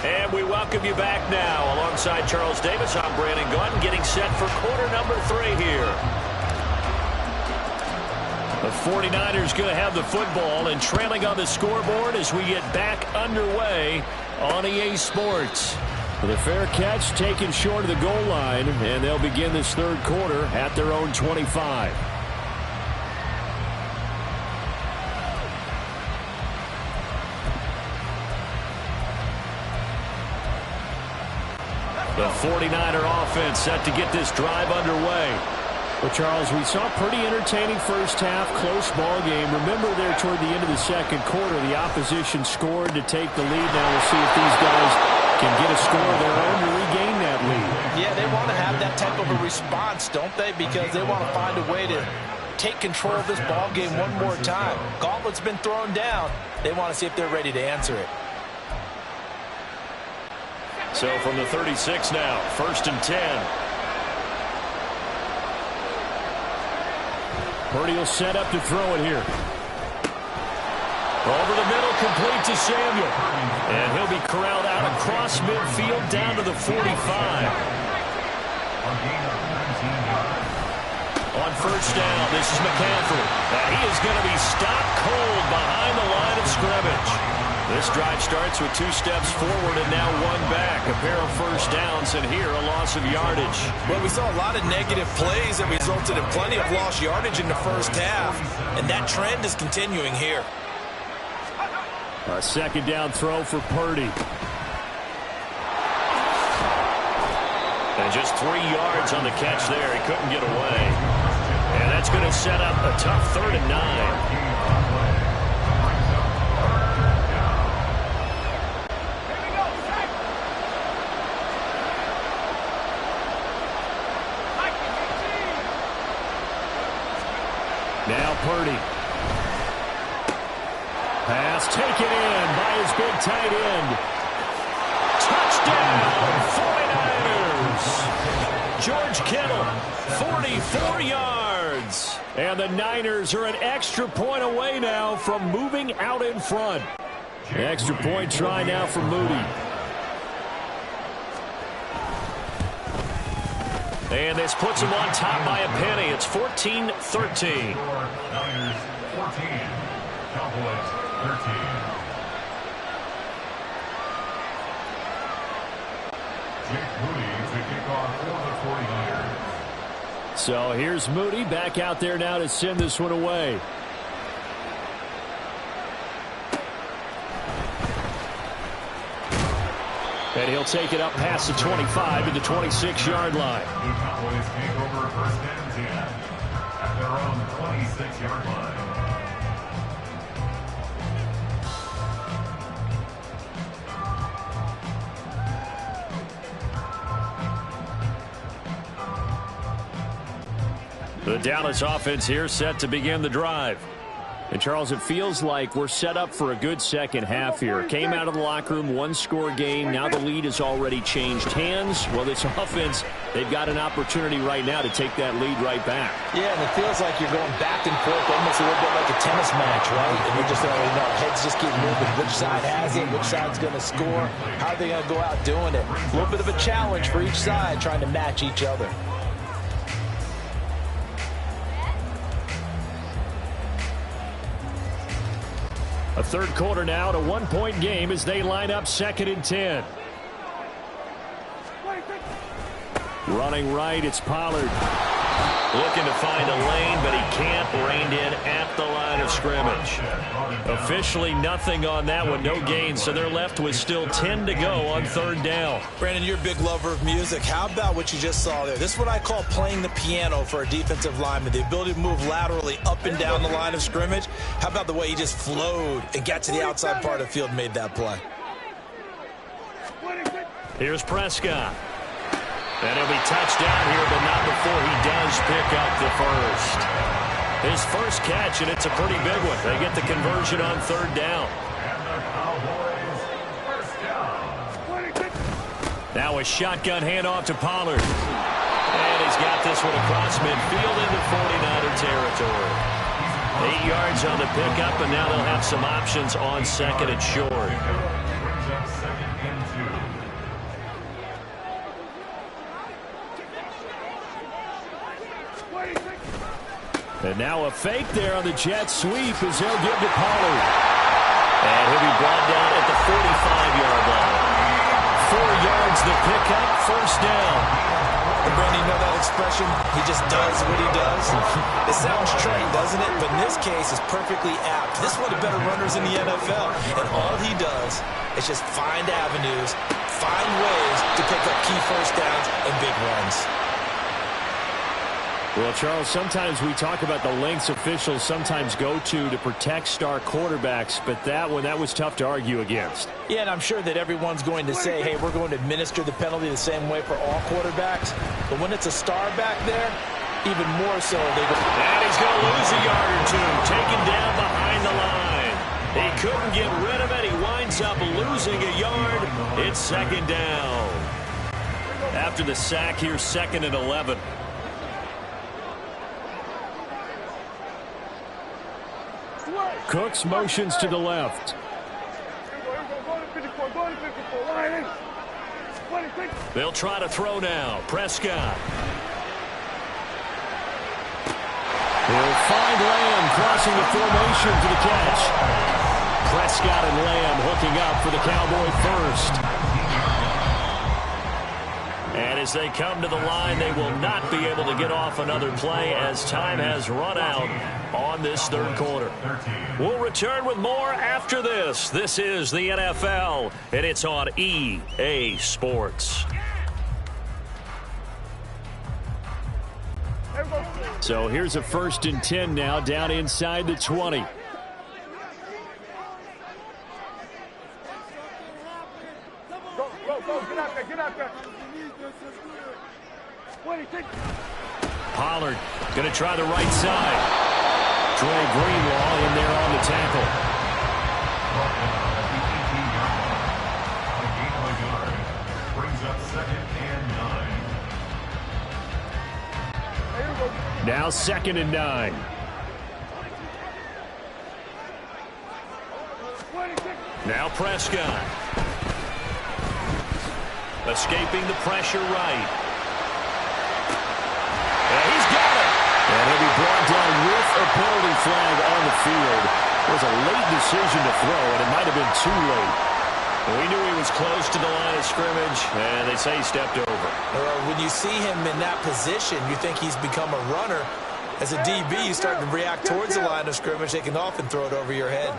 And we welcome you back now. Alongside Charles Davis, I'm Brandon Gaudin, getting set for quarter number 3 here. The 49ers going to have the football and trailing on the scoreboard as we get back underway on EA Sports. With a fair catch taken short of the goal line, and they'll begin this 3rd quarter at their own 25. The 49er offense set to get this drive underway. Well, Charles, we saw a pretty entertaining first half, close ball game. Remember there toward the end of the 2nd quarter, the opposition scored to take the lead. Now we'll see if these guys can get a score of their own to regain that lead. Yeah, they want to have that type of a response, don't they? Because they want to find a way to take control of this ball game one more time. Gauntlet's been thrown down. They want to see if they're ready to answer it. So from the 36 now, 1st and 10. Purdy will set up to throw it here. Over the middle, complete to Samuel. And he'll be corralled out across midfield down to the 45. On 1st down, this is McCaffrey. And he is going to be stopped cold behind the line of scrimmage. This drive starts with 2 steps forward and now 1 back. A pair of 1st downs, and here a loss of yardage. Well, we saw a lot of negative plays that resulted in plenty of lost yardage in the first half, and that trend is continuing here. A 2nd down throw for Purdy. And just 3 yards on the catch there. He couldn't get away. And that's going to set up a tough 3rd and 9. Now Purdy. Pass taken in by his big tight end. Touchdown, 49ers. George Kittle, 44 yards. And the Niners are an extra point away now from moving out in front. Extra point try now for Moody. And this puts him on top by a penny. It's 14-13. Niners 14, Cowboys 13. Jake Moody to kick off for the 49ers. So here's Moody back out there now to send this one away. And he'll take it up past the 25 to the 26-yard line. The Cowboys take over first and 10 at their own 26-yard line. The Dallas offense here set to begin the drive. And, Charles, it feels like we're set up for a good second half here. Came out of the locker room, one-score game. Now the lead has already changed hands. Well, this offense, they've got an opportunity right now to take that lead right back. Yeah, and it feels like you're going back and forth almost a little bit like a tennis match, right? And you just don't really know. Heads just keep moving. Which side has it? Which side's going to score? How are they going to go out doing it? A little bit of a challenge for each side trying to match each other. A third quarter now, at a one-point game as they line up 2nd and 10. Running right, it's Pollard. Looking to find a lane, but he can't. Reined in at the line of scrimmage. Officially nothing on that one, no gain, so they're left with still 10 to go on 3rd down. Brandon, you're a big lover of music. How about what you just saw there? This is what I call playing the piano for a defensive lineman, the ability to move laterally up and down the line of scrimmage. How about the way he just flowed and got to the outside part of the field and made that play? Here's Prescott. And he'll be touched down here, but not before he does pick up the first. His first catch, and it's a pretty big one. They get the conversion on 3rd down. And the Cowboys first down. Now a shotgun handoff to Pollard. And he's got this one across midfield into 49er territory. 8 yards on the pickup, and now they'll have some options on 2nd and short. Brings up 2nd and 2. And now a fake there on the jet sweep as they'll give to Pollard. And he'll be brought down at the 45-yard line. 4 yards the pickup, first down. And Brandon, you know that expression? He just does what he does. It sounds trite, doesn't it? But in this case, it's perfectly apt. This is one of the better runners in the NFL. And all he does is just find avenues, find ways to pick up key first downs and big runs. Well, Charles, sometimes we talk about the lengths officials sometimes go to protect star quarterbacks, but that one, that was tough to argue against. Yeah, and I'm sure that everyone's going to say, hey, we're going to administer the penalty the same way for all quarterbacks. But when it's a star back there, even more so, they go. And he's going to lose a yard or two, taken down behind the line. He couldn't get rid of it. He winds up losing a yard. It's 2nd down. After the sack, here's 2nd and 11. Cooks motions to the left. They'll try to throw now. Prescott. He'll find Lamb crossing the formation for the catch. Prescott and Lamb hooking up for the Cowboy first. And as they come to the line, they will not be able to get off another play as time has run out on this 3rd quarter. We'll return with more after this. This is the NFL, and it's on EA Sports. So here's a 1st and 10 now down inside the 20. Pollard going to try the right side. Dre Greenlaw in there on the tackle. Brings up 2nd and 9. Now 2nd and 9. Now Prescott. Escaping the pressure right. And he's got it. And he'll be brought down with a penalty flag on the field. It was a late decision to throw, and it might have been too late. We knew he was close to the line of scrimmage, and they say he stepped over. When you see him in that position, you think he's become a runner. As a DB, you start to react towards the line of scrimmage. They can often throw it over your head.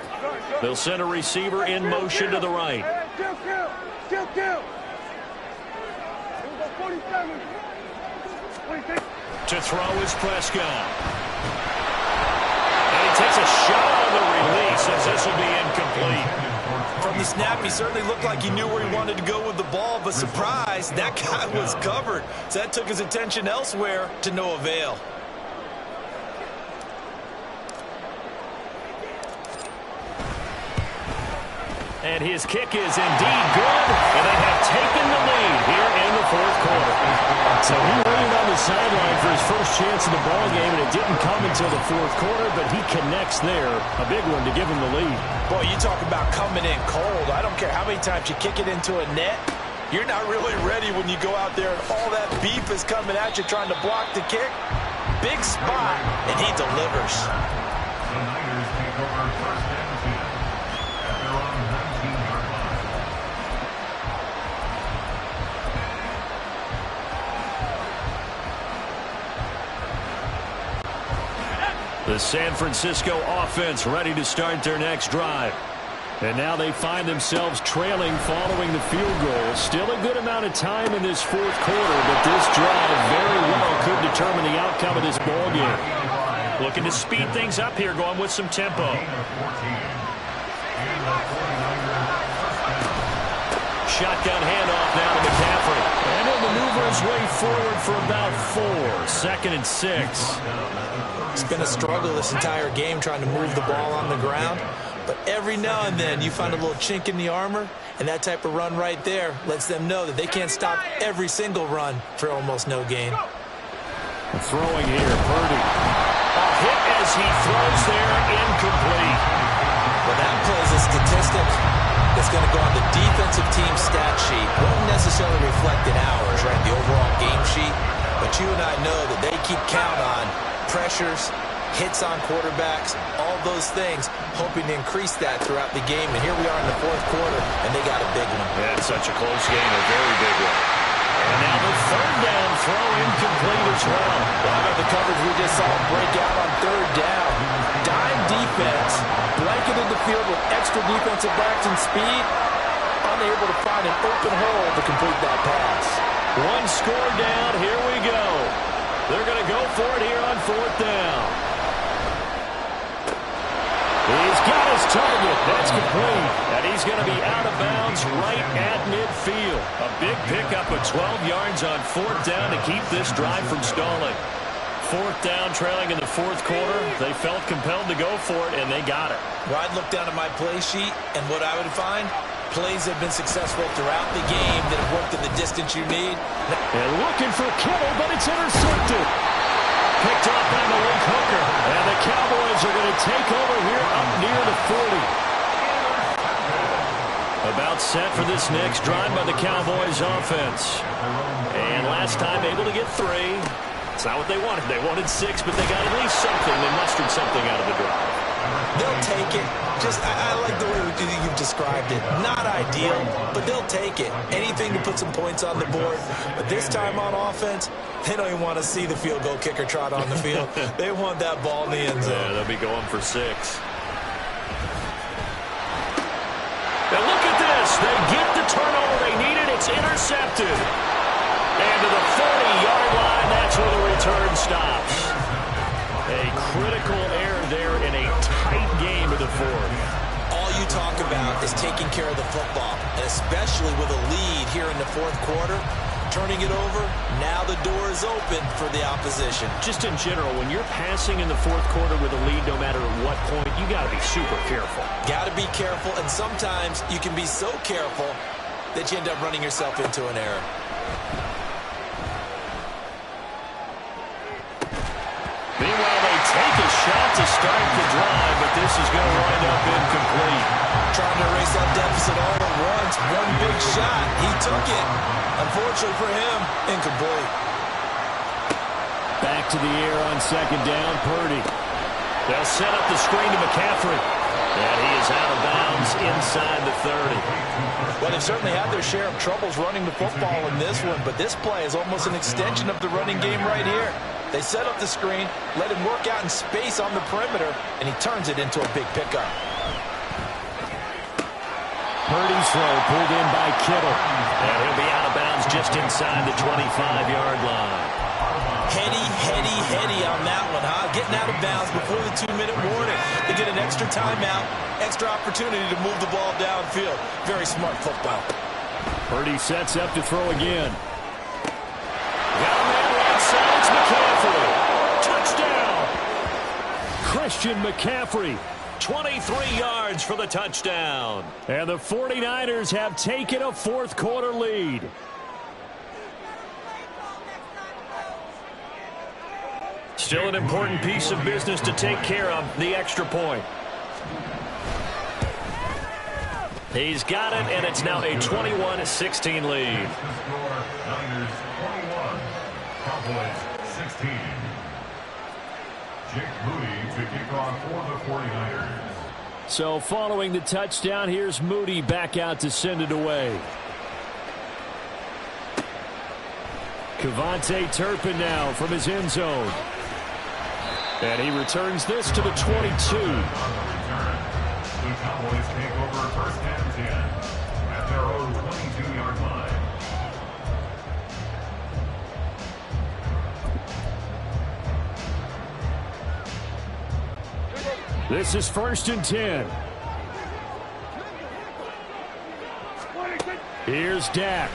They'll send a receiver in motion to the right. To throw is Prescott. And he takes a shot on the release as this will be incomplete. From the snap, he certainly looked like he knew where he wanted to go with the ball, but surprise, that guy was covered. So that took his attention elsewhere to no avail. And his kick is indeed good, and they have taken the lead here in the fourth quarter. So he waited on the sideline for his first chance in the ball game, and it didn't come until the fourth quarter, but he connects there. A big one to give him the lead. Boy, you talk about coming in cold. I don't care how many times you kick it into a net. You're not really ready when you go out there and all that beef is coming at you trying to block the kick. Big spot, and he delivers. The Niners take over first and 10 at their own 19-yard line. The San Francisco offense ready to start their next drive. And now they find themselves trailing following the field goal. Still a good amount of time in this fourth quarter, but this drive very well could determine the outcome of this ball game. Looking to speed things up here, going with some tempo. Shotgun handoff now to McCaffrey. And he'll maneuver his way forward for about 4. 2nd and 6. It's been a struggle this entire game trying to move the ball on the ground. But every now and then you find a little chink in the armor, and that type of run right there lets them know that they can't stop every single run for almost no gain. Throwing here, Purdy. A hit as he throws there, incomplete. Well, that plays a statistic that's going to go on the defensive team stat sheet. Won't necessarily reflect in ours, right, the overall game sheet. But you and I know that they keep count on pressures, hits on quarterbacks, all those things, hoping to increase that throughout the game. And here we are in the fourth quarter, and they got a big one. Yeah, it's such a close game, a very big one. And now the third down throw incomplete as well. How about the coverage we just saw break out on third down? Dime defense, blanketed the field with extra defensive backs and speed, unable to find an open hole to complete that pass. One score down, here we go. They're going to go for it here on fourth down. He's got his target. That's complete. And he's going to be out of bounds right at midfield. A big pickup of 12 yards on fourth down to keep this drive from stalling. Fourth down, trailing in the fourth quarter. They felt compelled to go for it, and they got it. Well, I'd look down at my play sheet, and what I would find, plays have been successful throughout the game that have worked at the distance you need. And looking for Kittle, but it's intercepted. Picked off by Malik Hooker. And the Cowboys are going to take over here up near the 40. About set for this next drive by the Cowboys offense. And last time able to get 3. It's not what they wanted. They wanted 6, but they got at least something. They mustered something out of the drive. They'll take it. I like the way you've described it. Not ideal, but they'll take it. Anything to put some points on the board. But this time on offense, they don't even want to see the field goal kicker trot on the field. They want that ball in the end zone. Yeah, they'll be going for 6. Now look at this. They get the turnover they needed. It's intercepted. And to the 40-yard line, that's where the return stops. A critical error there in a tight game of the fourth. All you talk about is taking care of the football, and especially with a lead here in the fourth quarter. Turning it over, now the door is open for the opposition. Just in general, when you're passing in the fourth quarter with a lead, no matter at what point, you got to be super careful. Got to be careful, and sometimes you can be so careful that you end up running yourself into an error. Meanwhile, they take a shot to start the drive, but this is going to wind up incomplete. Trying to erase that deficit all at once. One big shot. He took it. Unfortunately for him, incomplete. Back to the air on second down, Purdy. They'll set up the screen to McCaffrey. And he is out of bounds inside the 30. Well, they've certainly had their share of troubles running the football in this one, but this play is almost an extension of the running game right here. They set up the screen, let him work out in space on the perimeter, and he turns it into a big pickup. Purdy's throw pulled in by Kittle. And he'll be out of bounds just inside the 25-yard line. Heady on that one, huh? Getting out of bounds before the 2-minute warning. They get an extra timeout, extra opportunity to move the ball downfield. Very smart football. Purdy sets up to throw again. Got a man right side. It's McCaffrey. Touchdown. Christian McCaffrey. 23 yards for the touchdown. And the 49ers have taken a fourth-quarter lead. Still an important piece of business to take care of, the extra point. He's got it, and it's now a 21-16 lead. Niners 21, Cowboys 16. Jake Moody to kick off for the 49ers. So following the touchdown, here's Moody back out to send it away. Kevontae Turpin now from his end zone. And he returns this to the 22. On the return, the Cowboys take over first and 10 at their own 22-yard line. This is first and 10. Here's Dak.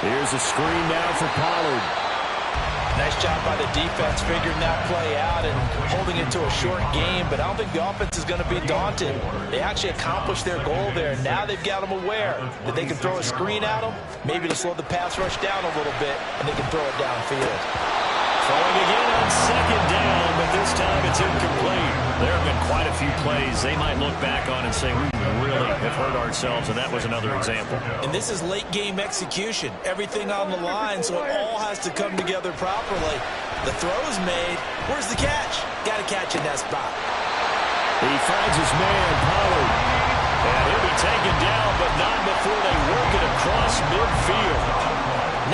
Here's a screen now for Pollard. Nice job by the defense figuring that play out and holding it to a short game, but I don't think the offense is going to be daunted. They actually accomplished their goal there. Now they've got them aware that they can throw a screen at them, maybe to slow the pass rush down a little bit, and they can throw it downfield. Throwing again on second down, but this time it's incomplete. There have been quite a few plays they might look back on and say, we really have hurt ourselves, and that was another example. And this is late game execution. Everything on the line, so it all has to come together properly. The throw's made. Where's the catch? Got to catch in that spot. He finds his man, Pollard. And he'll be taken down, but not before they work it across midfield.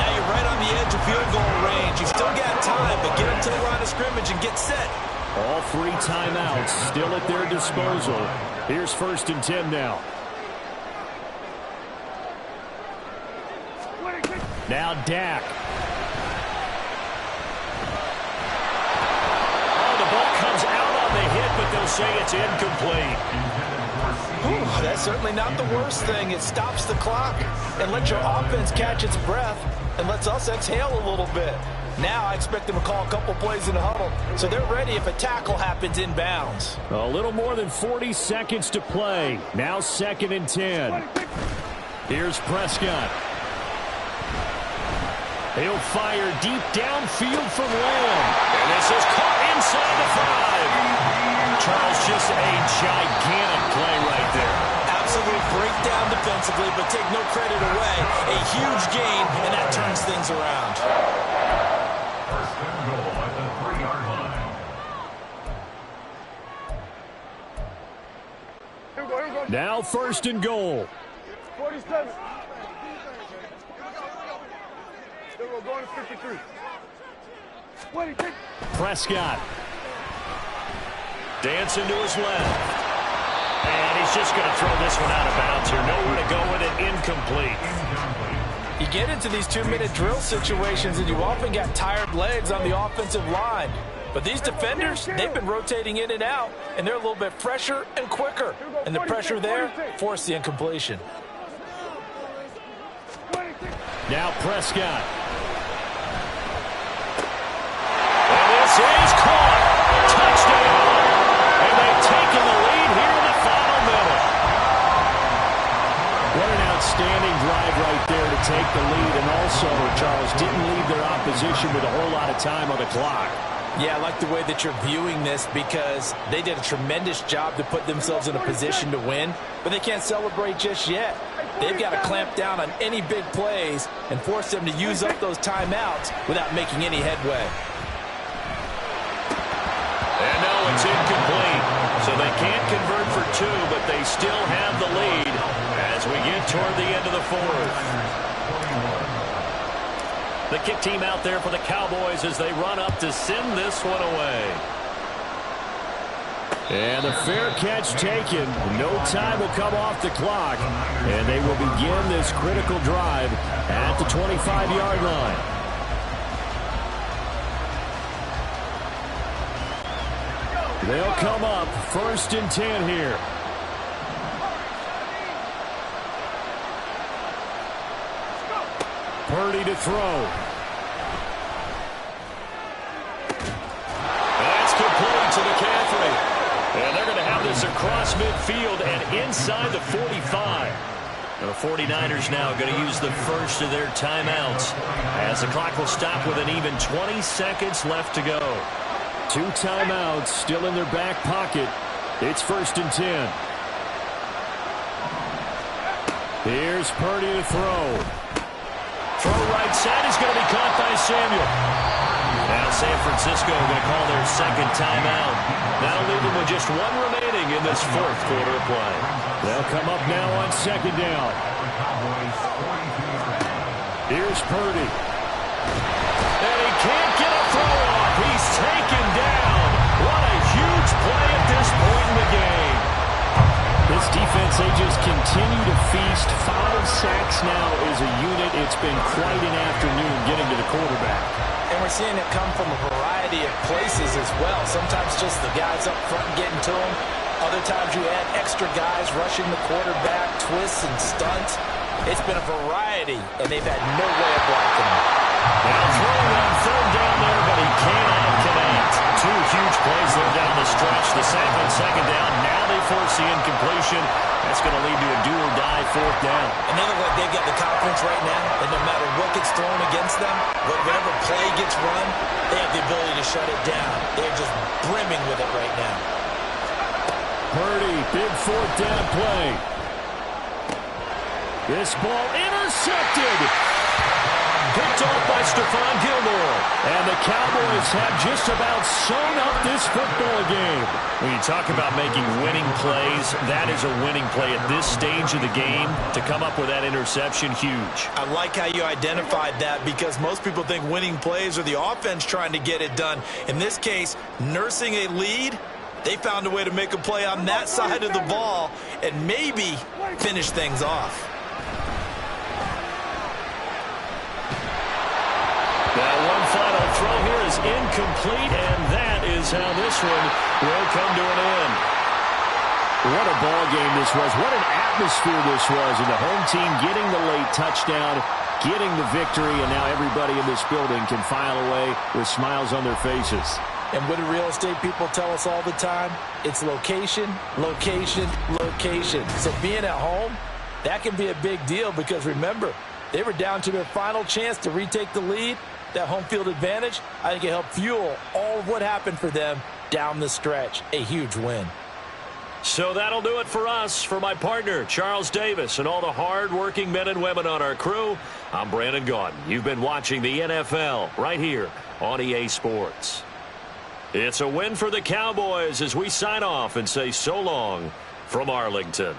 Now you're right on the edge of field goal range. You've still got time, but get up to the line of scrimmage and get set. All three timeouts still at their disposal. Here's first and 10 now. Now Dak. Oh, the ball comes out on the hit, but they'll say it's incomplete. Whew, that's certainly not the worst thing. It stops the clock and lets your offense catch its breath and lets us exhale a little bit. Now I expect them to call a couple plays in the huddle, so they're ready if a tackle happens inbounds. A little more than 40 seconds to play. Now second and 10. Here's Prescott. He'll fire deep downfield from Lamb. And this is caught inside the 5. Charles, just a gigantic play right there. Absolute breakdown defensively, but take no credit away. A huge gain, and that turns things around. First and goal at the 3-yard line. Now first and goal. 47. We're going to 53. Prescott. Dancing to his left. And he's just going to throw this one out of bounds here. Nowhere to go with it. Incomplete. You get into these 2-minute drill situations, and you often got tired legs on the offensive line. But these defenders, they've been rotating in and out, and they're a little bit fresher and quicker. And the pressure there forced the incompletion. Now Prescott. And this is caught. Touchdown. And they've taken the lead here in the final minute. What an outstanding drive right there to take the lead. And also, Charles, didn't leave their opposition with a whole lot of time on the clock. Yeah, I like the way that you're viewing this because they did a tremendous job to put themselves in a position to win, but they can't celebrate just yet. They've got to clamp down on any big plays and force them to use up those timeouts without making any headway. And now it's incomplete. So they can't convert for 2, but they still have the lead as we get toward the end of the 4th. The kick team out there for the Cowboys as they run up to send this one away. And the fair catch taken. No time will come off the clock. And they will begin this critical drive at the 25-yard line. They'll come up 1st and 10 here. Purdy to throw. That's complete to McCaffrey. And they're going to have this across midfield and inside the 45. The 49ers now going to use the first of their timeouts as the clock will stop with an even 20 seconds left to go. 2 timeouts still in their back pocket. It's 1st and 10. Here's Purdy to throw. Throw right side is going to be caught by Samuel. Now San Francisco going to call their second timeout. That'll leave them with just 1 remaining in this 4th quarter of play. They'll come up now on 2nd down. Here's Purdy. And he can't get a throw off. He's taken down. What a huge play at this point in the game. This defense, they just continue to feast. 5 sacks now as a unit. It's been quite an afternoon getting to the quarterback. And we're seeing it come from a variety of places as well. Sometimes just the guys up front getting to him. Other times you add extra guys rushing the quarterback, twists and stunts. It's been a variety, and they've had no way of blocking him. Now throwing on 3rd down there, but he cannot connect. 2 huge plays there down the stretch. The sack on 2nd down. Now they force the incompletion. That's going to lead to a do-or-die 4th down. And they look like they've got the confidence right now that no matter what gets thrown against them, whatever play gets run, they have the ability to shut it down. They're just brimming with it right now. Purdy, big 4th down play. This ball intercepted. Picked off by Stephon Gilmore. And the Cowboys have just about sewn up this football game. When you talk about making winning plays, that is a winning play at this stage of the game. To come up with that interception, huge. I like how you identified that because most people think winning plays are the offense trying to get it done. In this case, nursing a lead, they found a way to make a play on that side of the ball and maybe finish things off. Now one final throw here is incomplete, and that is how this one will come to an end. What a ball game this was. What an atmosphere this was. And the home team getting the late touchdown, getting the victory, and now everybody in this building can file away with smiles on their faces. And what do real estate people tell us all the time? It's location, location, location. So being at home, that can be a big deal because remember, they were down to their final chance to retake the lead. That home field advantage, I think it helped fuel all of what happened for them down the stretch. A huge win. So that'll do it for us. For my partner, Charles Davis, and all the hard-working men and women on our crew, I'm Brandon Gaudin. You've been watching the NFL right here on EA Sports. It's a win for the Cowboys as we sign off and say so long from Arlington.